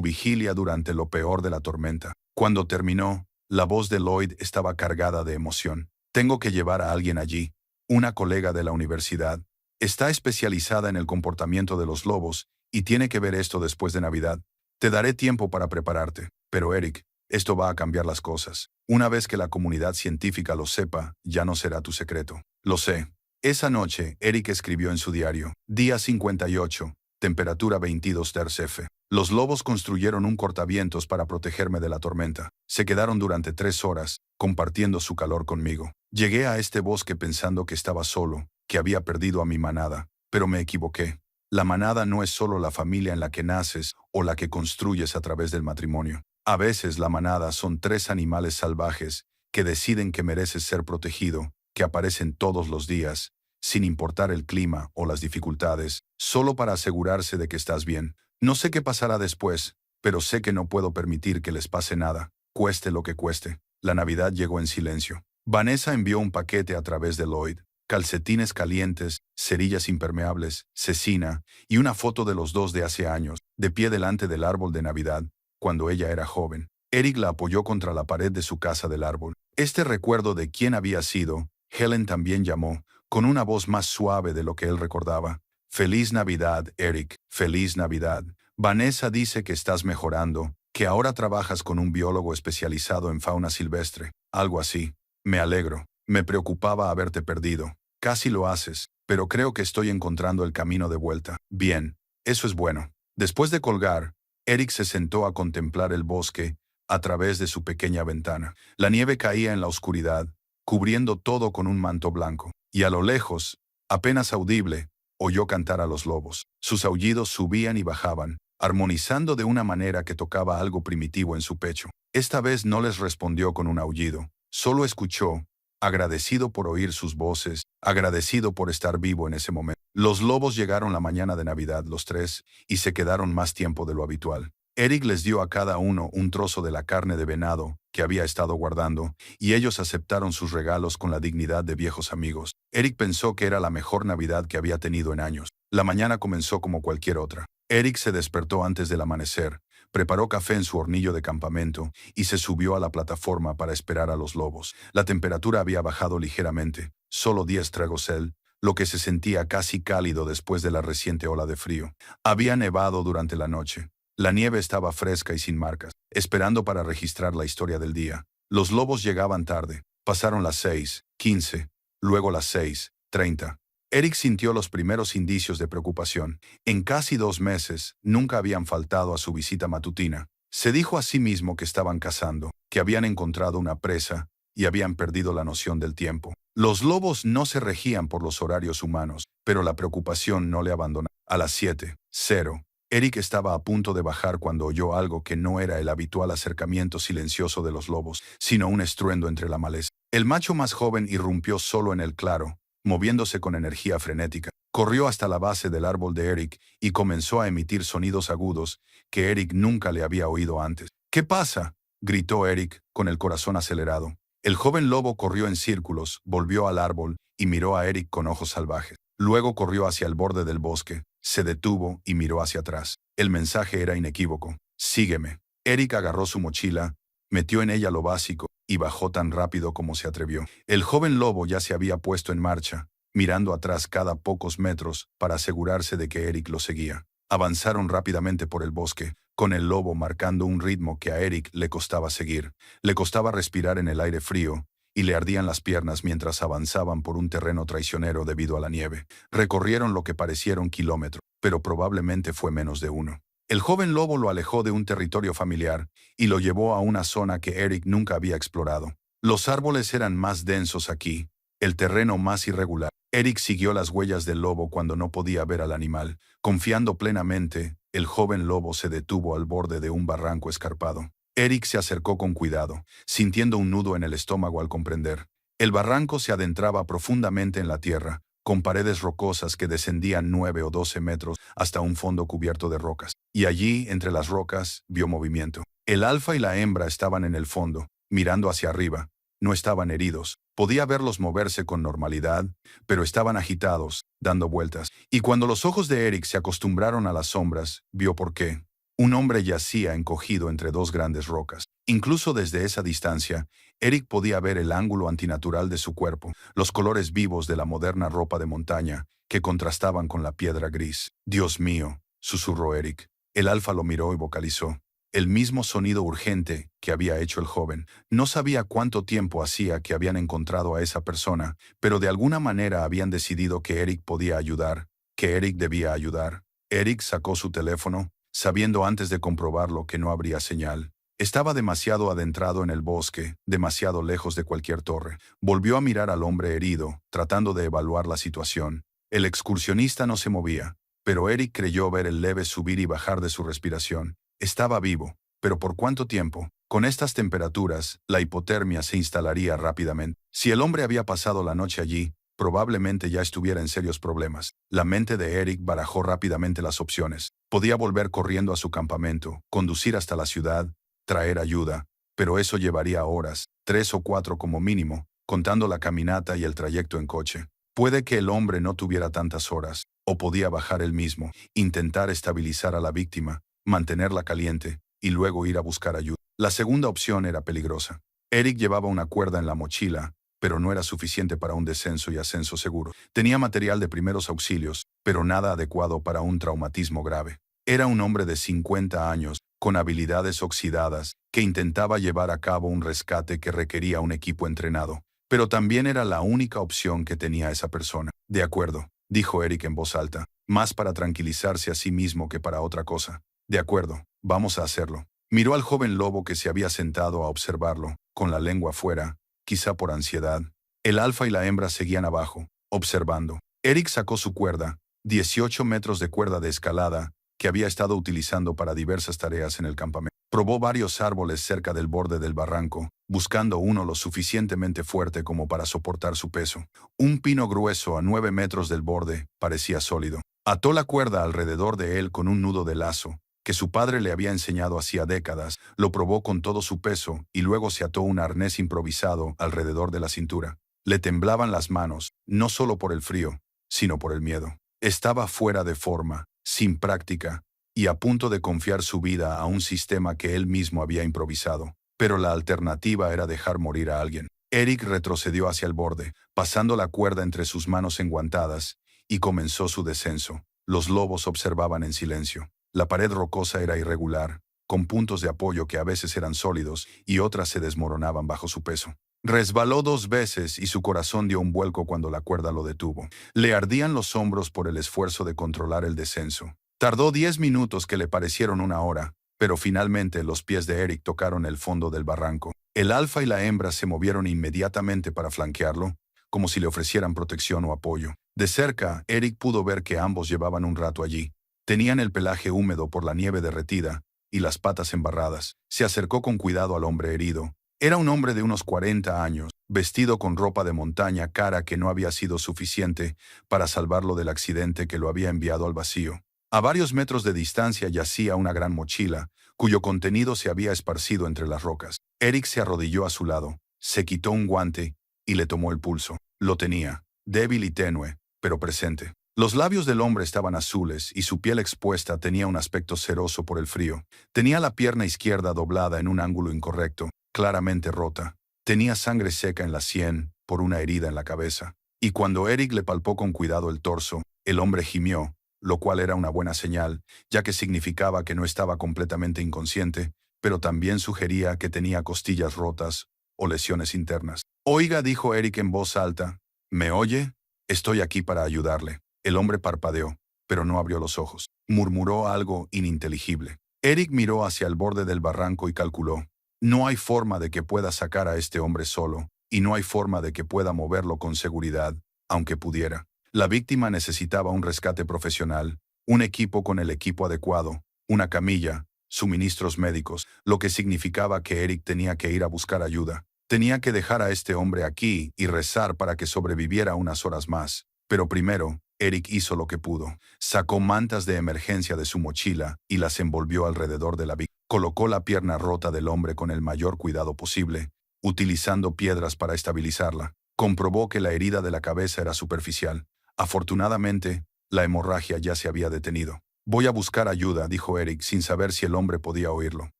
vigilia durante lo peor de la tormenta. Cuando terminó, la voz de Lloyd estaba cargada de emoción. «Tengo que llevar a alguien allí. Una colega de la universidad. Está especializada en el comportamiento de los lobos y tiene que ver esto después de Navidad. Te daré tiempo para prepararte. Pero Eric, esto va a cambiar las cosas. Una vez que la comunidad científica lo sepa, ya no será tu secreto». «Lo sé. Esa noche, Eric escribió en su diario, Día 58, temperatura 22°F. Los lobos construyeron un cortavientos para protegerme de la tormenta. Se quedaron durante 3 horas, compartiendo su calor conmigo. Llegué a este bosque pensando que estaba solo, que había perdido a mi manada, pero me equivoqué. La manada no es solo la familia en la que naces o la que construyes a través del matrimonio. A veces la manada son 3 animales salvajes que deciden que mereces ser protegido, que aparecen todos los días, sin importar el clima o las dificultades, solo para asegurarse de que estás bien. No sé qué pasará después, pero sé que no puedo permitir que les pase nada, cueste lo que cueste. La Navidad llegó en silencio. Vanessa envió un paquete a través de Lloyd, calcetines calientes, cerillas impermeables, cecina y una foto de los dos de hace años, de pie delante del árbol de Navidad, cuando ella era joven. Eric la apoyó contra la pared de su casa del árbol. Este recuerdo de quién había sido, Helen también llamó, con una voz más suave de lo que él recordaba. Feliz Navidad, Eric, feliz Navidad. Vanessa dice que estás mejorando, que ahora trabajas con un biólogo especializado en fauna silvestre, algo así. Me alegro. Me preocupaba haberte perdido. Casi lo haces, pero creo que estoy encontrando el camino de vuelta. Bien, eso es bueno. Después de colgar, Eric se sentó a contemplar el bosque a través de su pequeña ventana. La nieve caía en la oscuridad, cubriendo todo con un manto blanco, y a lo lejos, apenas audible, oyó cantar a los lobos. Sus aullidos subían y bajaban, armonizando de una manera que tocaba algo primitivo en su pecho. Esta vez no les respondió con un aullido, solo escuchó, agradecido por oír sus voces, agradecido por estar vivo en ese momento. Los lobos llegaron la mañana de Navidad los 3 y se quedaron más tiempo de lo habitual. Eric les dio a cada uno un trozo de la carne de venado que había estado guardando, y ellos aceptaron sus regalos con la dignidad de viejos amigos. Eric pensó que era la mejor Navidad que había tenido en años. La mañana comenzó como cualquier otra. Eric se despertó antes del amanecer, preparó café en su hornillo de campamento y se subió a la plataforma para esperar a los lobos. La temperatura había bajado ligeramente, solo 10 grados Celsius, lo que se sentía casi cálido después de la reciente ola de frío. Había nevado durante la noche. La nieve estaba fresca y sin marcas, esperando para registrar la historia del día. Los lobos llegaban tarde. Pasaron las 6:15, luego las 6:30. Eric sintió los primeros indicios de preocupación. En casi 2 meses, nunca habían faltado a su visita matutina. Se dijo a sí mismo que estaban cazando, que habían encontrado una presa y habían perdido la noción del tiempo. Los lobos no se regían por los horarios humanos, pero la preocupación no le abandonó. A las 7:00, Eric estaba a punto de bajar cuando oyó algo que no era el habitual acercamiento silencioso de los lobos, sino un estruendo entre la maleza. El macho más joven irrumpió solo en el claro, moviéndose con energía frenética. Corrió hasta la base del árbol de Eric y comenzó a emitir sonidos agudos que Eric nunca le había oído antes. ¿Qué pasa?, gritó Eric, con el corazón acelerado. El joven lobo corrió en círculos, volvió al árbol y miró a Eric con ojos salvajes. Luego corrió hacia el borde del bosque, se detuvo y miró hacia atrás. El mensaje era inequívoco. Sígueme. Eric agarró su mochila, metió en ella lo básico y bajó tan rápido como se atrevió. El joven lobo ya se había puesto en marcha, mirando atrás cada pocos metros para asegurarse de que Eric lo seguía. Avanzaron rápidamente por el bosque, con el lobo marcando un ritmo que a Eric le costaba seguir. Le costaba respirar en el aire frío, y le ardían las piernas mientras avanzaban por un terreno traicionero debido a la nieve. Recorrieron lo que parecieron kilómetros, pero probablemente fue menos de uno. El joven lobo lo alejó de un territorio familiar y lo llevó a una zona que Eric nunca había explorado. Los árboles eran más densos aquí, el terreno más irregular. Eric siguió las huellas del lobo cuando no podía ver al animal. Confiando plenamente, el joven lobo se detuvo al borde de un barranco escarpado. Eric se acercó con cuidado, sintiendo un nudo en el estómago al comprender. El barranco se adentraba profundamente en la tierra, con paredes rocosas que descendían 9 o 12 metros hasta un fondo cubierto de rocas. Y allí, entre las rocas, vio movimiento. El alfa y la hembra estaban en el fondo, mirando hacia arriba. No estaban heridos. Podía verlos moverse con normalidad, pero estaban agitados, dando vueltas. Y cuando los ojos de Eric se acostumbraron a las sombras, vio por qué. Un hombre yacía encogido entre 2 grandes rocas. Incluso desde esa distancia, Eric podía ver el ángulo antinatural de su cuerpo, los colores vivos de la moderna ropa de montaña, que contrastaban con la piedra gris. «Dios mío», susurró Eric. El alfa lo miró y vocalizó. el mismo sonido urgente que había hecho el joven. No sabía cuánto tiempo hacía que habían encontrado a esa persona, pero de alguna manera habían decidido que Eric podía ayudar, que Eric debía ayudar. Eric sacó su teléfono, sabiendo antes de comprobarlo que no habría señal. Estaba demasiado adentrado en el bosque, demasiado lejos de cualquier torre. Volvió a mirar al hombre herido, tratando de evaluar la situación. El excursionista no se movía, pero Eric creyó ver el leve subir y bajar de su respiración. Estaba vivo, pero ¿por cuánto tiempo? Con estas temperaturas, la hipotermia se instalaría rápidamente. Si el hombre había pasado la noche allí, probablemente ya estuviera en serios problemas. La mente de Eric barajó rápidamente las opciones. Podía volver corriendo a su campamento, conducir hasta la ciudad, traer ayuda, pero eso llevaría horas, 3 o 4 como mínimo, contando la caminata y el trayecto en coche. Puede que el hombre no tuviera tantas horas, o podía bajar él mismo, intentar estabilizar a la víctima, mantenerla caliente, y luego ir a buscar ayuda. La segunda opción era peligrosa. Eric llevaba una cuerda en la mochila, pero no era suficiente para un descenso y ascenso seguro. Tenía material de primeros auxilios, pero nada adecuado para un traumatismo grave. Era un hombre de 50 años, con habilidades oxidadas, que intentaba llevar a cabo un rescate que requería un equipo entrenado. Pero también era la única opción que tenía esa persona. De acuerdo, dijo Eric en voz alta, más para tranquilizarse a sí mismo que para otra cosa. De acuerdo, vamos a hacerlo. Miró al joven lobo que se había sentado a observarlo, con la lengua afuera, quizá por ansiedad. El alfa y la hembra seguían abajo, observando. Eric sacó su cuerda, 18 metros de cuerda de escalada, que había estado utilizando para diversas tareas en el campamento. Probó varios árboles cerca del borde del barranco, buscando uno lo suficientemente fuerte como para soportar su peso. Un pino grueso a 9 metros del borde parecía sólido. Ató la cuerda alrededor de él con un nudo de lazo, que su padre le había enseñado hacía décadas, lo probó con todo su peso y luego se ató un arnés improvisado alrededor de la cintura. Le temblaban las manos, no solo por el frío, sino por el miedo. Estaba fuera de forma, sin práctica, y a punto de confiar su vida a un sistema que él mismo había improvisado. Pero la alternativa era dejar morir a alguien. Eric retrocedió hacia el borde, pasando la cuerda entre sus manos enguantadas, y comenzó su descenso. Los lobos observaban en silencio. La pared rocosa era irregular, con puntos de apoyo que a veces eran sólidos y otras se desmoronaban bajo su peso. Resbaló 2 veces y su corazón dio un vuelco cuando la cuerda lo detuvo. Le ardían los hombros por el esfuerzo de controlar el descenso. Tardó 10 minutos que le parecieron una hora, pero finalmente los pies de Eric tocaron el fondo del barranco. El alfa y la hembra se movieron inmediatamente para flanquearlo, como si le ofrecieran protección o apoyo. De cerca, Eric pudo ver que ambos llevaban un rato allí. Tenían el pelaje húmedo por la nieve derretida y las patas embarradas. Se acercó con cuidado al hombre herido. Era un hombre de unos 40 años, vestido con ropa de montaña cara que no había sido suficiente para salvarlo del accidente que lo había enviado al vacío. A varios metros de distancia yacía una gran mochila, cuyo contenido se había esparcido entre las rocas. Eric se arrodilló a su lado, se quitó un guante y le tomó el pulso. Lo tenía, débil y tenue, pero presente. Los labios del hombre estaban azules y su piel expuesta tenía un aspecto ceroso por el frío. Tenía la pierna izquierda doblada en un ángulo incorrecto, claramente rota. Tenía sangre seca en la sien por una herida en la cabeza. Y cuando Eric le palpó con cuidado el torso, el hombre gimió, lo cual era una buena señal, ya que significaba que no estaba completamente inconsciente, pero también sugería que tenía costillas rotas o lesiones internas. «Oiga», dijo Eric en voz alta, «¿me oye? Estoy aquí para ayudarle». El hombre parpadeó, pero no abrió los ojos. Murmuró algo ininteligible. Eric miró hacia el borde del barranco y calculó. No hay forma de que pueda sacar a este hombre solo, y no hay forma de que pueda moverlo con seguridad, aunque pudiera. La víctima necesitaba un rescate profesional, un equipo con el equipo adecuado, una camilla, suministros médicos, lo que significaba que Eric tenía que ir a buscar ayuda. Tenía que dejar a este hombre aquí y rezar para que sobreviviera unas horas más. Pero primero, Eric hizo lo que pudo. Sacó mantas de emergencia de su mochila y las envolvió alrededor de la víctima. Colocó la pierna rota del hombre con el mayor cuidado posible, utilizando piedras para estabilizarla. Comprobó que la herida de la cabeza era superficial. Afortunadamente, la hemorragia ya se había detenido. «Voy a buscar ayuda», dijo Eric sin saber si el hombre podía oírlo.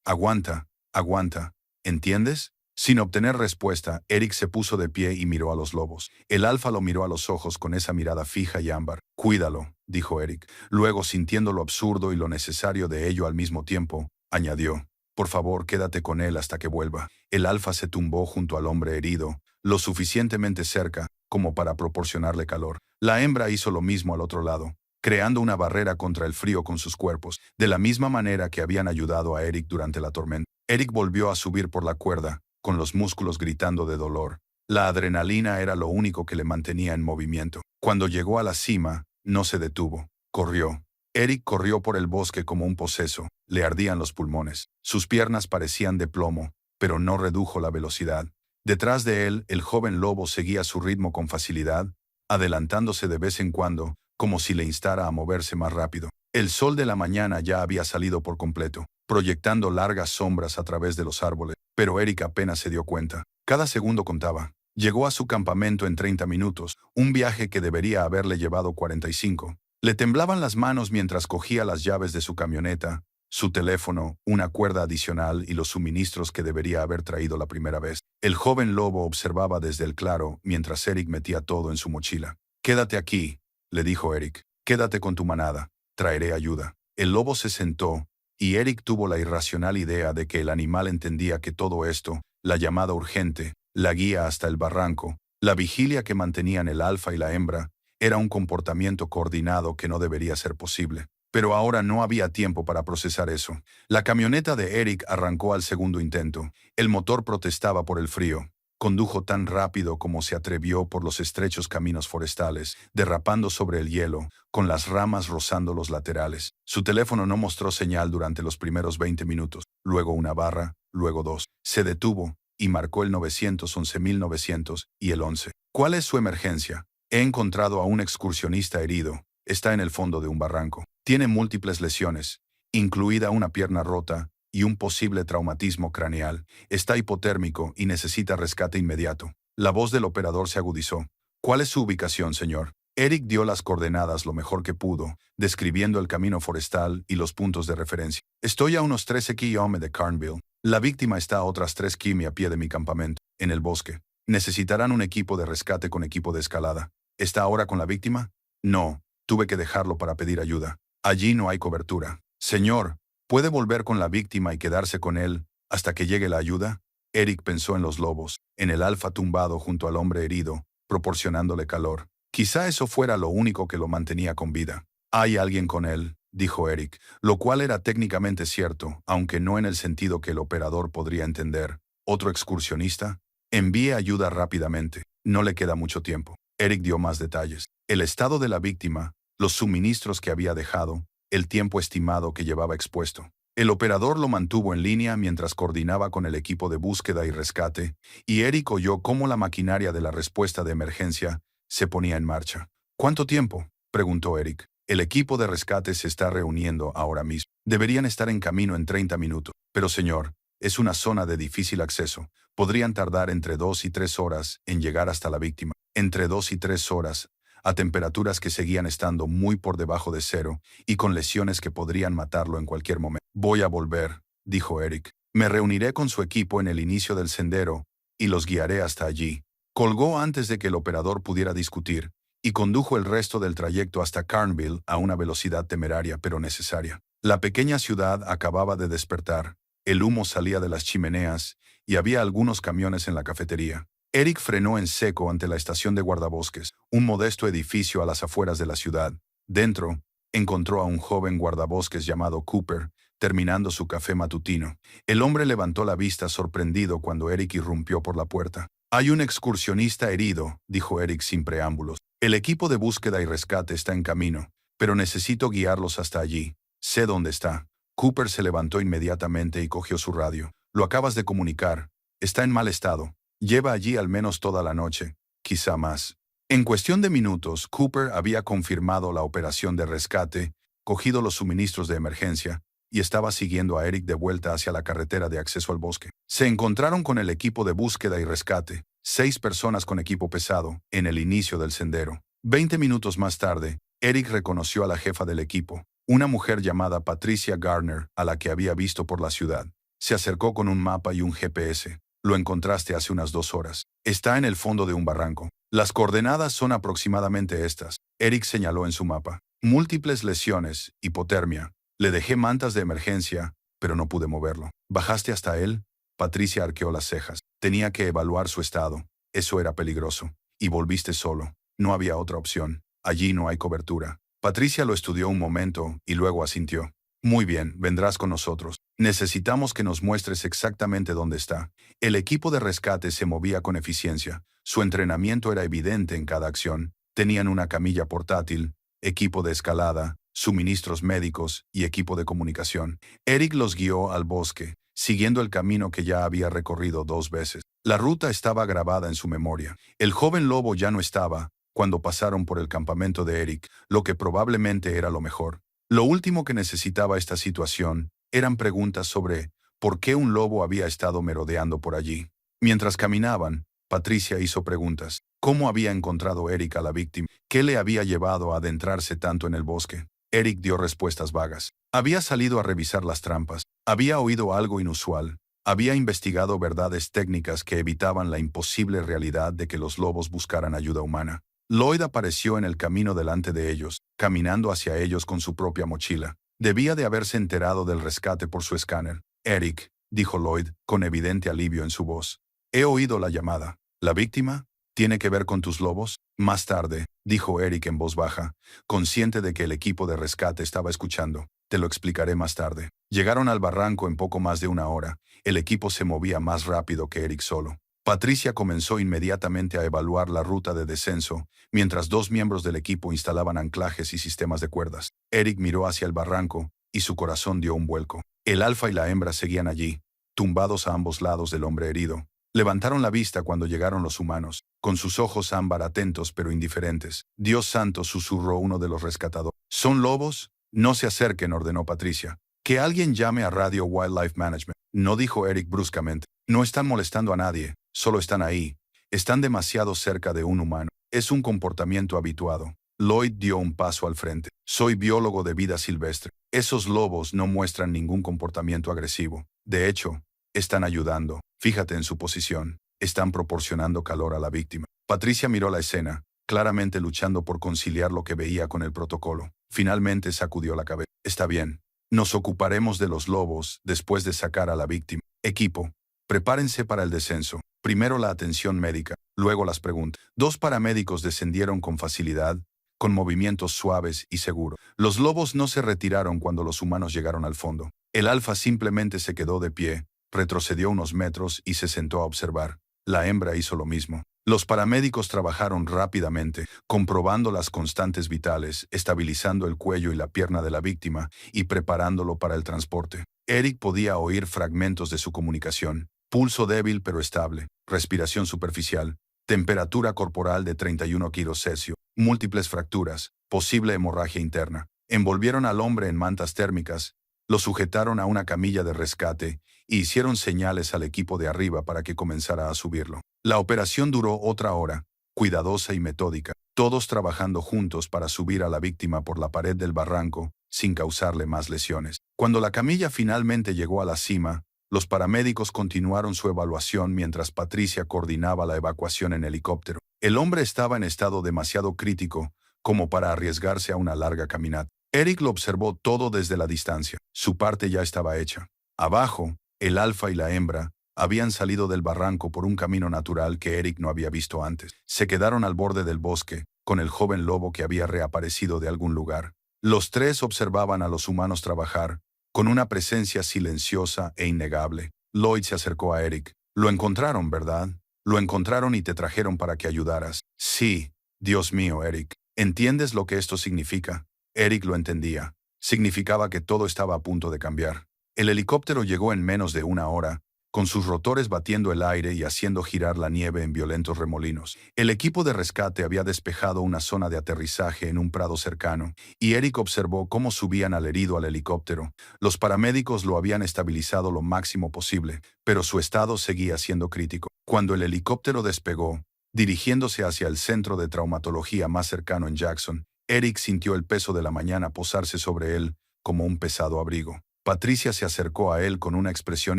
«Aguanta, aguanta. ¿Entiendes?» Sin obtener respuesta, Eric se puso de pie y miró a los lobos. El alfa lo miró a los ojos con esa mirada fija y ámbar. «Cuídalo», dijo Eric. Luego, sintiendo lo absurdo y lo necesario de ello al mismo tiempo, añadió, Por favor, quédate con él hasta que vuelva. El alfa se tumbó junto al hombre herido, lo suficientemente cerca como para proporcionarle calor. La hembra hizo lo mismo al otro lado, creando una barrera contra el frío con sus cuerpos, de la misma manera que habían ayudado a Eric durante la tormenta. Eric volvió a subir por la cuerda, con los músculos gritando de dolor. La adrenalina era lo único que le mantenía en movimiento. Cuando llegó a la cima, no se detuvo. Corrió. Eric corrió por el bosque como un poseso. Le ardían los pulmones. Sus piernas parecían de plomo, pero no redujo la velocidad. Detrás de él, el joven lobo seguía su ritmo con facilidad, adelantándose de vez en cuando, como si le instara a moverse más rápido. El sol de la mañana ya había salido por completo, proyectando largas sombras a través de los árboles, pero Eric apenas se dio cuenta. Cada segundo contaba. Llegó a su campamento en 30 minutos, un viaje que debería haberle llevado 45. Le temblaban las manos mientras cogía las llaves de su camioneta, su teléfono, una cuerda adicional y los suministros que debería haber traído la primera vez. El joven lobo observaba desde el claro mientras Eric metía todo en su mochila. «Quédate aquí», le dijo Eric. «Quédate con tu manada. Traeré ayuda». El lobo se sentó, y Eric tuvo la irracional idea de que el animal entendía que todo esto, la llamada urgente, la guía hasta el barranco, la vigilia que mantenían el alfa y la hembra, era un comportamiento coordinado que no debería ser posible. Pero ahora no había tiempo para procesar eso. La camioneta de Eric arrancó al segundo intento. El motor protestaba por el frío. Condujo tan rápido como se atrevió por los estrechos caminos forestales, derrapando sobre el hielo, con las ramas rozando los laterales. Su teléfono no mostró señal durante los primeros 20 minutos, luego una barra, luego dos. Se detuvo y marcó el 911.900 y el 11. ¿Cuál es su emergencia? He encontrado a un excursionista herido. Está en el fondo de un barranco. Tiene múltiples lesiones, incluida una pierna rota y un posible traumatismo craneal. Está hipotérmico y necesita rescate inmediato. La voz del operador se agudizó. ¿Cuál es su ubicación, señor? Eric dio las coordenadas lo mejor que pudo, describiendo el camino forestal y los puntos de referencia. Estoy a unos 13 km de Carnville. La víctima está a otras 3 km a pie de mi campamento, en el bosque. Necesitarán un equipo de rescate con equipo de escalada. ¿Está ahora con la víctima? No, tuve que dejarlo para pedir ayuda. Allí no hay cobertura. Señor, ¿puede volver con la víctima y quedarse con él hasta que llegue la ayuda? Eric pensó en los lobos, en el alfa tumbado junto al hombre herido, proporcionándole calor. Quizá eso fuera lo único que lo mantenía con vida. Hay alguien con él, dijo Eric, lo cual era técnicamente cierto, aunque no en el sentido que el operador podría entender. ¿Otro excursionista? Envíe ayuda rápidamente. No le queda mucho tiempo. Eric dio más detalles. El estado de la víctima, los suministros que había dejado, el tiempo estimado que llevaba expuesto. El operador lo mantuvo en línea mientras coordinaba con el equipo de búsqueda y rescate, y Eric oyó cómo la maquinaria de la respuesta de emergencia se ponía en marcha. ¿Cuánto tiempo?, preguntó Eric. El equipo de rescate se está reuniendo ahora mismo. Deberían estar en camino en 30 minutos. Pero señor, es una zona de difícil acceso. Podrían tardar entre 2 y 3 horas en llegar hasta la víctima. Entre 2 y 3 horas, a temperaturas que seguían estando muy por debajo de cero y con lesiones que podrían matarlo en cualquier momento. Voy a volver, dijo Eric. Me reuniré con su equipo en el inicio del sendero y los guiaré hasta allí. Colgó antes de que el operador pudiera discutir y condujo el resto del trayecto hasta Carnville a una velocidad temeraria pero necesaria. La pequeña ciudad acababa de despertar. El humo salía de las chimeneas y había algunos camiones en la cafetería. Eric frenó en seco ante la estación de guardabosques, un modesto edificio a las afueras de la ciudad. Dentro, encontró a un joven guardabosques llamado Cooper, terminando su café matutino. El hombre levantó la vista sorprendido cuando Eric irrumpió por la puerta. «Hay un excursionista herido», dijo Eric sin preámbulos. «El equipo de búsqueda y rescate está en camino, pero necesito guiarlos hasta allí. Sé dónde está». Cooper se levantó inmediatamente y cogió su radio. «Lo acabas de comunicar. Está en mal estado. Lleva allí al menos toda la noche, quizá más». En cuestión de minutos, Cooper había confirmado la operación de rescate, cogido los suministros de emergencia, y estaba siguiendo a Eric de vuelta hacia la carretera de acceso al bosque. Se encontraron con el equipo de búsqueda y rescate, 6 personas con equipo pesado, en el inicio del sendero. 20 minutos más tarde, Eric reconoció a la jefa del equipo, una mujer llamada Patricia Garner, a la que había visto por la ciudad. Se acercó con un mapa y un GPS. «Lo encontraste hace unas 2 horas. Está en el fondo de un barranco. Las coordenadas son aproximadamente estas». Eric señaló en su mapa. «Múltiples lesiones, hipotermia. Le dejé mantas de emergencia, pero no pude moverlo. ¿Bajaste hasta él? Patricia arqueó las cejas. Tenía que evaluar su estado. Eso era peligroso. Y volviste solo. No había otra opción. Allí no hay cobertura. Patricia lo estudió un momento y luego asintió. Muy bien, vendrás con nosotros. Necesitamos que nos muestres exactamente dónde está. El equipo de rescate se movía con eficiencia. Su entrenamiento era evidente en cada acción. Tenían una camilla portátil, equipo de escalada, suministros médicos y equipo de comunicación. Eric los guió al bosque, siguiendo el camino que ya había recorrido 2 veces. La ruta estaba grabada en su memoria. El joven lobo ya no estaba cuando pasaron por el campamento de Eric, lo que probablemente era lo mejor. Lo último que necesitaba esta situación eran preguntas sobre por qué un lobo había estado merodeando por allí. Mientras caminaban, Patricia hizo preguntas. ¿Cómo había encontrado Eric a la víctima? ¿Qué le había llevado a adentrarse tanto en el bosque? Eric dio respuestas vagas. Había salido a revisar las trampas. Había oído algo inusual. Había investigado verdades técnicas que evitaban la imposible realidad de que los lobos buscaran ayuda humana. Lloyd apareció en el camino delante de ellos, caminando hacia ellos con su propia mochila. Debía de haberse enterado del rescate por su escáner. Eric, dijo Lloyd, con evidente alivio en su voz. He oído la llamada. ¿La víctima? ¿Tiene que ver con tus lobos? Más tarde, dijo Eric en voz baja, consciente de que el equipo de rescate estaba escuchando. Te lo explicaré más tarde. Llegaron al barranco en poco más de 1 hora. El equipo se movía más rápido que Eric solo. Patricia comenzó inmediatamente a evaluar la ruta de descenso, mientras 2 miembros del equipo instalaban anclajes y sistemas de cuerdas. Eric miró hacia el barranco, y su corazón dio un vuelco. El alfa y la hembra seguían allí, tumbados a ambos lados del hombre herido. Levantaron la vista cuando llegaron los humanos, con sus ojos ámbar atentos pero indiferentes. Dios santo, susurró uno de los rescatadores. ¿Son lobos? No se acerquen, ordenó Patricia. Que alguien llame a Radio Wildlife Management. No, dijo Eric bruscamente. No están molestando a nadie, solo están ahí. Están demasiado cerca de un humano. Es un comportamiento habituado. Lloyd dio un paso al frente. Soy biólogo de vida silvestre. Esos lobos no muestran ningún comportamiento agresivo. De hecho, están ayudando. Fíjate en su posición. Están proporcionando calor a la víctima. Patricia miró la escena, claramente luchando por conciliar lo que veía con el protocolo. Finalmente sacudió la cabeza. Está bien. Nos ocuparemos de los lobos después de sacar a la víctima. Equipo, prepárense para el descenso. Primero la atención médica, luego las preguntas. 2 paramédicos descendieron con facilidad, con movimientos suaves y seguros. Los lobos no se retiraron cuando los humanos llegaron al fondo. El alfa simplemente se quedó de pie, retrocedió unos metros y se sentó a observar. La hembra hizo lo mismo. Los paramédicos trabajaron rápidamente, comprobando las constantes vitales, estabilizando el cuello y la pierna de la víctima y preparándolo para el transporte. Eric podía oír fragmentos de su comunicación. Pulso débil pero estable, respiración superficial, temperatura corporal de 31 kilos Celsius, múltiples fracturas, posible hemorragia interna. Envolvieron al hombre en mantas térmicas, lo sujetaron a una camilla de rescate y hicieron señales al equipo de arriba para que comenzara a subirlo. La operación duró otra hora, cuidadosa y metódica, todos trabajando juntos para subir a la víctima por la pared del barranco, sin causarle más lesiones. Cuando la camilla finalmente llegó a la cima, los paramédicos continuaron su evaluación mientras Patricia coordinaba la evacuación en helicóptero. El hombre estaba en estado demasiado crítico como para arriesgarse a una larga caminata. Eric lo observó todo desde la distancia. Su parte ya estaba hecha. Abajo, el alfa y la hembra habían salido del barranco por un camino natural que Eric no había visto antes. Se quedaron al borde del bosque, con el joven lobo que había reaparecido de algún lugar. Los 3 observaban a los humanos trabajar, con una presencia silenciosa e innegable. Lloyd se acercó a Eric. Lo encontraron, ¿verdad? Lo encontraron y te trajeron para que ayudaras. Sí. Dios mío, Eric. ¿Entiendes lo que esto significa? Eric lo entendía. Significaba que todo estaba a punto de cambiar. El helicóptero llegó en menos de 1 hora, con sus rotores batiendo el aire y haciendo girar la nieve en violentos remolinos. El equipo de rescate había despejado una zona de aterrizaje en un prado cercano, y Eric observó cómo subían al herido al helicóptero. Los paramédicos lo habían estabilizado lo máximo posible, pero su estado seguía siendo crítico. Cuando el helicóptero despegó, dirigiéndose hacia el centro de traumatología más cercano en Jackson, Eric sintió el peso de la mañana posarse sobre él como un pesado abrigo. Patricia se acercó a él con una expresión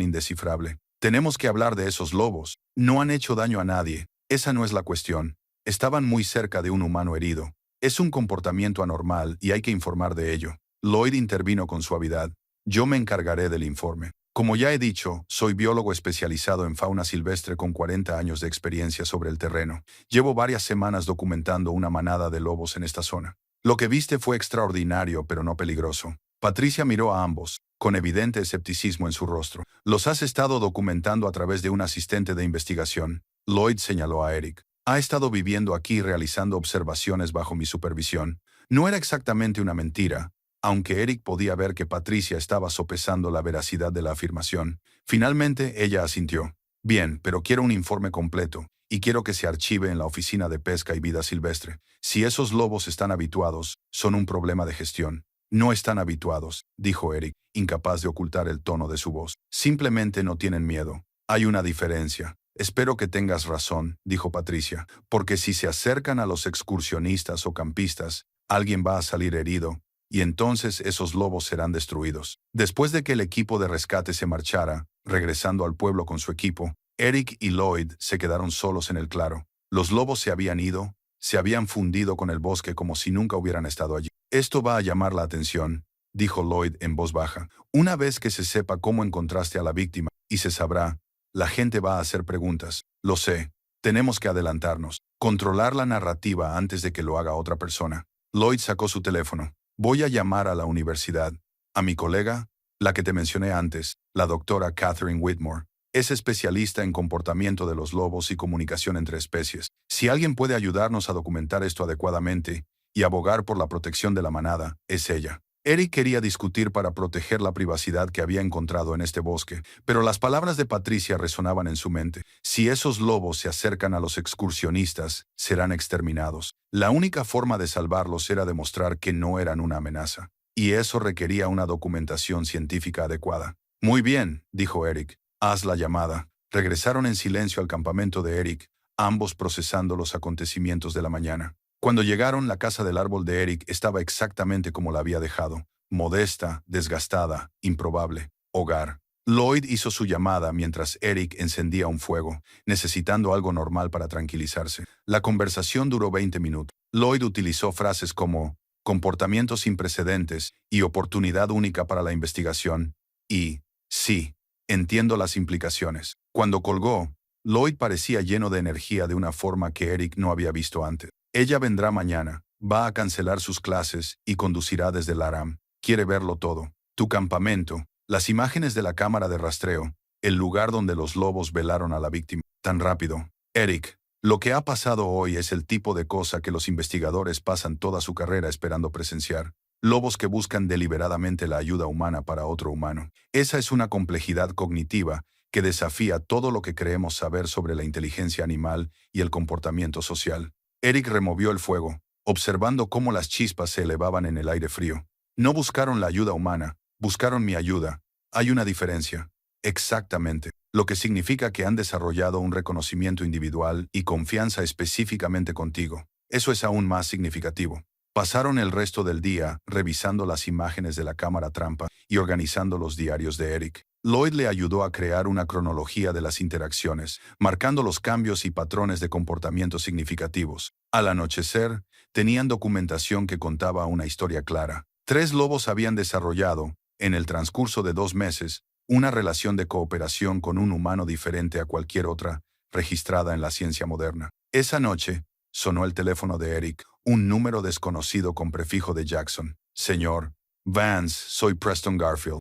indescifrable. Tenemos que hablar de esos lobos. No han hecho daño a nadie. Esa no es la cuestión. Estaban muy cerca de un humano herido. Es un comportamiento anormal y hay que informar de ello. Lloyd intervino con suavidad. Yo me encargaré del informe. Como ya he dicho, soy biólogo especializado en fauna silvestre con 40 años de experiencia sobre el terreno. Llevo varias semanas documentando una manada de lobos en esta zona. Lo que viste fue extraordinario, pero no peligroso. Patricia miró a ambos, con evidente escepticismo en su rostro. ¿Los has estado documentando a través de un asistente de investigación? Lloyd señaló a Eric. Ha estado viviendo aquí realizando observaciones bajo mi supervisión. No era exactamente una mentira, aunque Eric podía ver que Patricia estaba sopesando la veracidad de la afirmación. Finalmente, ella asintió. Bien, pero quiero un informe completo, y quiero que se archive en la Oficina de Pesca y Vida Silvestre. Si esos lobos están habituados, son un problema de gestión. No están habituados, dijo Eric, incapaz de ocultar el tono de su voz. Simplemente no tienen miedo. Hay una diferencia. Espero que tengas razón, dijo Patricia, porque si se acercan a los excursionistas o campistas, alguien va a salir herido, y entonces esos lobos serán destruidos. Después de que el equipo de rescate se marchara, regresando al pueblo con su equipo, Eric y Lloyd se quedaron solos en el claro. Los lobos se habían ido, se habían fundido con el bosque como si nunca hubieran estado allí. Esto va a llamar la atención, dijo Lloyd en voz baja. Una vez que se sepa cómo encontraste a la víctima, y se sabrá, la gente va a hacer preguntas. Lo sé. Tenemos que adelantarnos. Controlar la narrativa antes de que lo haga otra persona. Lloyd sacó su teléfono. Voy a llamar a la universidad. A mi colega, la que te mencioné antes, la doctora Catherine Whitmore. Es especialista en comportamiento de los lobos y comunicación entre especies. Si alguien puede ayudarnos a documentar esto adecuadamente y abogar por la protección de la manada, es ella. Eric quería discutir para proteger la privacidad que había encontrado en este bosque, pero las palabras de Patricia resonaban en su mente. Si esos lobos se acercan a los excursionistas, serán exterminados. La única forma de salvarlos era demostrar que no eran una amenaza, y eso requería una documentación científica adecuada. Muy bien, dijo Eric. Haz la llamada. Regresaron en silencio al campamento de Eric, ambos procesando los acontecimientos de la mañana. Cuando llegaron, la casa del árbol de Eric estaba exactamente como la había dejado. Modesta, desgastada, improbable. Hogar. Lloyd hizo su llamada mientras Eric encendía un fuego, necesitando algo normal para tranquilizarse. La conversación duró 20 minutos. Lloyd utilizó frases como comportamiento sin precedentes y oportunidad única para la investigación, y sí, entiendo las implicaciones. Cuando colgó, Lloyd parecía lleno de energía de una forma que Eric no había visto antes. Ella vendrá mañana, va a cancelar sus clases y conducirá desde Laram. Quiere verlo todo. Tu campamento, las imágenes de la cámara de rastreo, el lugar donde los lobos velaron a la víctima. Tan rápido. Eric, lo que ha pasado hoy es el tipo de cosa que los investigadores pasan toda su carrera esperando presenciar. Lobos que buscan deliberadamente la ayuda humana para otro humano. Esa es una complejidad cognitiva que desafía todo lo que creemos saber sobre la inteligencia animal y el comportamiento social. Eric removió el fuego, observando cómo las chispas se elevaban en el aire frío. No buscaron la ayuda humana, buscaron mi ayuda. Hay una diferencia. Exactamente. Lo que significa que han desarrollado un reconocimiento individual y confianza específicamente contigo. Eso es aún más significativo. Pasaron el resto del día revisando las imágenes de la cámara trampa y organizando los diarios de Eric. Lloyd le ayudó a crear una cronología de las interacciones, marcando los cambios y patrones de comportamiento significativos. Al anochecer, tenían documentación que contaba una historia clara. 3 lobos habían desarrollado, en el transcurso de 2 meses, una relación de cooperación con un humano diferente a cualquier otra registrada en la ciencia moderna. Esa noche, sonó el teléfono de Eric, un número desconocido con prefijo de Jackson. Señor Vance, soy Preston Garfield.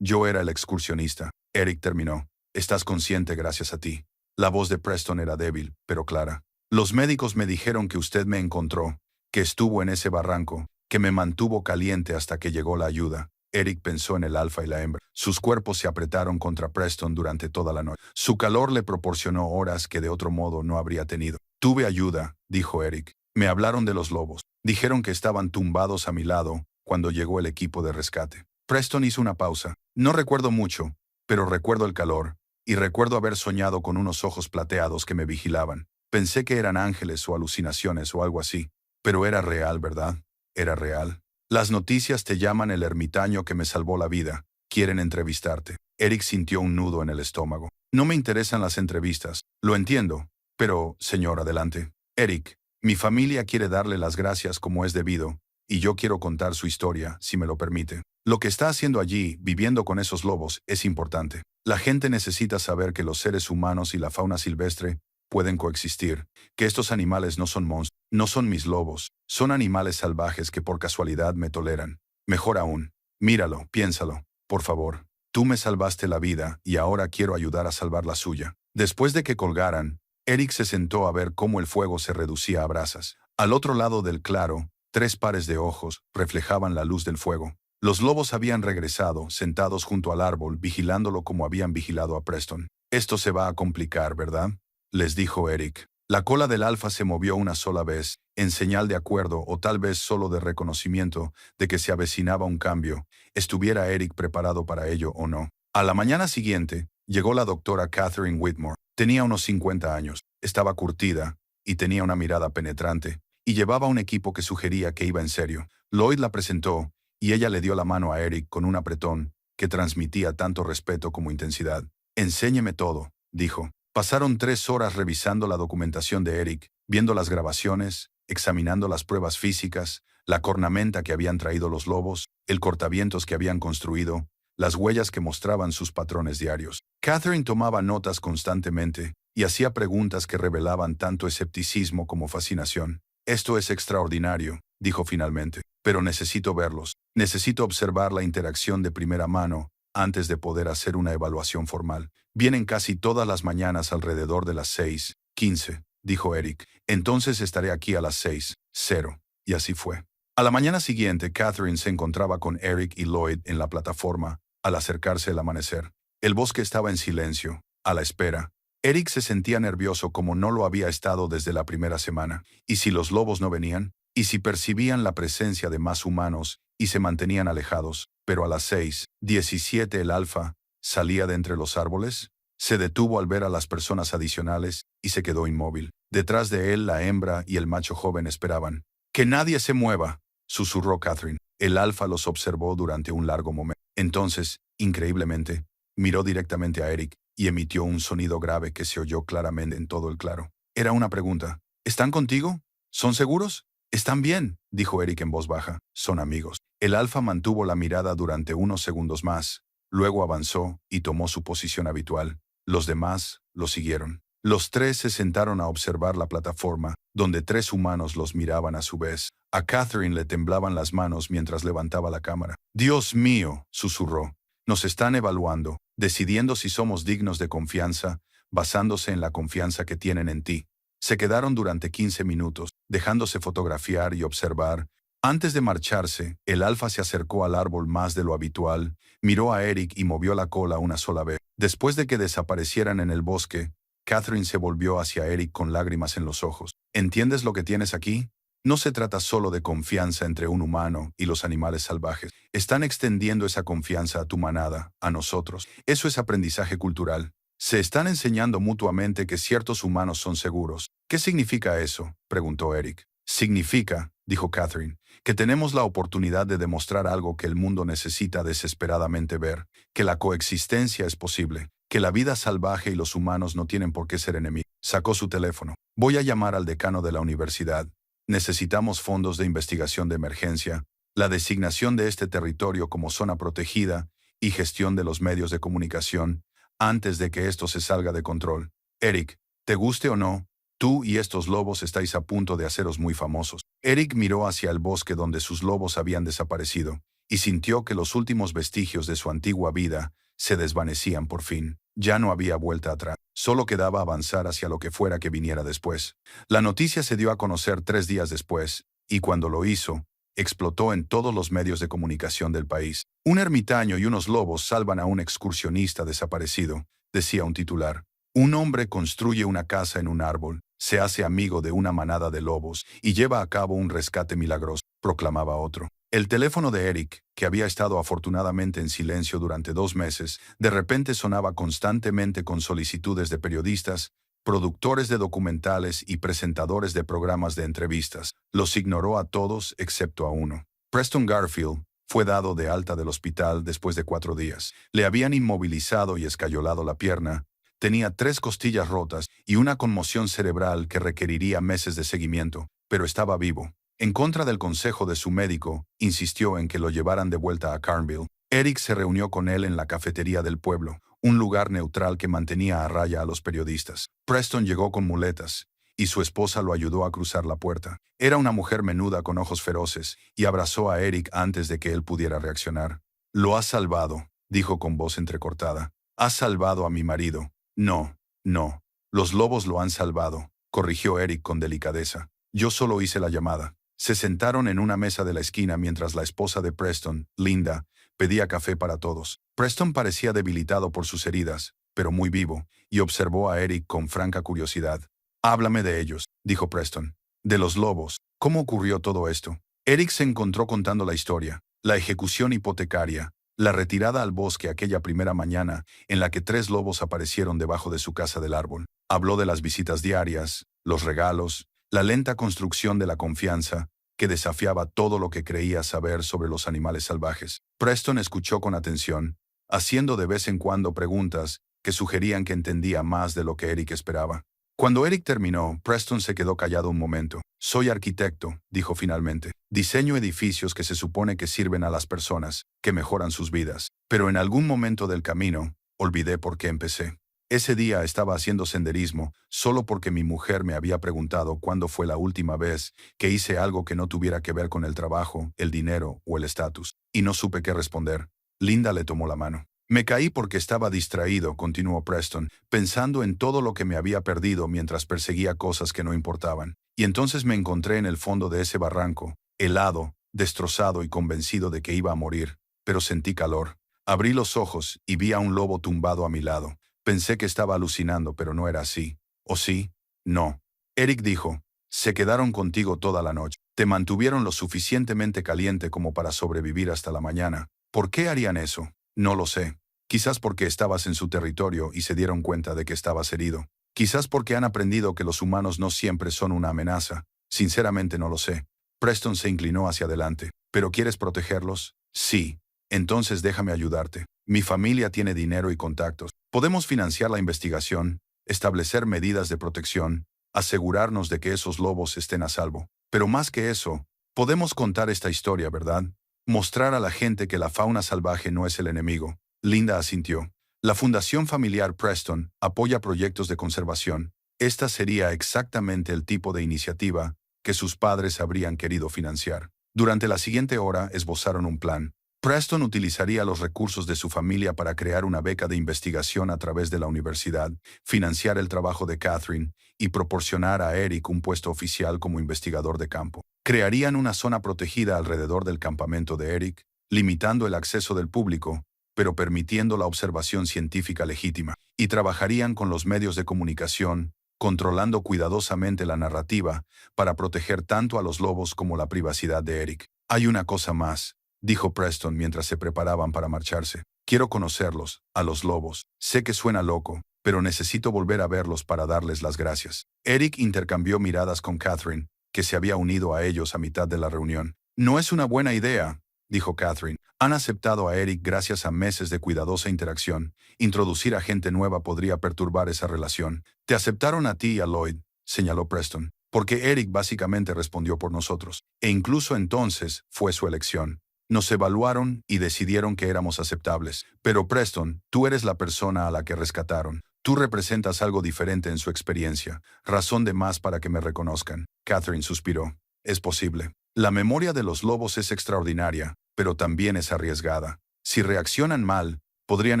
Yo era el excursionista. Eric terminó. Estás consciente gracias a ti. La voz de Preston era débil, pero clara. Los médicos me dijeron que usted me encontró, que estuvo en ese barranco, que me mantuvo caliente hasta que llegó la ayuda. Eric pensó en el alfa y la hembra. Sus cuerpos se apretaron contra Preston durante toda la noche. Su calor le proporcionó horas que de otro modo no habría tenido. Tuve ayuda, dijo Eric. Me hablaron de los lobos. Dijeron que estaban tumbados a mi lado cuando llegó el equipo de rescate. Preston hizo una pausa. No recuerdo mucho, pero recuerdo el calor, y recuerdo haber soñado con unos ojos plateados que me vigilaban. Pensé que eran ángeles o alucinaciones o algo así. Pero era real, ¿verdad? Era real. Las noticias te llaman el ermitaño que me salvó la vida. Quieren entrevistarte. Eric sintió un nudo en el estómago. No me interesan las entrevistas. Lo entiendo. Pero, señor, adelante. Eric, mi familia quiere darle las gracias como es debido, y yo quiero contar su historia, si me lo permite. Lo que está haciendo allí, viviendo con esos lobos, es importante. La gente necesita saber que los seres humanos y la fauna silvestre pueden coexistir, que estos animales no son monstruos, no son mis lobos, son animales salvajes que por casualidad me toleran. Mejor aún, míralo, piénsalo, por favor. Tú me salvaste la vida y ahora quiero ayudar a salvar la suya. Después de que colgaran, Eric se sentó a ver cómo el fuego se reducía a brasas. Al otro lado del claro, 3 pares de ojos reflejaban la luz del fuego. Los lobos habían regresado, sentados junto al árbol, vigilándolo como habían vigilado a Preston. Esto se va a complicar, ¿verdad?, les dijo Eric. La cola del alfa se movió una sola vez, en señal de acuerdo o tal vez solo de reconocimiento de que se avecinaba un cambio, estuviera Eric preparado para ello o no. A la mañana siguiente, llegó la doctora Catherine Whitmore. Tenía unos 50 años, estaba curtida y tenía una mirada penetrante, y llevaba un equipo que sugería que iba en serio. Lloyd la presentó, y ella le dio la mano a Eric con un apretón que transmitía tanto respeto como intensidad. «Enséñeme todo», dijo. Pasaron 3 horas revisando la documentación de Eric, viendo las grabaciones, examinando las pruebas físicas, la cornamenta que habían traído los lobos, el cortavientos que habían construido, las huellas que mostraban sus patrones diarios. Catherine tomaba notas constantemente y hacía preguntas que revelaban tanto escepticismo como fascinación. «Esto es extraordinario», dijo finalmente, «pero necesito verlos. Necesito observar la interacción de primera mano antes de poder hacer una evaluación formal. Vienen casi todas las mañanas alrededor de las 6:15, dijo Eric. Entonces estaré aquí a las 6:00. Y así fue. A la mañana siguiente, Catherine se encontraba con Eric y Lloyd en la plataforma al acercarse el amanecer. El bosque estaba en silencio, a la espera. Eric se sentía nervioso como no lo había estado desde la primera semana. ¿Y si los lobos no venían? ¿Y si percibían la presencia de más humanos y se mantenían alejados? Pero a las 6:17 el alfa salía de entre los árboles. Se detuvo al ver a las personas adicionales y se quedó inmóvil. Detrás de él la hembra y el macho joven esperaban. «¡Que nadie se mueva!», susurró Catherine. El alfa los observó durante un largo momento. Entonces, increíblemente, miró directamente a Eric y emitió un sonido grave que se oyó claramente en todo el claro. Era una pregunta. «¿Están contigo? ¿Son seguros?» «Están bien», dijo Eric en voz baja. «Son amigos». El alfa mantuvo la mirada durante unos segundos más, luego avanzó y tomó su posición habitual. Los demás lo siguieron. Los 3 se sentaron a observar la plataforma, donde 3 humanos los miraban a su vez. A Catherine le temblaban las manos mientras levantaba la cámara. «Dios mío», susurró, «nos están evaluando, decidiendo si somos dignos de confianza, basándose en la confianza que tienen en ti». Se quedaron durante 15 minutos, dejándose fotografiar y observar. Antes de marcharse, el alfa se acercó al árbol más de lo habitual, miró a Eric y movió la cola una sola vez. Después de que desaparecieran en el bosque, Catherine se volvió hacia Eric con lágrimas en los ojos. «¿Entiendes lo que tienes aquí? No se trata solo de confianza entre un humano y los animales salvajes. Están extendiendo esa confianza a tu manada, a nosotros. Eso es aprendizaje cultural. Se están enseñando mutuamente que ciertos humanos son seguros». «¿Qué significa eso?», preguntó Eric. «Significa», dijo Catherine, «que tenemos la oportunidad de demostrar algo que el mundo necesita desesperadamente ver, que la coexistencia es posible, que la vida salvaje y los humanos no tienen por qué ser enemigos». Sacó su teléfono. «Voy a llamar al decano de la universidad. Necesitamos fondos de investigación de emergencia, la designación de este territorio como zona protegida y gestión de los medios de comunicación antes de que esto se salga de control. Eric, te guste o no, tú y estos lobos estáis a punto de haceros muy famosos». Eric miró hacia el bosque donde sus lobos habían desaparecido y sintió que los últimos vestigios de su antigua vida se desvanecían por fin. Ya no había vuelta atrás. Solo quedaba avanzar hacia lo que fuera que viniera después. La noticia se dio a conocer 3 días después, y cuando lo hizo, explotó en todos los medios de comunicación del país. «Un ermitaño y unos lobos salvan a un excursionista desaparecido», decía un titular. «Un hombre construye una casa en un árbol, se hace amigo de una manada de lobos y lleva a cabo un rescate milagroso», proclamaba otro. El teléfono de Eric, que había estado afortunadamente en silencio durante 2 meses, de repente sonaba constantemente con solicitudes de periodistas, productores de documentales y presentadores de programas de entrevistas. Los ignoró a todos excepto a uno. Preston Garfield fue dado de alta del hospital después de 4 días. Le habían inmovilizado y escayolado la pierna. Tenía 3 costillas rotas y una conmoción cerebral que requeriría meses de seguimiento, pero estaba vivo. En contra del consejo de su médico, insistió en que lo llevaran de vuelta a Carnville. Eric se reunió con él en la cafetería del pueblo, un lugar neutral que mantenía a raya a los periodistas. Preston llegó con muletas, y su esposa lo ayudó a cruzar la puerta. Era una mujer menuda con ojos feroces, y abrazó a Eric antes de que él pudiera reaccionar. «Lo has salvado», dijo con voz entrecortada. «Has salvado a mi marido». «No, no. Los lobos lo han salvado», corrigió Eric con delicadeza. «Yo solo hice la llamada». Se sentaron en una mesa de la esquina mientras la esposa de Preston, Linda, pedía café para todos. Preston parecía debilitado por sus heridas, pero muy vivo, y observó a Eric con franca curiosidad. «Háblame de ellos», dijo Preston. «De los lobos. ¿Cómo ocurrió todo esto?» Eric se encontró contando la historia, la ejecución hipotecaria, la retirada al bosque aquella primera mañana en la que 3 lobos aparecieron debajo de su casa del árbol. Habló de las visitas diarias, los regalos, la lenta construcción de la confianza, que desafiaba todo lo que creía saber sobre los animales salvajes. Preston escuchó con atención, haciendo de vez en cuando preguntas que sugerían que entendía más de lo que Eric esperaba. Cuando Eric terminó, Preston se quedó callado un momento. «Soy arquitecto», dijo finalmente. «Diseño edificios que se supone que sirven a las personas, que mejoran sus vidas. Pero en algún momento del camino, olvidé por qué empecé. Ese día estaba haciendo senderismo, solo porque mi mujer me había preguntado cuándo fue la última vez que hice algo que no tuviera que ver con el trabajo, el dinero o el estatus. Y no supe qué responder». Linda le tomó la mano. «Me caí porque estaba distraído», continuó Preston, «pensando en todo lo que me había perdido mientras perseguía cosas que no importaban. Y entonces me encontré en el fondo de ese barranco, helado, destrozado y convencido de que iba a morir. Pero sentí calor. Abrí los ojos y vi a un lobo tumbado a mi lado. Pensé que estaba alucinando, pero no era así». «¿O sí?» «No». Eric dijo, «Se quedaron contigo toda la noche. Te mantuvieron lo suficientemente caliente como para sobrevivir hasta la mañana. ¿Por qué harían eso? No lo sé. Quizás porque estabas en su territorio y se dieron cuenta de que estabas herido. Quizás porque han aprendido que los humanos no siempre son una amenaza. Sinceramente no lo sé». Preston se inclinó hacia adelante. «¿Pero quieres protegerlos?» «Sí. Entonces déjame ayudarte. Mi familia tiene dinero y contactos. Podemos financiar la investigación, establecer medidas de protección, asegurarnos de que esos lobos estén a salvo. Pero más que eso, podemos contar esta historia, ¿verdad? Mostrar a la gente que la fauna salvaje no es el enemigo». Linda asintió. «La Fundación Familiar Preston apoya proyectos de conservación. Esta sería exactamente el tipo de iniciativa que sus padres habrían querido financiar». Durante la siguiente hora esbozaron un plan. Preston utilizaría los recursos de su familia para crear una beca de investigación a través de la universidad, financiar el trabajo de Catherine y proporcionar a Eric un puesto oficial como investigador de campo. Crearían una zona protegida alrededor del campamento de Eric, limitando el acceso del público, pero permitiendo la observación científica legítima, y trabajarían con los medios de comunicación, controlando cuidadosamente la narrativa para proteger tanto a los lobos como la privacidad de Eric. «Hay una cosa más», dijo Preston mientras se preparaban para marcharse. «Quiero conocerlos, a los lobos. Sé que suena loco, pero necesito volver a verlos para darles las gracias». Eric intercambió miradas con Catherine, que se había unido a ellos a mitad de la reunión. «No es una buena idea», dijo Catherine. «Han aceptado a Eric gracias a meses de cuidadosa interacción. Introducir a gente nueva podría perturbar esa relación». «Te aceptaron a ti y a Lloyd», señaló Preston, «porque Eric básicamente respondió por nosotros. E incluso entonces fue su elección. Nos evaluaron y decidieron que éramos aceptables. Pero Preston, tú eres la persona a la que rescataron. Tú representas algo diferente en su experiencia. Razón de más para que me reconozcan». Catherine suspiró. «Es posible. La memoria de los lobos es extraordinaria, pero también es arriesgada. Si reaccionan mal, podrían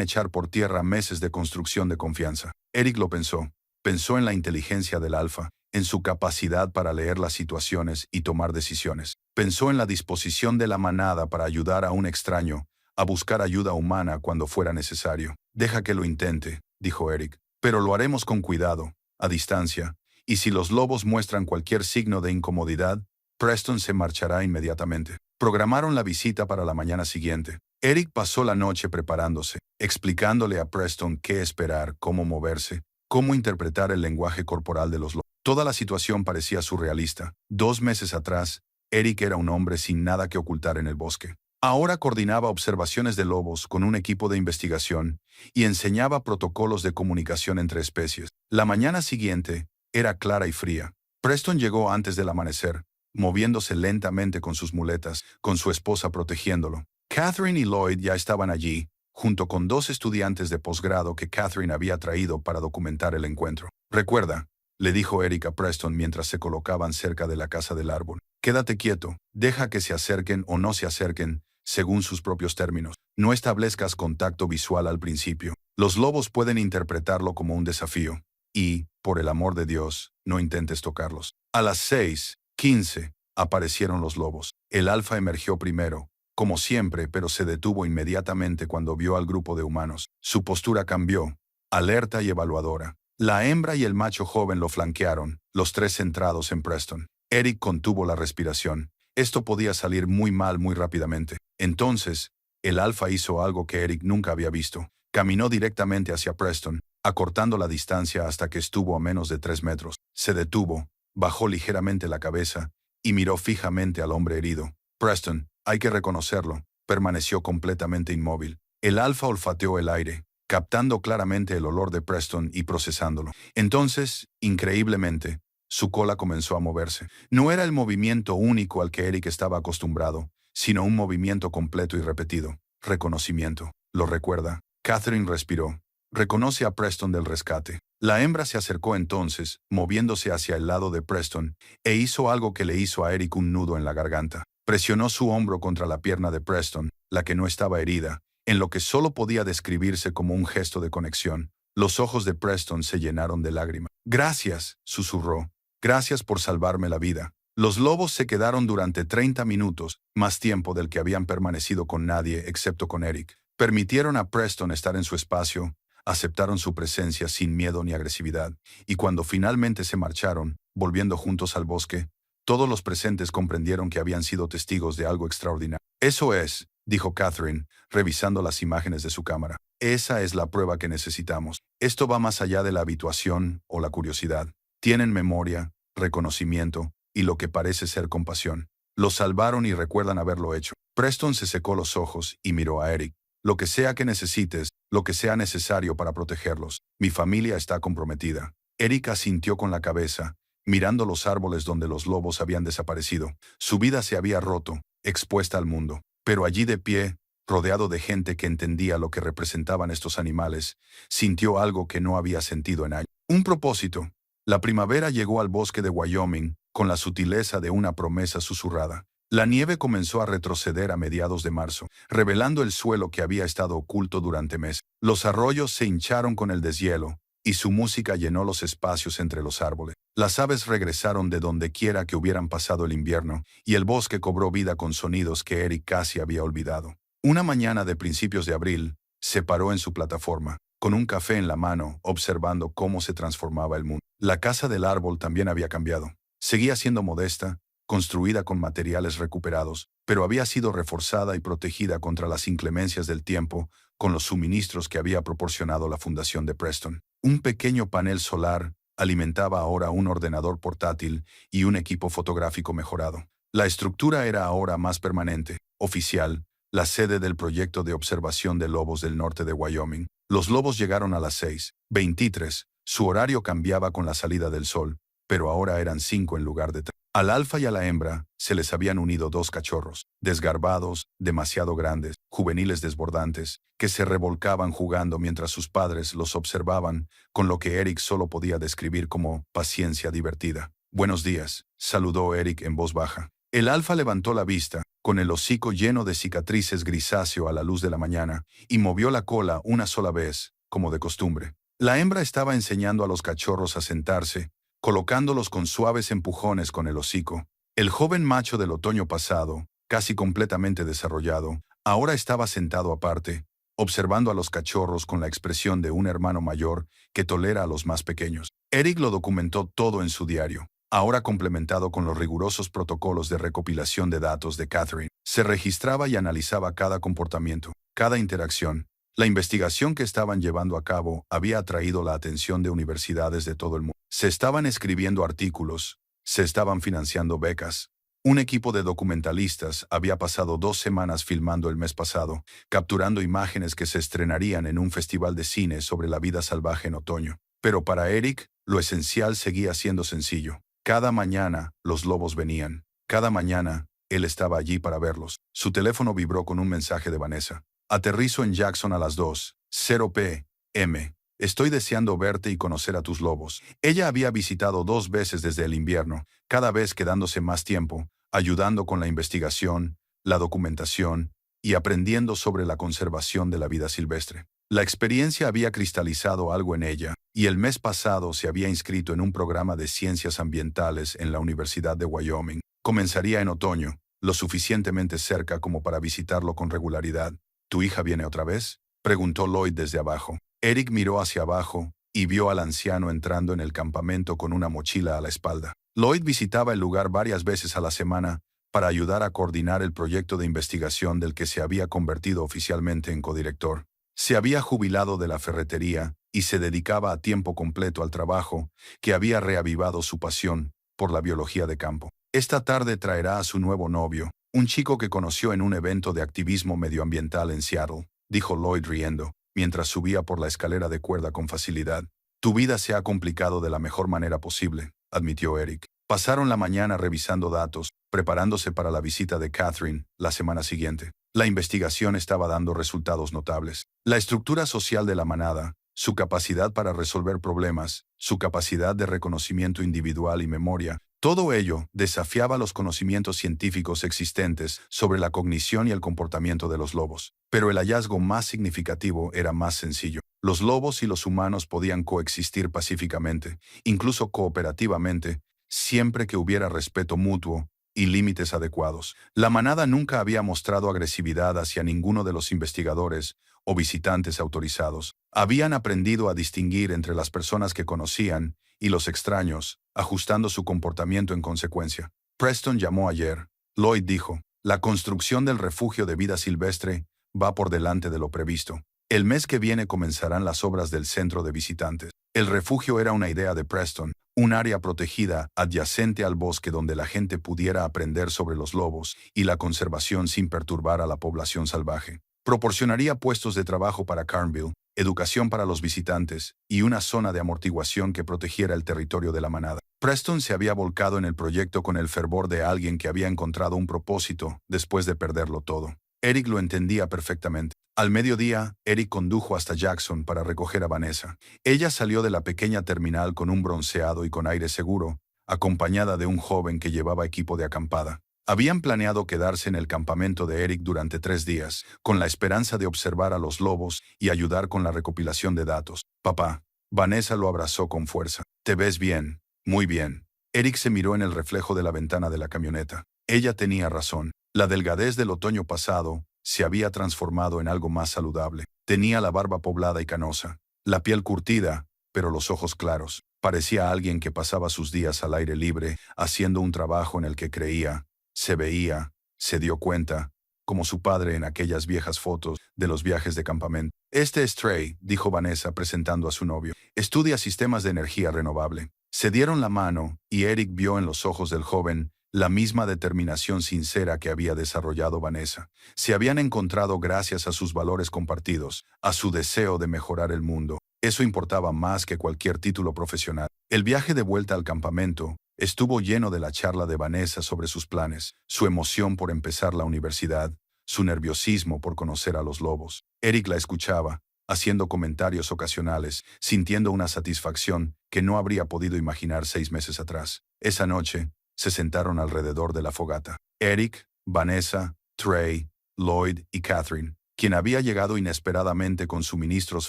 echar por tierra meses de construcción de confianza». Eric lo pensó. Pensó en la inteligencia del alfa, en su capacidad para leer las situaciones y tomar decisiones. Pensó en la disposición de la manada para ayudar a un extraño, a buscar ayuda humana cuando fuera necesario. «Deja que lo intente», dijo Eric, «pero lo haremos con cuidado, a distancia, y si los lobos muestran cualquier signo de incomodidad, Preston se marchará inmediatamente». Programaron la visita para la mañana siguiente. Eric pasó la noche preparándose, explicándole a Preston qué esperar, cómo moverse, cómo interpretar el lenguaje corporal de los lobos. Toda la situación parecía surrealista. 2 meses atrás, Eric era un hombre sin nada que ocultar en el bosque. Ahora coordinaba observaciones de lobos con un equipo de investigación y enseñaba protocolos de comunicación entre especies. La mañana siguiente era clara y fría. Preston llegó antes del amanecer, moviéndose lentamente con sus muletas, con su esposa protegiéndolo. Catherine y Lloyd ya estaban allí, junto con 2 estudiantes de posgrado que Catherine había traído para documentar el encuentro. «Recuerda», le dijo Eric a Preston mientras se colocaban cerca de la casa del árbol. «Quédate quieto, deja que se acerquen o no se acerquen, según sus propios términos. No establezcas contacto visual al principio. Los lobos pueden interpretarlo como un desafío. Y, por el amor de Dios, no intentes tocarlos». A las 6:15 aparecieron los lobos. El alfa emergió primero, como siempre, pero se detuvo inmediatamente cuando vio al grupo de humanos. Su postura cambió, alerta y evaluadora. La hembra y el macho joven lo flanquearon, los 3 centrados en Preston. Eric contuvo la respiración. Esto podía salir muy mal muy rápidamente. Entonces, el alfa hizo algo que Eric nunca había visto. Caminó directamente hacia Preston, acortando la distancia hasta que estuvo a menos de 3 metros. Se detuvo, bajó ligeramente la cabeza y miró fijamente al hombre herido. Preston, hay que reconocerlo, permaneció completamente inmóvil. El alfa olfateó el aire, captando claramente el olor de Preston y procesándolo. Entonces, increíblemente, su cola comenzó a moverse. No era el movimiento único al que Eric estaba acostumbrado, sino un movimiento completo y repetido. Reconocimiento. ¿Lo recuerda? Catherine respiró. Reconoce a Preston del rescate. La hembra se acercó entonces, moviéndose hacia el lado de Preston, e hizo algo que le hizo a Eric un nudo en la garganta. Presionó su hombro contra la pierna de Preston, la que no estaba herida, en lo que solo podía describirse como un gesto de conexión. Los ojos de Preston se llenaron de lágrimas. «Gracias», susurró. «Gracias por salvarme la vida». Los lobos se quedaron durante 30 minutos, más tiempo del que habían permanecido con nadie excepto con Eric. Permitieron a Preston estar en su espacio, aceptaron su presencia sin miedo ni agresividad, y cuando finalmente se marcharon, volviendo juntos al bosque, todos los presentes comprendieron que habían sido testigos de algo extraordinario. «Eso es», dijo Catherine, revisando las imágenes de su cámara. «Esa es la prueba que necesitamos. Esto va más allá de la habituación o la curiosidad. Tienen memoria, reconocimiento y lo que parece ser compasión. Los salvaron y recuerdan haberlo hecho». Preston se secó los ojos y miró a Eric. «Lo que sea que necesites, lo que sea necesario para protegerlos. Mi familia está comprometida». Eric asintió con la cabeza, mirando los árboles donde los lobos habían desaparecido. Su vida se había roto, expuesta al mundo. Pero allí de pie, rodeado de gente que entendía lo que representaban estos animales, sintió algo que no había sentido en años. Un propósito. La primavera llegó al bosque de Wyoming con la sutileza de una promesa susurrada. La nieve comenzó a retroceder a mediados de marzo, revelando el suelo que había estado oculto durante meses. Los arroyos se hincharon con el deshielo, y su música llenó los espacios entre los árboles. Las aves regresaron de donde quiera que hubieran pasado el invierno, y el bosque cobró vida con sonidos que Eric casi había olvidado. Una mañana de principios de abril, se paró en su plataforma, con un café en la mano, observando cómo se transformaba el mundo. La casa del árbol también había cambiado. Seguía siendo modesta, construida con materiales recuperados, pero había sido reforzada y protegida contra las inclemencias del tiempo con los suministros que había proporcionado la fundación de Preston. Un pequeño panel solar alimentaba ahora un ordenador portátil y un equipo fotográfico mejorado. La estructura era ahora más permanente, oficial, la sede del proyecto de observación de lobos del norte de Wyoming. Los lobos llegaron a las 6:23. Su horario cambiaba con la salida del sol, pero ahora eran 5 en lugar de 3. Al alfa y a la hembra se les habían unido 2 cachorros, desgarbados, demasiado grandes, juveniles desbordantes, que se revolcaban jugando mientras sus padres los observaban, con lo que Eric solo podía describir como paciencia divertida. «Buenos días», saludó Eric en voz baja. El alfa levantó la vista, con el hocico lleno de cicatrices grisáceo a la luz de la mañana, y movió la cola una sola vez, como de costumbre. La hembra estaba enseñando a los cachorros a sentarse, colocándolos con suaves empujones con el hocico. El joven macho del otoño pasado, casi completamente desarrollado, ahora estaba sentado aparte, observando a los cachorros con la expresión de un hermano mayor que tolera a los más pequeños. Eric lo documentó todo en su diario, ahora complementado con los rigurosos protocolos de recopilación de datos de Catherine. Se registraba y analizaba cada comportamiento, cada interacción. La investigación que estaban llevando a cabo había atraído la atención de universidades de todo el mundo. Se estaban escribiendo artículos, se estaban financiando becas. Un equipo de documentalistas había pasado 2 semanas filmando el mes pasado, capturando imágenes que se estrenarían en un festival de cine sobre la vida salvaje en otoño. Pero para Eric, lo esencial seguía siendo sencillo. Cada mañana, los lobos venían. Cada mañana, él estaba allí para verlos. Su teléfono vibró con un mensaje de Vanessa. Aterrizo en Jackson a las 2:00 p.m. Estoy deseando verte y conocer a tus lobos. Ella había visitado 2 veces desde el invierno, cada vez quedándose más tiempo, ayudando con la investigación, la documentación y aprendiendo sobre la conservación de la vida silvestre. La experiencia había cristalizado algo en ella, y el mes pasado se había inscrito en un programa de ciencias ambientales en la Universidad de Wyoming. Comenzaría en otoño, lo suficientemente cerca como para visitarlo con regularidad. ¿Tu hija viene otra vez?, preguntó Lloyd desde abajo. Eric miró hacia abajo y vio al anciano entrando en el campamento con una mochila a la espalda. Lloyd visitaba el lugar varias veces a la semana para ayudar a coordinar el proyecto de investigación del que se había convertido oficialmente en codirector. Se había jubilado de la ferretería y se dedicaba a tiempo completo al trabajo que había reavivado su pasión por la biología de campo. Esta tarde traerá a su nuevo novio, un chico que conoció en un evento de activismo medioambiental en Seattle, dijo Lloyd riendo, mientras subía por la escalera de cuerda con facilidad. Tu vida se ha complicado de la mejor manera posible, admitió Eric. Pasaron la mañana revisando datos, preparándose para la visita de Catherine la semana siguiente. La investigación estaba dando resultados notables. La estructura social de la manada, su capacidad para resolver problemas, su capacidad de reconocimiento individual y memoria, todo ello desafiaba los conocimientos científicos existentes sobre la cognición y el comportamiento de los lobos. Pero el hallazgo más significativo era más sencillo. Los lobos y los humanos podían coexistir pacíficamente, incluso cooperativamente, siempre que hubiera respeto mutuo y límites adecuados. La manada nunca había mostrado agresividad hacia ninguno de los investigadores o visitantes autorizados. Habían aprendido a distinguir entre las personas que conocían y los extraños, ajustando su comportamiento en consecuencia. Preston llamó ayer. Lloyd dijo, la construcción del refugio de vida silvestre va por delante de lo previsto. El mes que viene comenzarán las obras del centro de visitantes. El refugio era una idea de Preston, un área protegida adyacente al bosque donde la gente pudiera aprender sobre los lobos y la conservación sin perturbar a la población salvaje. Proporcionaría puestos de trabajo para Carnville, educación para los visitantes y una zona de amortiguación que protegiera el territorio de la manada. Preston se había volcado en el proyecto con el fervor de alguien que había encontrado un propósito después de perderlo todo. Eric lo entendía perfectamente. Al mediodía, Eric condujo hasta Jackson para recoger a Vanessa. Ella salió de la pequeña terminal con un bronceado y con aire seguro, acompañada de un joven que llevaba equipo de acampada. Habían planeado quedarse en el campamento de Eric durante 3 días, con la esperanza de observar a los lobos y ayudar con la recopilación de datos. Papá. Vanessa lo abrazó con fuerza. Te ves bien. Muy bien. Eric se miró en el reflejo de la ventana de la camioneta. Ella tenía razón. La delgadez del otoño pasado se había transformado en algo más saludable. Tenía la barba poblada y canosa, la piel curtida, pero los ojos claros. Parecía alguien que pasaba sus días al aire libre, haciendo un trabajo en el que creía. Se veía, se dio cuenta, como su padre en aquellas viejas fotos de los viajes de campamento. Este es Trey, dijo Vanessa presentando a su novio. Estudia sistemas de energía renovable. Se dieron la mano y Eric vio en los ojos del joven la misma determinación sincera que había desarrollado Vanessa. Se habían encontrado gracias a sus valores compartidos, a su deseo de mejorar el mundo. Eso importaba más que cualquier título profesional. El viaje de vuelta al campamento estuvo lleno de la charla de Vanessa sobre sus planes, su emoción por empezar la universidad, su nerviosismo por conocer a los lobos. Eric la escuchaba, haciendo comentarios ocasionales, sintiendo una satisfacción que no habría podido imaginar 6 meses atrás. Esa noche, se sentaron alrededor de la fogata. Eric, Vanessa, Trey, Lloyd y Catherine, quien había llegado inesperadamente con suministros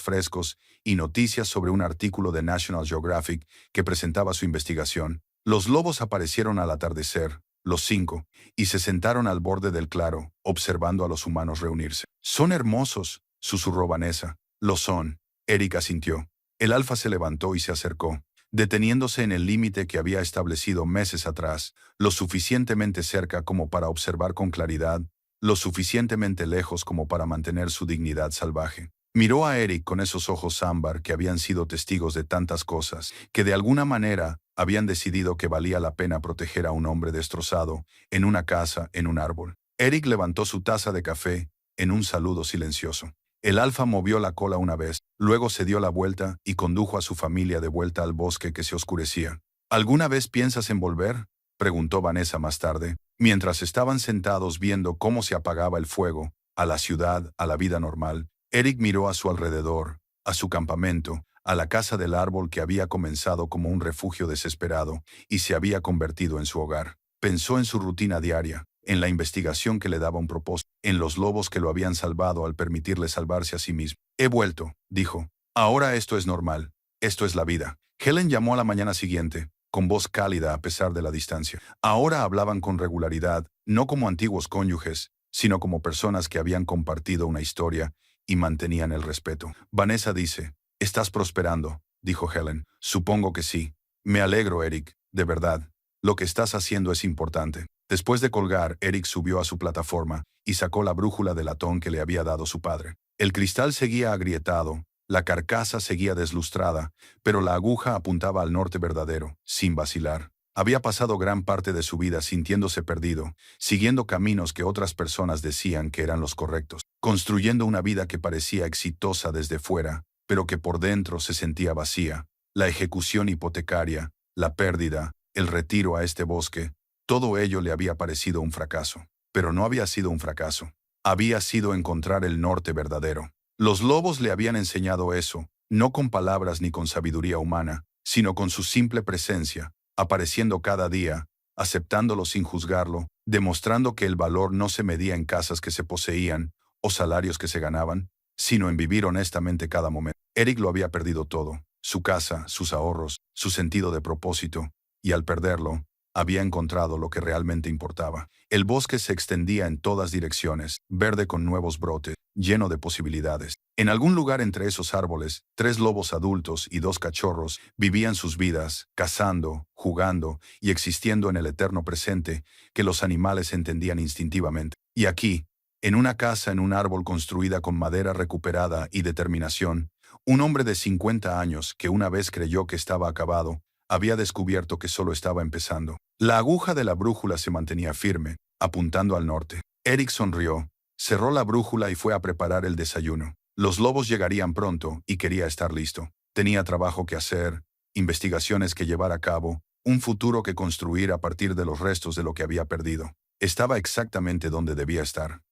frescos y noticias sobre un artículo de National Geographic que presentaba su investigación. Los lobos aparecieron al atardecer, los 5, y se sentaron al borde del claro, observando a los humanos reunirse. Son hermosos, susurró Vanessa. Lo son. Eric asintió. El alfa se levantó y se acercó, deteniéndose en el límite que había establecido meses atrás, lo suficientemente cerca como para observar con claridad, lo suficientemente lejos como para mantener su dignidad salvaje. Miró a Eric con esos ojos ámbar que habían sido testigos de tantas cosas, que de alguna manera habían decidido que valía la pena proteger a un hombre destrozado, en una casa, en un árbol. Eric levantó su taza de café, en un saludo silencioso. El alfa movió la cola una vez, luego se dio la vuelta y condujo a su familia de vuelta al bosque que se oscurecía. ¿Alguna vez piensas en volver?, preguntó Vanessa más tarde. Mientras estaban sentados viendo cómo se apagaba el fuego, a la ciudad, a la vida normal, Eric miró a su alrededor, a su campamento, a la casa del árbol que había comenzado como un refugio desesperado y se había convertido en su hogar. Pensó en su rutina diaria, en la investigación que le daba un propósito, en los lobos que lo habían salvado al permitirle salvarse a sí mismo. He vuelto, dijo. Ahora esto es normal. Esto es la vida. Helen llamó a la mañana siguiente, con voz cálida a pesar de la distancia. Ahora hablaban con regularidad, no como antiguos cónyuges, sino como personas que habían compartido una historia y mantenían el respeto. Vanessa dice, «¿Estás prosperando?», dijo Helen. «Supongo que sí. Me alegro, Eric, de verdad. Lo que estás haciendo es importante». Después de colgar, Eric subió a su plataforma y sacó la brújula de latón que le había dado su padre. El cristal seguía agrietado, la carcasa seguía deslustrada, pero la aguja apuntaba al norte verdadero, sin vacilar. Había pasado gran parte de su vida sintiéndose perdido, siguiendo caminos que otras personas decían que eran los correctos, construyendo una vida que parecía exitosa desde fuera, pero que por dentro se sentía vacía. La ejecución hipotecaria, la pérdida, el retiro a este bosque, todo ello le había parecido un fracaso. Pero no había sido un fracaso. Había sido encontrar el norte verdadero. Los lobos le habían enseñado eso, no con palabras ni con sabiduría humana, sino con su simple presencia, apareciendo cada día, aceptándolo sin juzgarlo, demostrando que el valor no se medía en casas que se poseían o salarios que se ganaban, sino en vivir honestamente cada momento. Eric lo había perdido todo, su casa, sus ahorros, su sentido de propósito, y al perderlo, había encontrado lo que realmente importaba. El bosque se extendía en todas direcciones, verde con nuevos brotes, lleno de posibilidades. En algún lugar entre esos árboles, 3 lobos adultos y 2 cachorros vivían sus vidas, cazando, jugando y existiendo en el eterno presente que los animales entendían instintivamente. Y aquí, en una casa en un árbol construida con madera recuperada y determinación, un hombre de 50 años que una vez creyó que estaba acabado, había descubierto que solo estaba empezando. La aguja de la brújula se mantenía firme, apuntando al norte. Eric sonrió, cerró la brújula y fue a preparar el desayuno. Los lobos llegarían pronto y quería estar listo. Tenía trabajo que hacer, investigaciones que llevar a cabo, un futuro que construir a partir de los restos de lo que había perdido. Estaba exactamente donde debía estar.